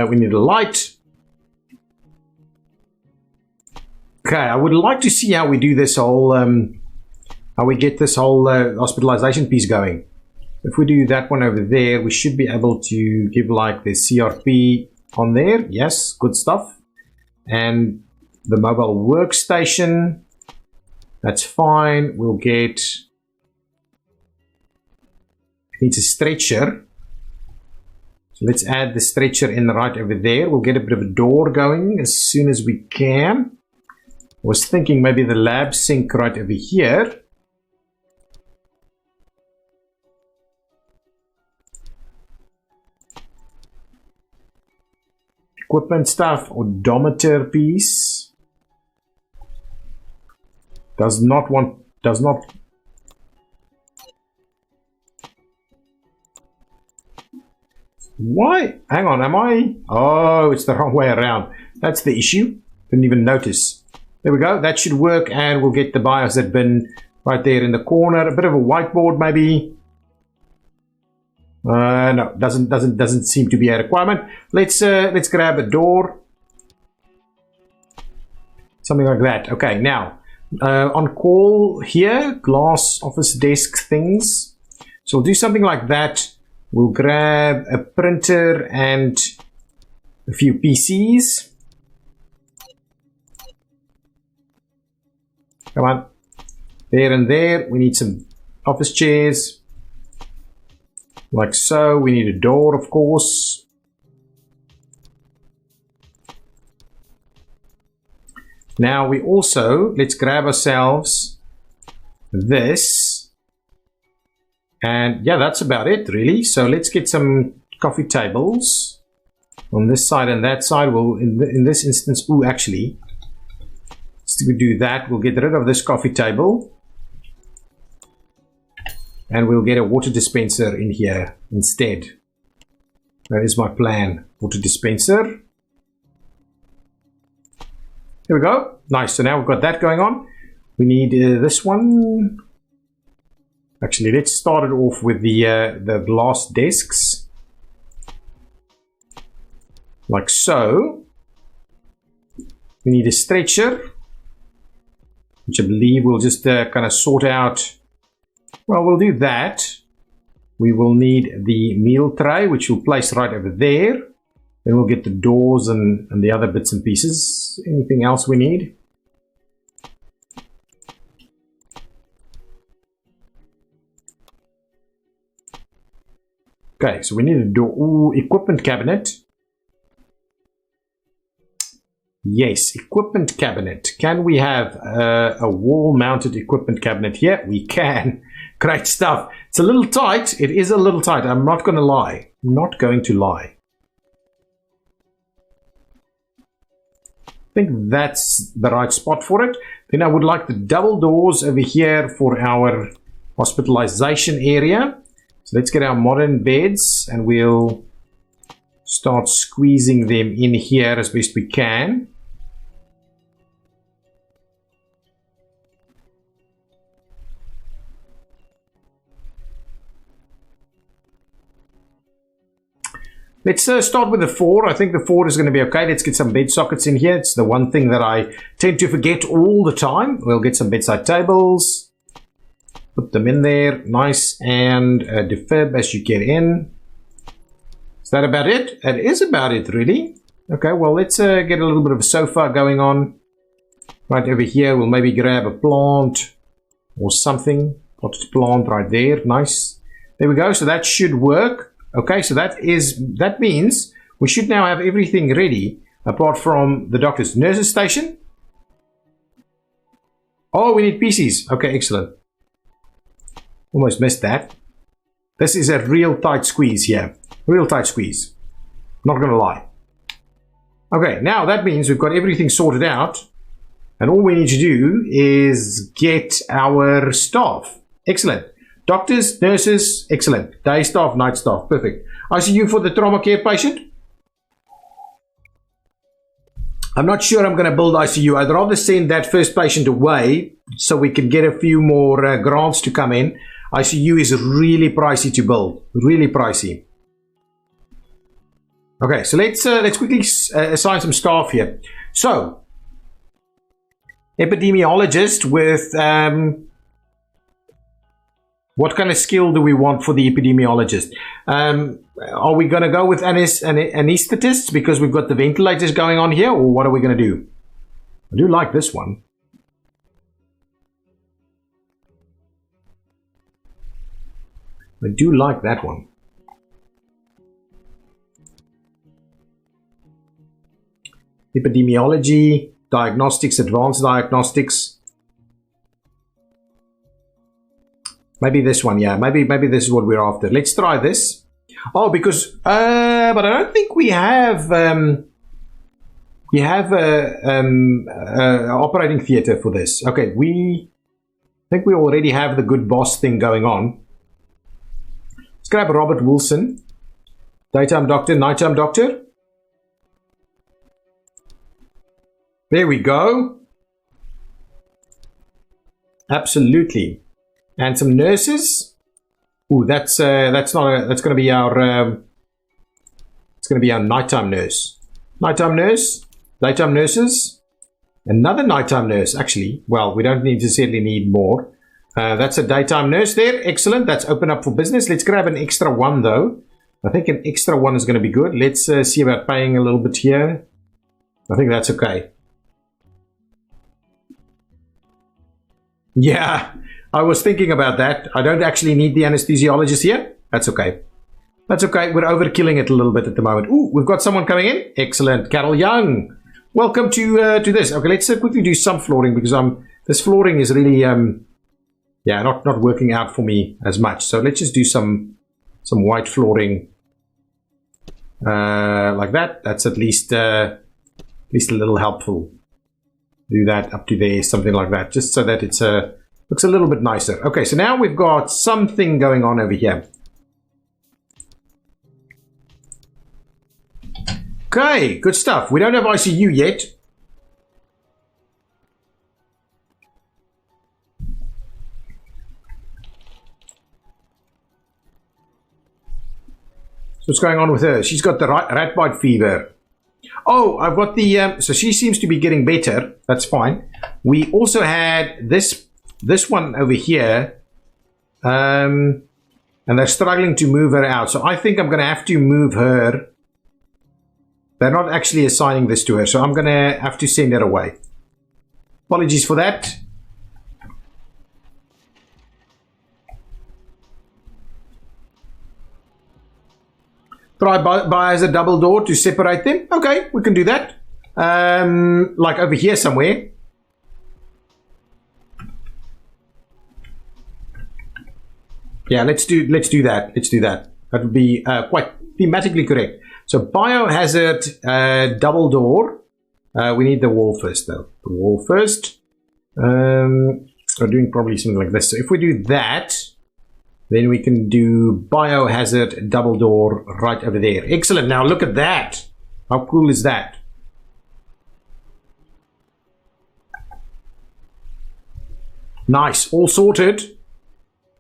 S1: We need a light. Okay, I would like to see how we do this whole, how we get this whole hospitalization piece going. If we do that one over there, we should be able to give like the CRP on there. Yes, good stuff. And the mobile workstation, that's fine. We'll get, it needs a stretcher. So let's add the stretcher in right over there. We'll get a bit of a door going as soon as we can. I was thinking maybe the lab sink right over here. Equipment stuff, odometer piece. Does not. Why? Hang on, am I? Oh, it's the wrong way around. That's the issue. Didn't even notice. There we go. That should work, and we'll get the biohazard bin right there in the corner. A bit of a whiteboard, maybe. No, doesn't seem to be a requirement. Let's grab a door. Something like that. Okay, now on call here, glass office desk things. So we'll do something like that. We'll grab a printer and a few PCs. Come on. There and there. We need some office chairs. Like so. We need a door, of course. Now we also, let's grab ourselves this. And yeah, that's about it really. So let's get some coffee tables on this side and that side. We'll, in this instance, actually, so we do that. We'll get rid of this coffee table. And we'll get a water dispenser in here instead. That is my plan. Water dispenser. There we go. Nice. So now we've got that going on. We need this one. Actually, let's start it off with the glass desks. Like so. We need a stretcher, which I believe we'll just kind of sort out. Well, we'll do that. We will need the meal tray, which we'll place right over there. Then we'll get the doors and the other bits and pieces. Anything else we need? Okay, so we need a door. Ooh, equipment cabinet. Yes, equipment cabinet. Can we have a wall-mounted equipment cabinet here? We can. Great stuff. It's a little tight. It is a little tight. I'm not going to lie. I'm not going to lie. I think that's the right spot for it. Then I would like the double doors over here for our hospitalization area. So let's get our modern beds and we'll start squeezing them in here as best we can. Let's start with the 4. I think the 4 is going to be okay. Let's get some bed sockets in here. It's the one thing that I tend to forget all the time. We'll get some bedside tables. Put them in there. Nice. And defib as you get in. Is that about it? That is about it, really. Okay, well, let's get a little bit of a sofa going on. Right over here, we'll maybe grab a plant or something. Potted plant right there. Nice. There we go. So that should work. Okay, so that means we should now have everything ready apart from the doctor's nurse's station. Oh, we need PCs. Okay, excellent. Almost missed that. This is a real tight squeeze here. Real tight squeeze. Not going to lie. Okay, now that means we've got everything sorted out. And all we need to do is get our staff. Excellent. Doctors, nurses, excellent. Day staff, night staff, perfect. ICU for the trauma care patient. I'm not sure I'm going to build ICU. I'd rather send that first patient away so we can get a few more grants to come in. ICU is really pricey to build. Really pricey. Okay, so let's quickly assign some staff here. So, epidemiologist with... what kind of skill do we want for the epidemiologist? Are we going to go with anesthetists because we've got the ventilators going on here, or what are we going to do? I do like this one. I do like that one. Epidemiology, diagnostics, advanced diagnostics. Maybe this one, yeah. Maybe this is what we're after. Let's try this. Oh, because but I don't think we have a operating theater for this. Okay, I think we already have the good boss thing going on. Let's grab Robert Wilson, daytime doctor, nighttime doctor. There we go. Absolutely. And some nurses. Ooh, that's going to be our it's going to be our nighttime nurse. Nighttime nurse, daytime nurses, another nighttime nurse. Actually, well, we don't necessarily need more. That's a daytime nurse there. Excellent. That's open up for business. Let's grab an extra one though. I think an extra one is going to be good. Let's see about paying a little bit here. I think that's okay. Yeah. I was thinking about that. I don't actually need the anesthesiologist here. That's okay. That's okay. We're overkilling it a little bit at the moment. Ooh, we've got someone coming in. Excellent. Carol Young. Welcome to this. Okay, let's quickly do some flooring because this flooring is really yeah, not working out for me as much. So let's just do some white flooring like that. That's at least a little helpful. Do that up to there, something like that, just so that it's looks a little bit nicer. Okay, so now we've got something going on over here. Okay, good stuff. We don't have ICU yet. So what's going on with her? She's got the rat bite fever. Oh, I've got the... so she seems to be getting better. That's fine. We also had this one over here, and they're struggling to move her out. So I think I'm going to have to move her They're not actually assigning this to her, so I'm going to have to send her away. Apologies for that. Try Biohazard double door to separate them. Okay, we can do that. Like over here somewhere. Yeah, let's do that. Let's do that. That would be quite thematically correct. So Biohazard double door. We need the wall first, though. The wall first. We're doing probably something like this. So if we do that, then we can do Biohazard double door right over there. Excellent. Now look at that. How cool is that? Nice. All sorted.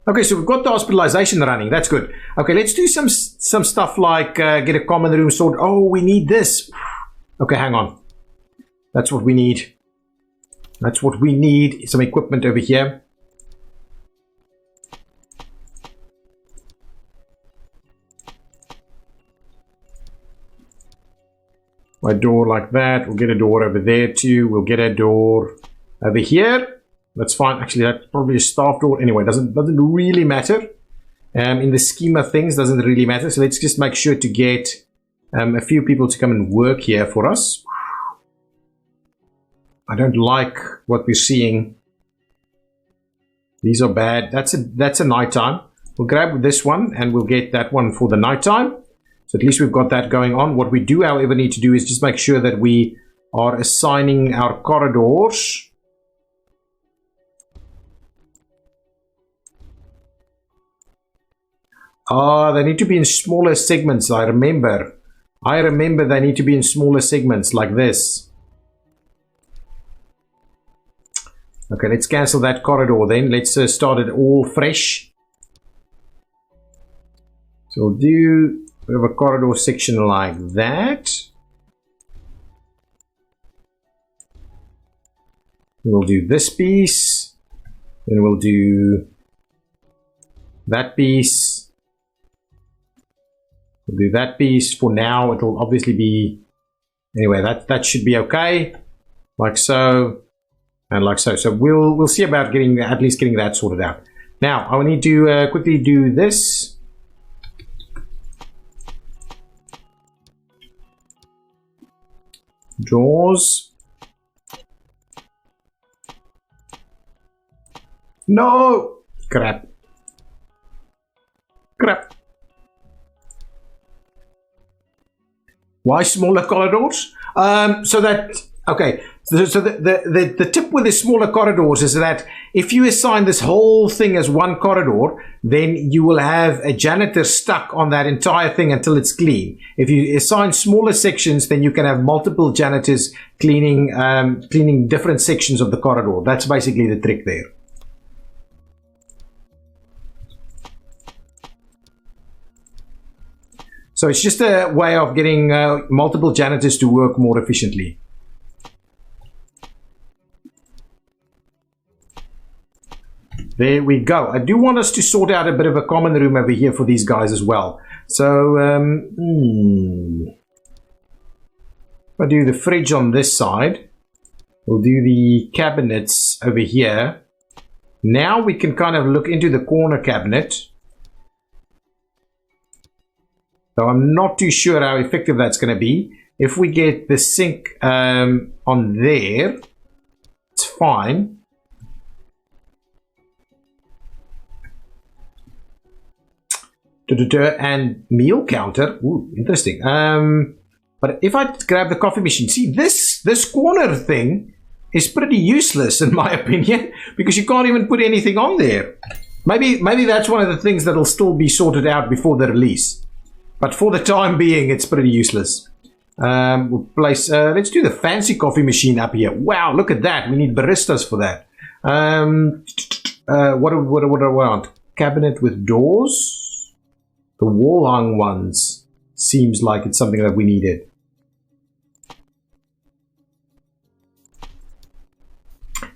S1: Okay, so we've got the hospitalization running. That's good. Okay, let's do some stuff like get a common room sorted. Oh, we need this. Okay, hang on. That's what we need. That's what we need. Some equipment over here. A door like that. We'll get a door over there too. We'll get a door over here. That's fine. Actually, that's probably a staff door. Anyway, doesn't really matter. In the scheme of things, doesn't really matter. So let's just make sure to get a few people to come and work here for us. I don't like what we're seeing. These are bad. That's a nighttime. We'll grab this one and we'll get that one for the nighttime. So at least we've got that going on. What we do, however, need to do is just make sure that we are assigning our corridors. They need to be in smaller segments. I remember they need to be in smaller segments like this. Okay, let's cancel that corridor then. Let's start it all fresh. So we'll do a bit of a corridor section like that. We'll do this piece. Then we'll do that piece. We'll do that piece. For now, it will obviously be... Anyway, that should be okay. Like so. And like so. So we'll see about at least getting that sorted out. Now, I will need to quickly do this. Drawers. No! Crap. Crap. Why smaller corridors? So that... Okay. So the tip with the smaller corridors is that if you assign this whole thing as one corridor, then you will have a janitor stuck on that entire thing until it's clean. If you assign smaller sections, then you can have multiple janitors cleaning different sections of the corridor. That's basically the trick there. So it's just a way of getting multiple janitors to work more efficiently. There we go. I do want us to sort out a bit of a common room over here for these guys as well. So, I'll do the fridge on this side. We'll do the cabinets over here. Now we can kind of look into the corner cabinet. So I'm not too sure how effective that's going to be. If we get the sink on there, it's fine. And meal counter. Ooh, interesting. But if I grab the coffee machine, see this corner thing is pretty useless in my opinion, because you can't even put anything on there. Maybe that's one of the things that'll still be sorted out before the release. But for the time being, it's pretty useless. We'll place. Let's do the fancy coffee machine up here. Wow, look at that. We need baristas for that. What do I want? Cabinet with doors. The wall-hung ones seems like it's something that we needed.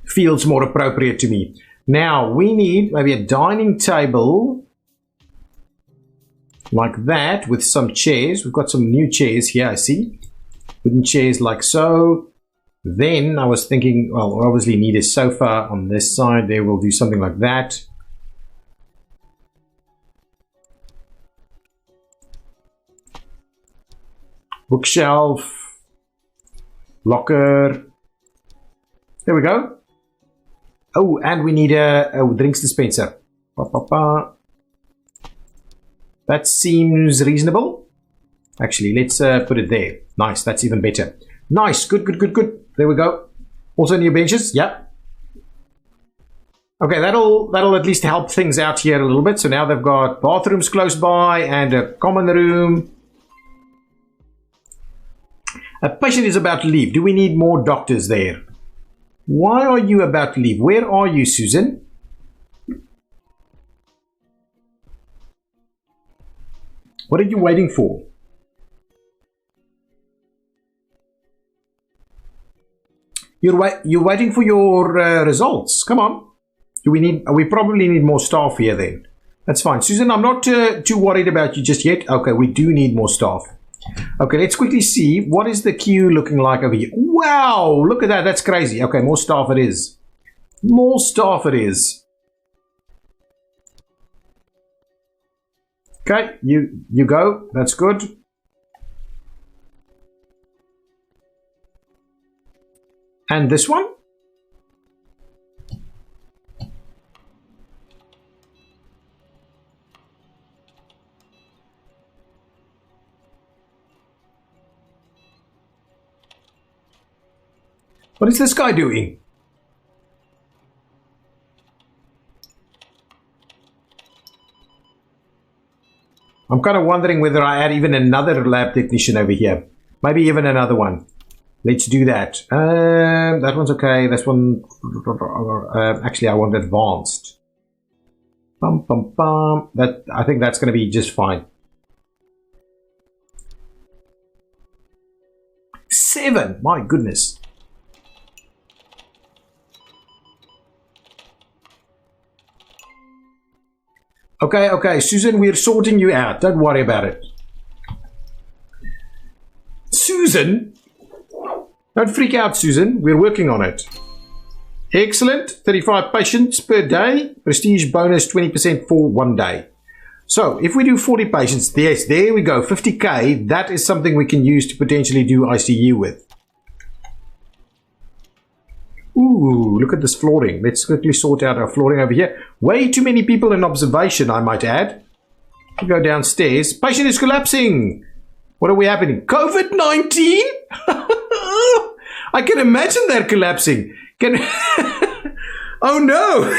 S1: Feels more appropriate to me. Now, we need maybe a dining table like that with some chairs. We've got some new chairs here, I see. Wooden chairs like so. Then I was thinking, well, we'll obviously need a sofa on this side. There we'll do something like that. Bookshelf. Locker. There we go. Oh, and we need a drinks dispenser. That seems reasonable. Actually, let's put it there. Nice, that's even better. Nice, good. There we go. Also new benches, yep. Okay, that'll at least help things out here a little bit. So now they've got bathrooms close by and a common room. A patient is about to leave. Do we need more doctors there? Why are you about to leave? Where are you, Susan? What are you waiting for? You're waiting for your results. Come on. We probably need more staff here then. That's fine. Susan, I'm not too worried about you just yet. Okay, we do need more staff. Okay, let's quickly see. What is the queue looking like over here? Wow, look at that. That's crazy. Okay, more staff it is. More staff it is. Okay, you go. That's good. And this one? What is this guy doing? I'm kind of wondering whether I add even another lab technician over here. Maybe even another one. Let's do that. That one's okay. This one... actually, I want advanced. I think that's going to be just fine. 7! My goodness. Okay, Susan, we're sorting you out. Don't worry about it. Susan? Don't freak out, Susan. We're working on it. Excellent. 35 patients per day. Prestige bonus 20% for 1 day. So, if we do 40 patients, yes, there we go. 50k. That is something we can use to potentially do ICU with. Ooh, look at this flooring. Let's quickly sort out our flooring over here. Way too many people in observation, I might add. We go downstairs. Patient is collapsing. What are we happening? COVID-19? I can imagine they're collapsing. Oh no.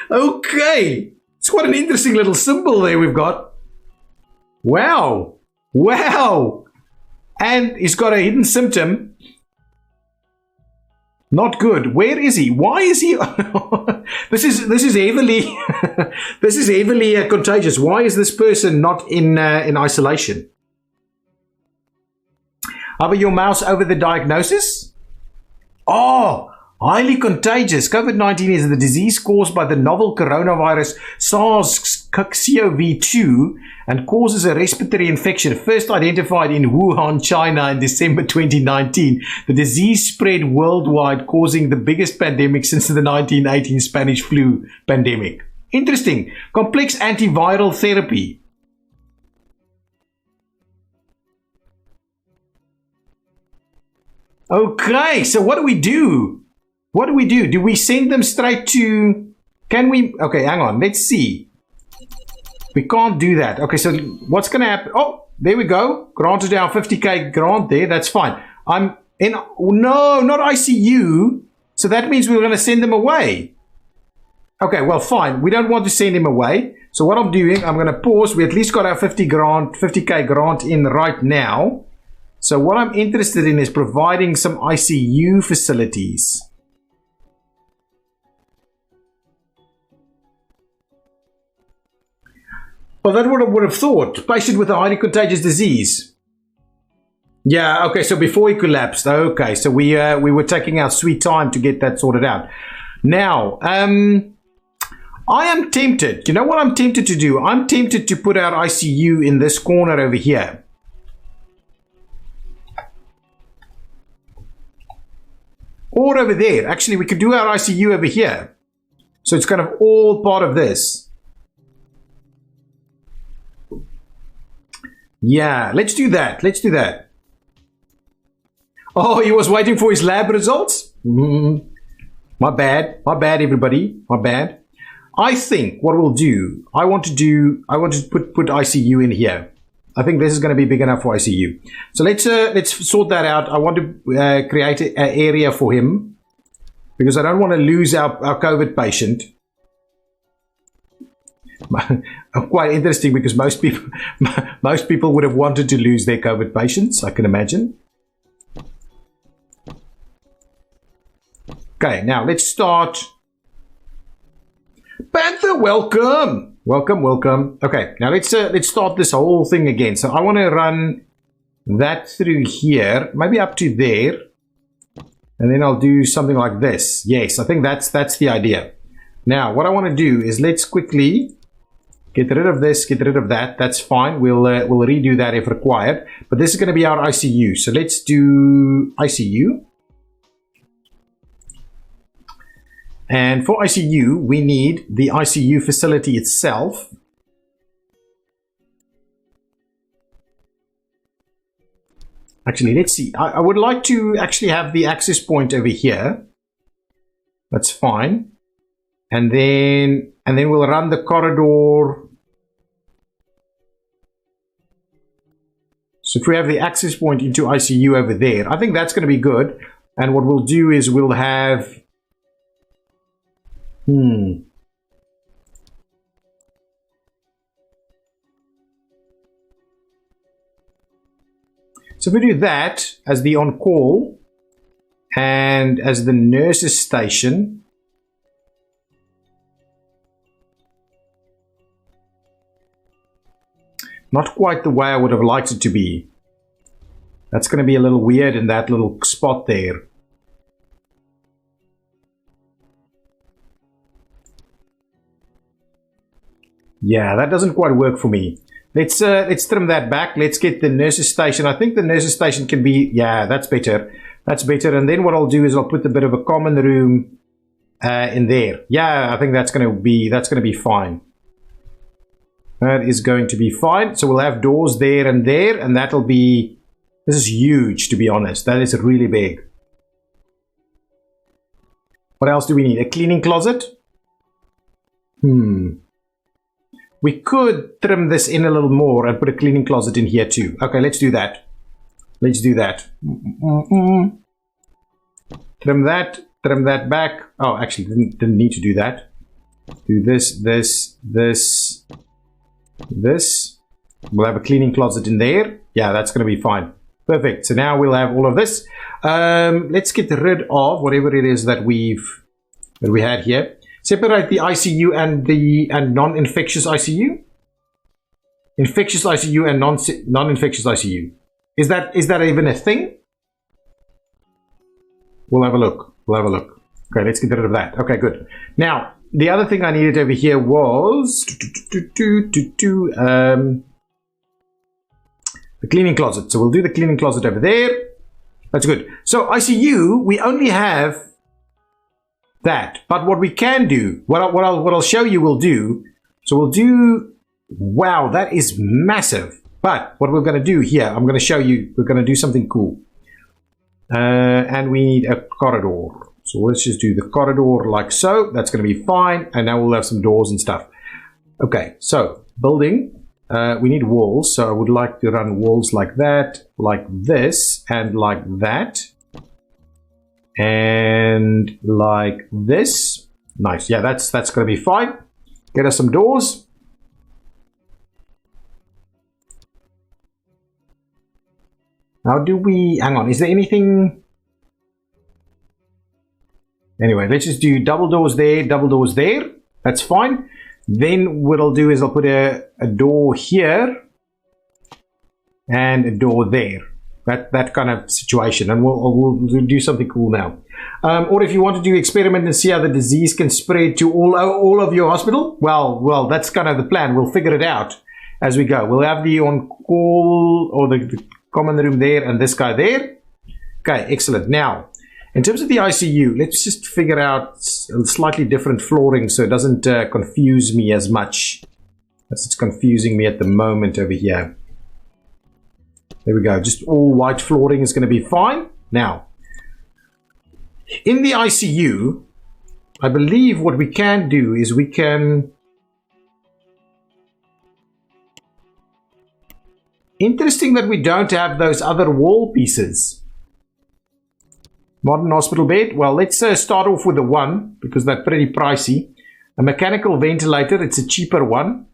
S1: Okay. It's quite an interesting little symbol there we've got. Wow. Wow. And he's got a hidden symptom. Not good. Where is he? Why is he? This is heavily this is heavily contagious. Why is this person not in isolation? Hover your mouse over the diagnosis. Oh, highly contagious. COVID-19 is the disease caused by the novel coronavirus SARS-CoV-2 and causes a respiratory infection first identified in Wuhan, China in December 2019. The disease spread worldwide, causing the biggest pandemic since the 1918 Spanish flu pandemic. Interesting. Complex antiviral therapy. Okay, so what do we do? What do we do? Do we send them straight to... Can we... Okay, hang on. Let's see. We can't do that. Okay, so what's going to happen? Oh, there we go. Granted our 50k grant there. That's fine. I'm in... No, not ICU. So that means we're going to send them away. Okay, well, fine. We don't want to send him away. So what I'm doing, I'm going to pause. We at least got our 50k grant in right now. So what I'm interested in is providing some ICU facilities. Well, that's what I would have thought. Patient with a highly contagious disease. Yeah, okay, so before he collapsed. Okay, so we were taking our sweet time to get that sorted out. Now, I am tempted. You know what I'm tempted to do? I'm tempted to put our ICU in this corner over here. Or over there. Actually, we could do our ICU over here. So it's kind of all part of this. Yeah, let's do that. Let's do that. Oh, he was waiting for his lab results? My bad. My bad, everybody. My bad. I think what we'll do, I want to put ICU in here. I think this is going to be big enough for ICU. So let's sort that out. I want to create an area for him because I don't want to lose our COVID patient. Quite interesting because most people would have wanted to lose their COVID patients, I can imagine. Okay, now let's start. Panther, welcome. Welcome. Okay, now let's start this whole thing again. So I want to run that through here, maybe up to there, and then I'll do something like this. Yes, I think that's the idea. Now, what I want to do is let's quickly get rid of this, get rid of that. That's fine. We'll redo that if required. But this is going to be our ICU. So let's do ICU. And for ICU, we need the ICU facility itself. Actually, let's see. I would like to actually have the access point over here. That's fine. And then we'll run the corridor. So if we have the access point into ICU over there, I think that's going to be good. And what we'll do is we'll have... So if we do that as the on-call and as the nurse's station, not quite the way I would have liked it to be. That's going to be a little weird in that little spot there. Yeah, that doesn't quite work for me. Let's trim that back. Let's get the nurse's station. I think the nurse's station can be, yeah, that's better. That's better. And then what I'll do is I'll put a bit of a common room in there. Yeah, I think that's going to be fine. That is going to be fine. So we'll have doors there, and that'll be, this is huge, to be honest. That is really big. What else do we need? A cleaning closet? We could trim this in a little more and put a cleaning closet in here too. Okay, let's do that. Let's do that. Trim that back. Oh, actually, didn't need to do that. Do this. We'll have a cleaning closet in there. Yeah, that's going to be fine. Perfect. So now we'll have all of this. Let's get rid of whatever it is that we had here. Separate the ICU and non-infectious ICU. Infectious ICU and non-infectious ICU. Is that even a thing? We'll have a look. Okay, let's get rid of that. Okay, good. Now, the other thing I needed over here was the cleaning closet. So we'll do the cleaning closet over there. That's good. So ICU, we only have that, but what we can do, what I'll show you we'll do, so we'll do, wow, that is massive. But what we're going to do here, I'm going to show you, we're going to do something cool. And we need a corridor. So let's just do the corridor like so. That's going to be fine. And now we'll have some doors and stuff. Okay, so building, we need walls. So I would like to run walls like that, like this, and like that. And like this. Nice. Yeah, that's going to be fine. Get us some doors. How do we... Hang on. Is there anything... Anyway, let's just do double doors there, double doors there. That's fine. Then what I'll do is I'll put a door here. And a door there. That kind of situation, and we'll do something cool now. Or if you want to do experiment and see how the disease can spread to all of your hospital, well, that's kind of the plan. We'll figure it out as we go. We'll have the on-call or the common room there and this guy there. Okay, excellent. Now, In terms of the ICU, let's just figure out a slightly different flooring so it doesn't confuse me as much as it's confusing me at the moment over here. There we go. Just all white flooring is going to be fine. Now, in the ICU, I believe what we can do is we can... Interesting that we don't have those other wall pieces. Modern hospital bed. Well, let's start off with the one, because they're pretty pricey. A mechanical ventilator. It's a cheaper one.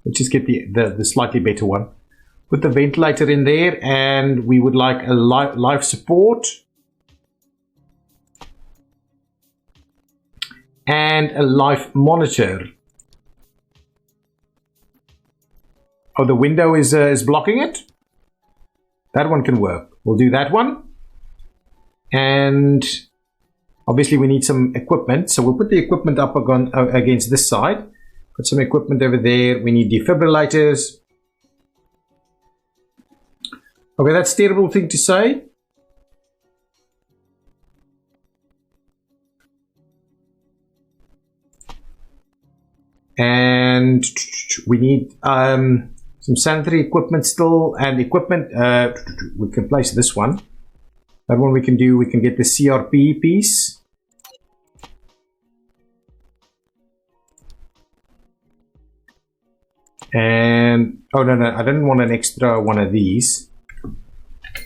S1: Let's just get the slightly better one. Put the ventilator in there, and we would like a life support. And a life monitor. Oh, the window is blocking it? That one can work. We'll do that one. And obviously we need some equipment. So we'll put the equipment up against this side. Put some equipment over there. We need defibrillators. Okay, that's a terrible thing to say. And we need some sanitary equipment still, and equipment, we can place this one. That one we can do, we can get the CRP piece. And, oh no, I didn't want an extra one of these.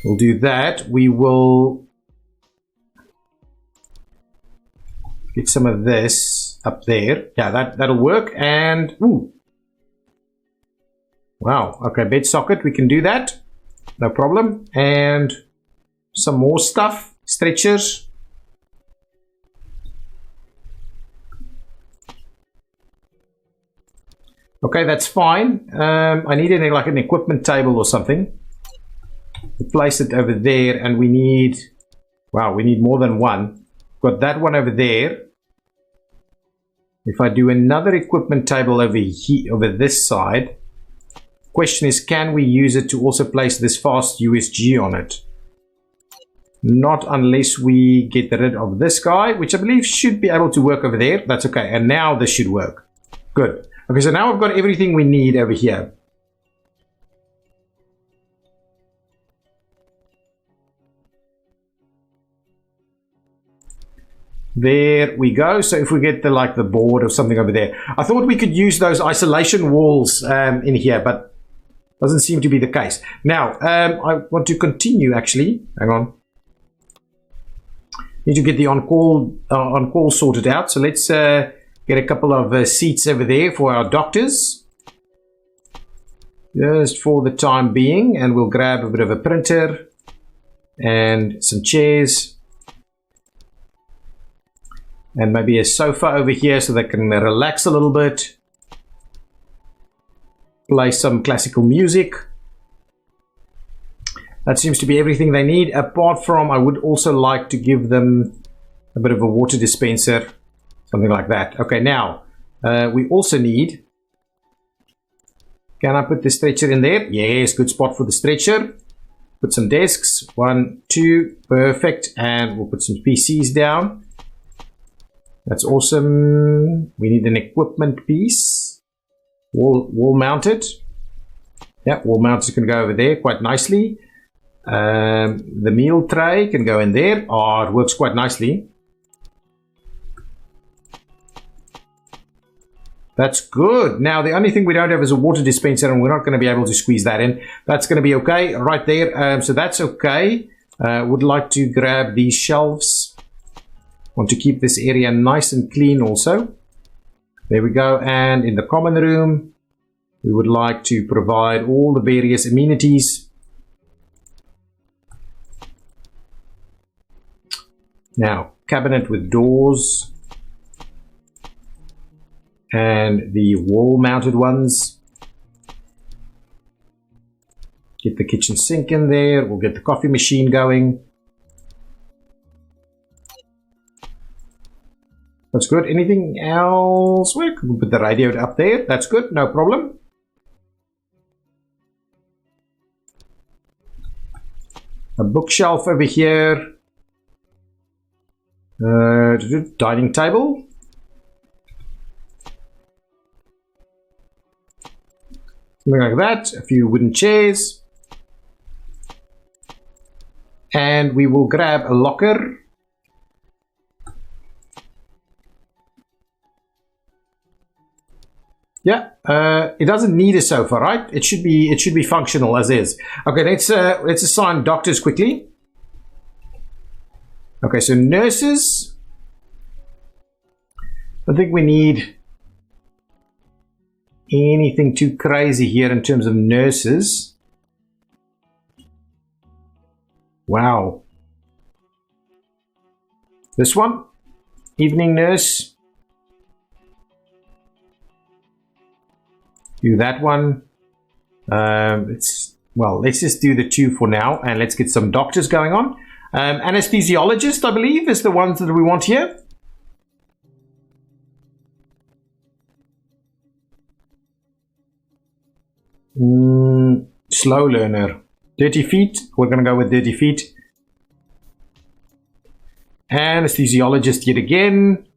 S1: We'll do that. We will get some of this up there. Yeah, that'll work. And ooh, wow. Okay, bed socket. We can do that. No problem. And some more stuff. Stretchers. Okay, that's fine. I need like an equipment table or something. We'll place it over there, and we need. Wow, we need more than one. Got that one over there. If I do another equipment table over here, over this side, question is, can we use it to also place this fast USG on it? Not unless we get rid of this guy, which I believe should be able to work over there. That's okay. And now this should work. Good. Okay, so now I've got everything we need over here. There we go. So if we get the board or something over there, I thought we could use those isolation walls in here, but doesn't seem to be the case. Now I want to continue. Actually, hang on. Need to get the on-call sorted out. So let's get a couple of seats over there for our doctors, just for the time being, and we'll grab a bit of a printer and some chairs. And maybe a sofa over here so they can relax a little bit. Play some classical music. That seems to be everything they need. Apart from, I would also like to give them a bit of a water dispenser. Something like that. Okay, now, we also need... Can I put the stretcher in there? Yes, good spot for the stretcher. Put some desks. 1, 2, perfect. And we'll put some PCs down. That's awesome. We need an equipment piece. Wall mounted. Yeah, wall mounted can go over there quite nicely. The meal tray can go in there. Oh, it works quite nicely. That's good. Now, the only thing we don't have is a water dispenser, and we're not going to be able to squeeze that in. That's going to be okay right there. So that's okay. Would like to grab these shelves. Want to keep this area nice and clean also. There we go. And in the common room, we would like to provide all the various amenities. Now, cabinet with doors. And the wall-mounted ones. Get the kitchen sink in there. We'll get the coffee machine going. That's good. Anything else? We can put the radio up there. That's good. No problem. A bookshelf over here. Dining table. Something like that. A few wooden chairs. And we will grab a locker. Yeah, it doesn't need a sofa, right? It should be functional as is. Okay, let's assign doctors quickly. Okay, so nurses. I think we need anything too crazy here in terms of nurses. Wow. This one, evening nurse. Do that one. Let's just do the 2 for now, and let's get some doctors going on. Anesthesiologist, I believe, is the ones that we want here. Slow learner. Dirty feet. We're going to go with dirty feet. Anesthesiologist yet again.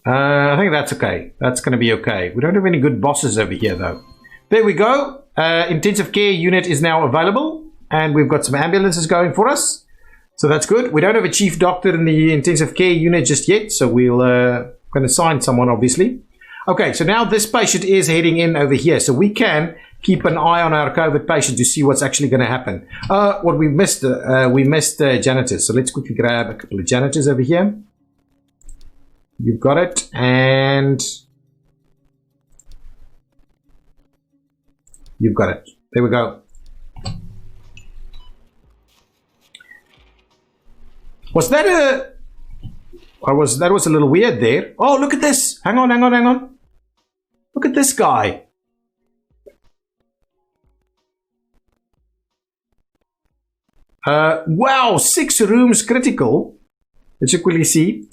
S1: I think that's okay. That's going to be okay. We don't have any good bosses over here, though. There we go. Intensive care unit is now available. And we've got some ambulances going for us. So that's good. We don't have a chief doctor in the intensive care unit just yet. So we'll going to assign someone, obviously. Okay, so now this patient is heading in over here. So we can keep an eye on our COVID patient to see what's actually going to happen. What we missed janitors. So let's quickly grab a couple of janitors over here. You've got it. And you've got it. There we go. Was that a... that was a little weird there. Oh, look at this. Hang on. Look at this guy. Wow, 6 rooms critical. Let's quickly see.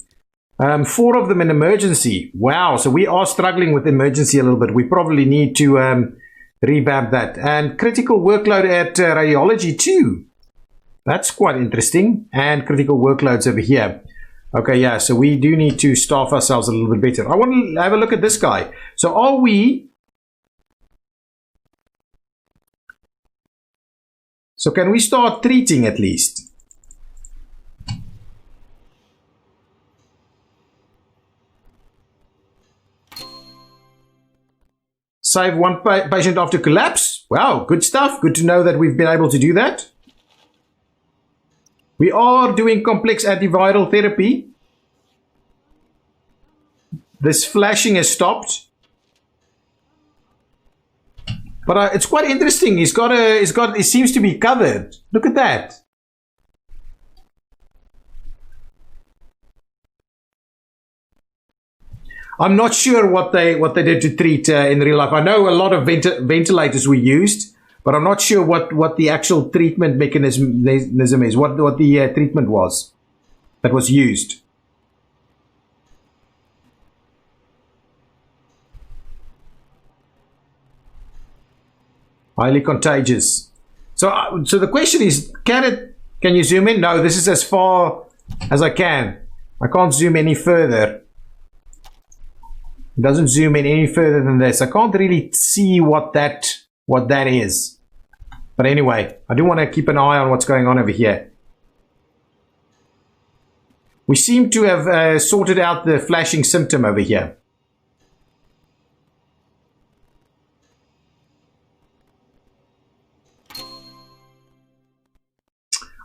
S1: 4 of them in emergency. Wow, so we are struggling with emergency a little bit. We probably need to revamp that. And critical workload at radiology too. That's quite interesting. And critical workloads over here. Okay, yeah, so we do need to staff ourselves a little bit better. I want to have a look at this guy. So are we... So can we start treating at least? Save 1 patient after collapse. Wow, good stuff. Good to know that we've been able to do that. We are doing complex antiviral therapy. This flashing has stopped. But it's quite interesting. It seems to be covered. Look at that. I'm not sure what they did to treat in real life. I know a lot of ventilators were used, but I'm not sure what the actual treatment mechanism is. What the treatment was that was used. Highly contagious. So the question is, can you zoom in? No, this is as far as I can. I can't zoom any further. It doesn't zoom in any further than this. I can't really see what that is. But anyway, I do want to keep an eye on what's going on over here. We seem to have sorted out the flashing symptom over here.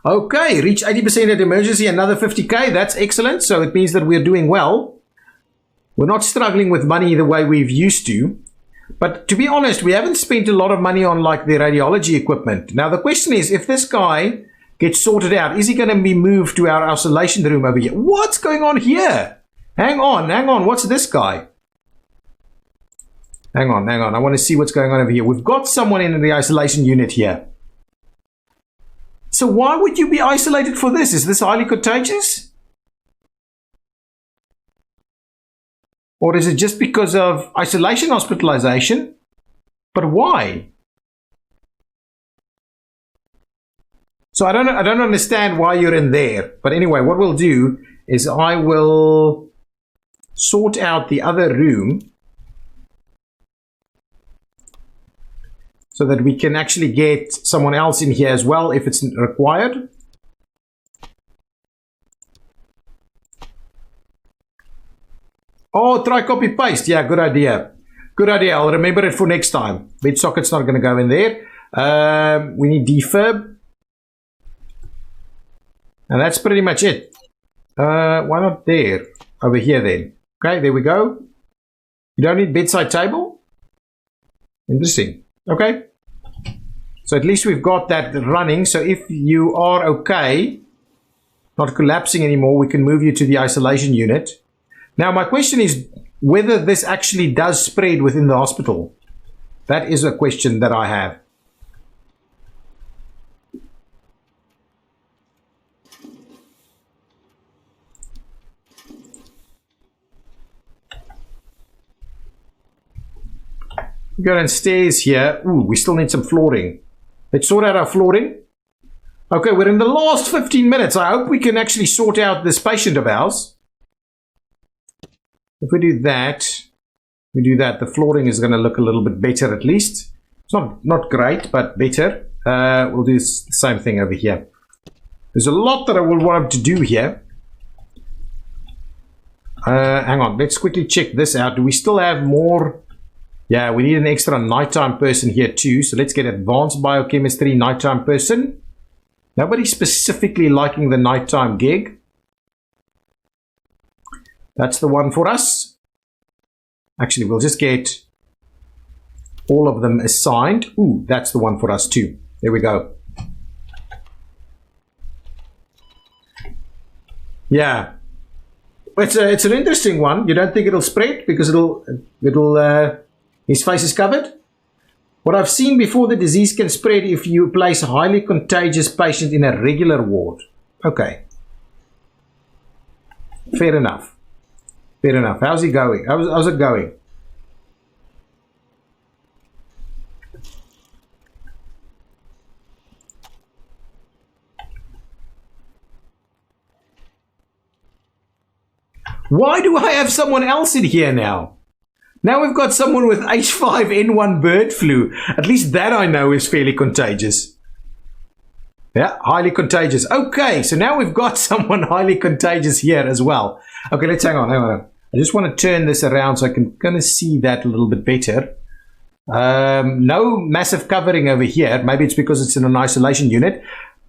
S1: Okay, reach 80% at emergency, another 50k. That's excellent. So it means that we're doing well. We're not struggling with money the way we've used to. But to be honest, we haven't spent a lot of money on like the radiology equipment. Now the question is, if this guy gets sorted out, is he going to be moved to our isolation room over here? What's going on here? Hang on. What's this guy? Hang on. I want to see what's going on over here. We've got someone in the isolation unit here. So why would you be isolated for this? Is this highly contagious? Or is it just because of isolation hospitalization? But why? So I don't understand why you're in there. But anyway, what we'll do is I will sort out the other room so that we can actually get someone else in here as well if it's required. Oh, try copy paste. Yeah, good idea. Good idea. I'll remember it for next time. Bed socket's not going to go in there. We need defib. And that's pretty much it. Why not there? Over here then. Okay, there we go. You don't need bedside table? Interesting. Okay. So at least we've got that running. So if you are okay, not collapsing anymore, we can move you to the isolation unit. Now, my question is whether this actually does spread within the hospital. That is a question that I have. Go downstairs here. Ooh, we still need some flooring. Let's sort out our flooring. Okay, we're in the last 15 minutes. I hope we can actually sort out this patient of ours. If we do that, the flooring is going to look a little bit better at least. It's not great, but better. We'll do the same thing over here. There's a lot that I will want to do here. Hang on, let's quickly check this out. Do we still have more? Yeah, we need an extra nighttime person here too. So let's get advanced biochemistry nighttime person. Nobody specifically liking the nighttime gig. That's the one for us. Actually, we'll just get all of them assigned. Ooh, that's the one for us too. There we go. Yeah. It's an interesting one. You don't think it'll spread because his face is covered? What I've seen before, the disease can spread if you place a highly contagious patient in a regular ward. Okay. Fair enough. Fair enough. How's he going? How's it going? Why do I have someone else in here now? Now we've got someone with H5N1 bird flu. At least that I know is fairly contagious. Yeah, highly contagious. Okay, so now we've got someone highly contagious here as well. Okay, let's hang on. I just want to turn this around so I can kind of see that a little bit better. No massive covering over here. Maybe it's because it's in an isolation unit.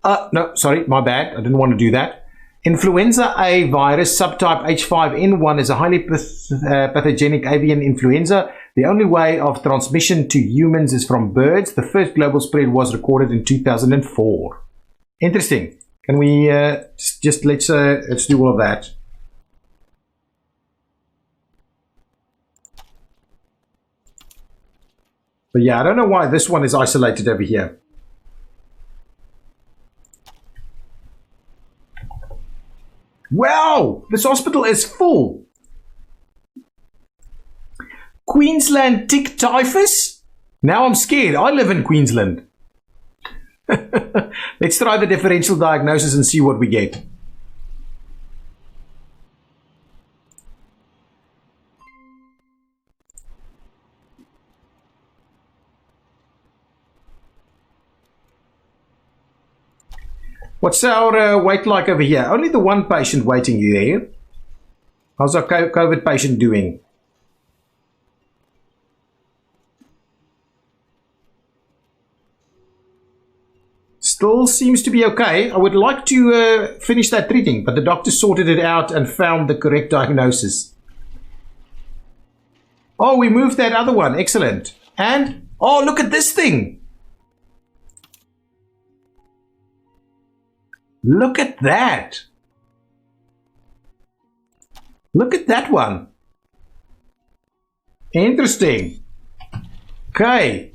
S1: No, sorry, my bad. I didn't want to do that. Influenza A virus subtype H5N1 is a highly pathogenic avian influenza. The only way of transmission to humans is from birds. The first global spread was recorded in 2004. Interesting. Can we let's do all of that. But yeah, I don't know why this one is isolated over here. Wow, this hospital is full. Queensland tick typhus? Now I'm scared. I live in Queensland. Let's try the differential diagnosis and see what we get. What's our wait like over here? Only the one patient waiting there. How's our COVID patient doing? Still seems to be okay. I would like to finish that treating, but the doctor sorted it out and found the correct diagnosis. Oh, we moved that other one. Excellent. And, oh, look at this thing. Look at that. Look at that one. Interesting. Okay.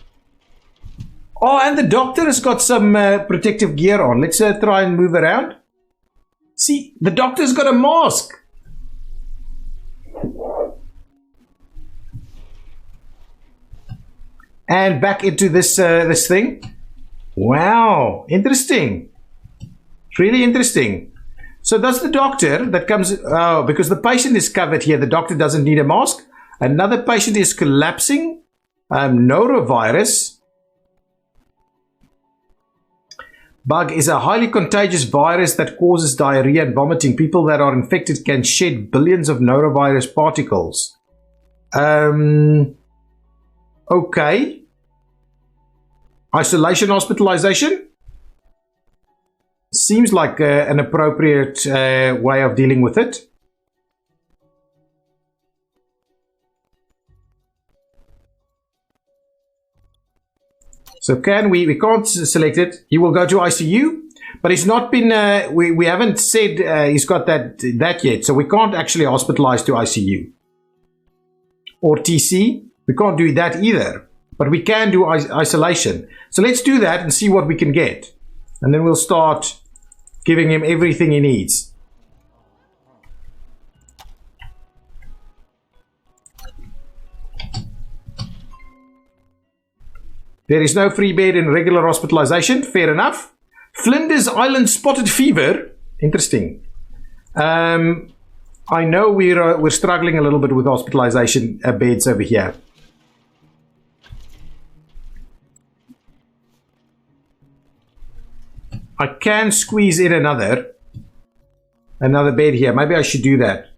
S1: Oh, and the doctor has got some protective gear on. Let's try and move around. See, the doctor's got a mask. And back into this this thing. Wow, interesting. It's really interesting. So does the doctor that comes, because the patient is covered here, the doctor doesn't need a mask. Another patient is collapsing. Norovirus. Bug is a highly contagious virus that causes diarrhea and vomiting. People that are infected can shed billions of norovirus particles. Okay. Isolation hospitalization? Seems like an appropriate way of dealing with it. So we can't select it. He will go to ICU, but he's not been, we haven't said he's got that yet. So we can't actually hospitalize to ICU. Or TC. We can't do that either. But we can do isolation. So let's do that and see what we can get. And then we'll start giving him everything he needs. There is no free bed in regular hospitalization. Fair enough. Flinders Island spotted fever. Interesting. I know we're struggling a little bit with hospitalization beds over here. I can squeeze in another bed here. Maybe I should do that.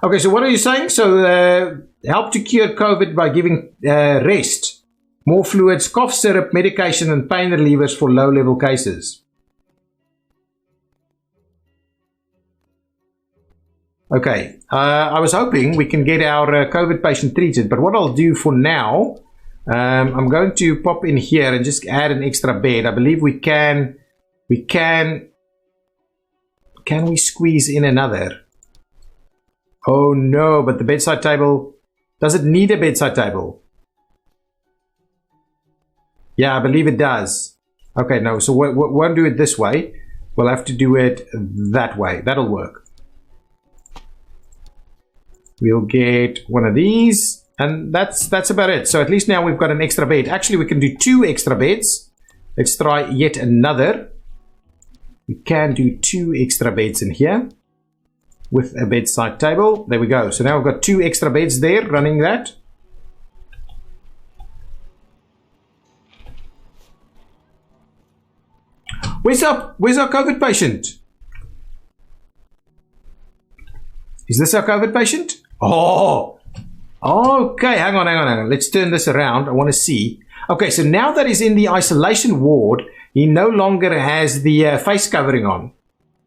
S1: Okay, so what are you saying? So help to cure COVID by giving rest, more fluids, cough syrup, medication, and pain relievers for low-level cases. Okay, I was hoping we can get our COVID patient treated, but what I'll do for now, I'm going to pop in here and just add an extra bed. I believe we can we squeeze in another? Oh no, but the bedside table, does it need a bedside table? Yeah, I believe it does. Okay, no, so we won't do it this way. We'll have to do it that way. That'll work. We'll get one of these, and that's about it. So at least now we've got an extra bed. Actually, we can do 2 extra beds. Let's try yet another. We can do 2 extra beds in here with a bedside table. There we go. So now we've got 2 extra beds there running that. Where's our COVID patient? Is this our COVID patient? Oh, okay. Hang on. Let's turn this around. I want to see. Okay, so now that he's in the isolation ward, he no longer has the face covering on.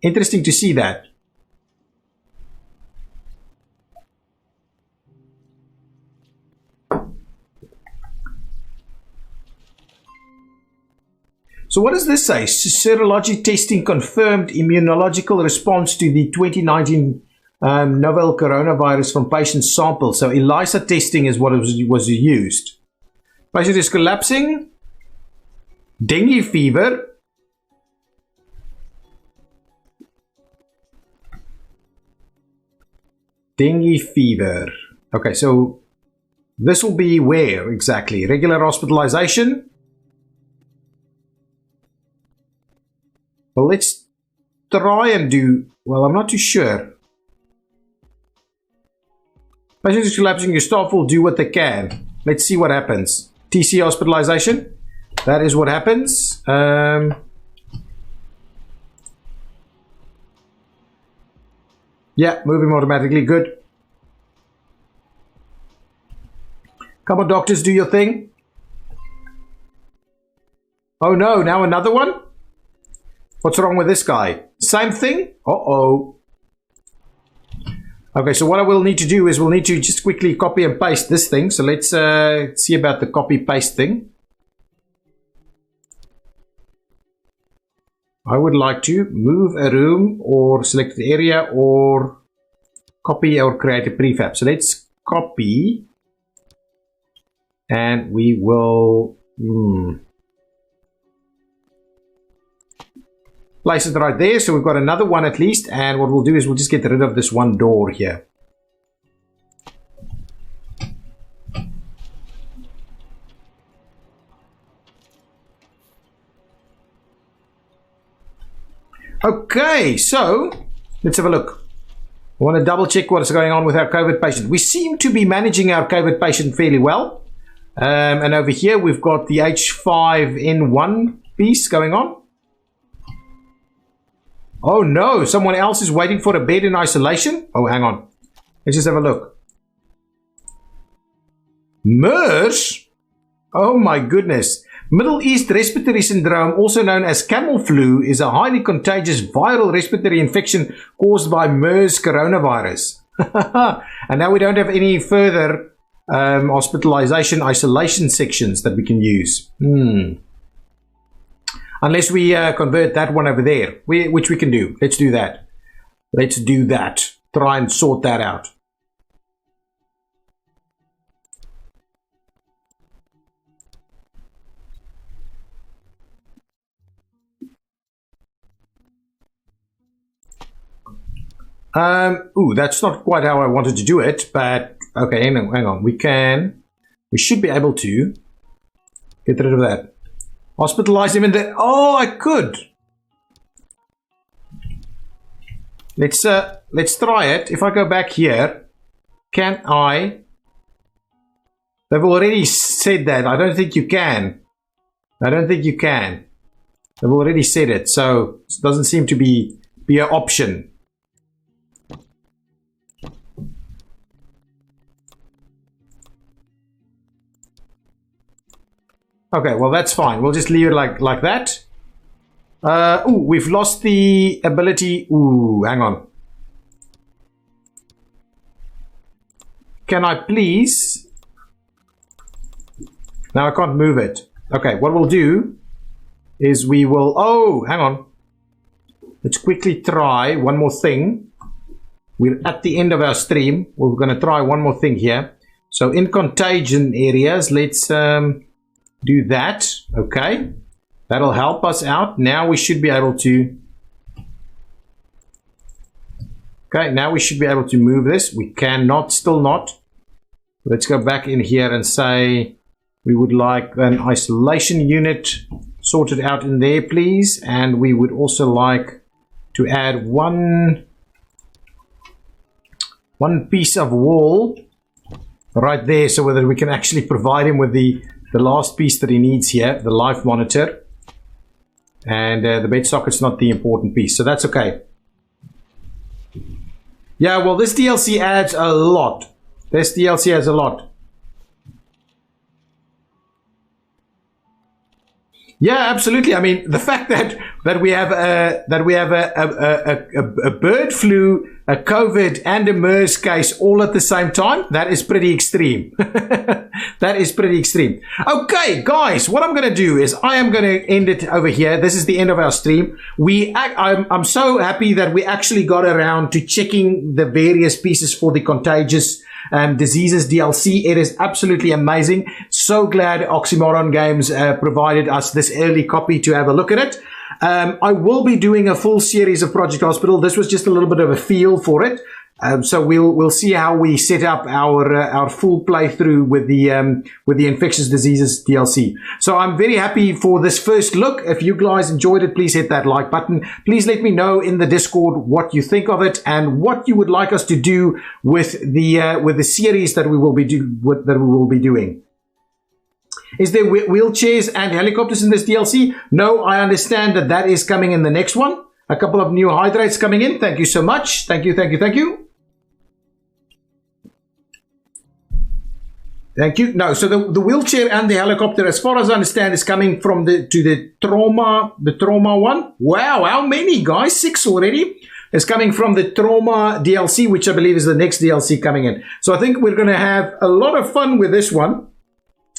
S1: Interesting to see that. So what does this say? Serology testing confirmed immunological response to the 2019 novel coronavirus from patient samples. So ELISA testing is what was used. Patient is collapsing. Dengue fever. Dengue fever. Okay, so this will be where exactly? Regular hospitalization. Well, let's try and do, well, I'm not too sure. Patient is collapsing, your staff will do what they can. Let's see what happens. TC hospitalization. That is what happens. Yeah, moving automatically. Good. Come on, doctors, do your thing. Oh no, now another one? What's wrong with this guy? Same thing? Uh-oh. Okay, so what I will need to do is we'll need to just quickly copy and paste this thing. So let's see about the copy paste thing. I would like to move a room or select the area or copy or create a prefab. So let's copy and we will place it right there. So we've got another one at least, and what we'll do is we'll just get rid of this one door here. Okay, so let's have a look. I want to double check what is going on with our COVID patient. We seem to be managing our COVID patient fairly well. And over here we've got the H5N1 piece going on. Oh no, someone else is waiting for a bed in isolation. Oh, hang on. Let's just have a look. MERS? Oh my goodness. Middle East Respiratory Syndrome, also known as camel flu, is a highly contagious viral respiratory infection caused by MERS coronavirus. And now we don't have any further hospitalization isolation sections that we can use. Unless we convert that one over there, which we can do. Let's do that. Let's do that. Try and sort that out. Ooh, that's not quite how I wanted to do it, but okay, hang on. We should be able to get rid of that. Hospitalize him in there. Oh, I could. Let's try it. If I go back here, can I? They've already said that. I don't think you can. I don't think you can. They've already said it, so it doesn't seem to be an option. Okay, well that's fine. We'll just leave it like that. Ooh, we've lost the ability. Ooh, hang on. Can I please? Now I can't move it. Okay, what we'll do is we will. Oh, hang on. Let's quickly try one more thing. We're at the end of our stream. We're going to try one more thing here. So in contagion areas, let's do that. Okay, that'll help us out. Now we should be able to. Okay, now we should be able to move this. We cannot, still not. Let's go back in here and say we would like an isolation unit sorted out in there, please. And we would also like to add one piece of wall right there, so that we can actually provide him with the last piece that he needs here, the life monitor. And the bed socket's not the important piece, so that's okay. Yeah, well, this DLC adds a lot. This DLC adds a lot. Yeah, absolutely. I mean, the fact that we have a bird flu, a COVID, and a MERS case all at the same time, that is pretty extreme. That is pretty extreme. Okay, guys, what I'm going to do is I am going to end it over here. This is the end of our stream. I'm so happy that we actually got around to checking the various pieces for the Contagious Diseases DLC. It is absolutely amazing. So glad Oxymoron Games provided us this early copy to have a look at it. I will be doing a full series of Project Hospital. This was just a little bit of a feel for it. So we'll see how we set up our full playthrough with the Infectious Diseases DLC. So I'm very happy for this first look. If you guys enjoyed it, please hit that like button. Please let me know in the Discord what you think of it and what you would like us to do with the series that we will be doing. Is there wheelchairs and helicopters in this DLC? No, I understand that is coming in the next one. A couple of new hydrates coming in. Thank you so much. Thank you. Thank you. No, so the wheelchair and the helicopter, as far as I understand, is coming from the trauma one. Wow, how many, guys? 6 already. It's coming from the trauma DLC, which I believe is the next DLC coming in. So I think we're going to have a lot of fun with this one.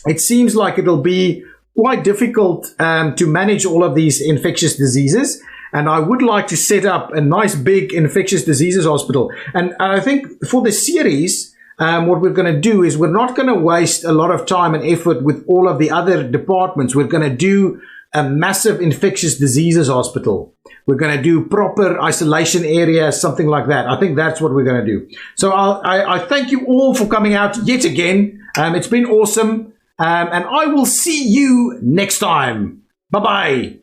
S1: It seems like it'll be quite difficult to manage all of these infectious diseases. And I would like to set up a nice big infectious diseases hospital. And I think for the series, what we're going to do is we're not going to waste a lot of time and effort with all of the other departments. We're going to do a massive infectious diseases hospital. We're going to do proper isolation areas, something like that. I think that's what we're going to do. So I thank you all for coming out yet again. It's been awesome. And I will see you next time. Bye-bye.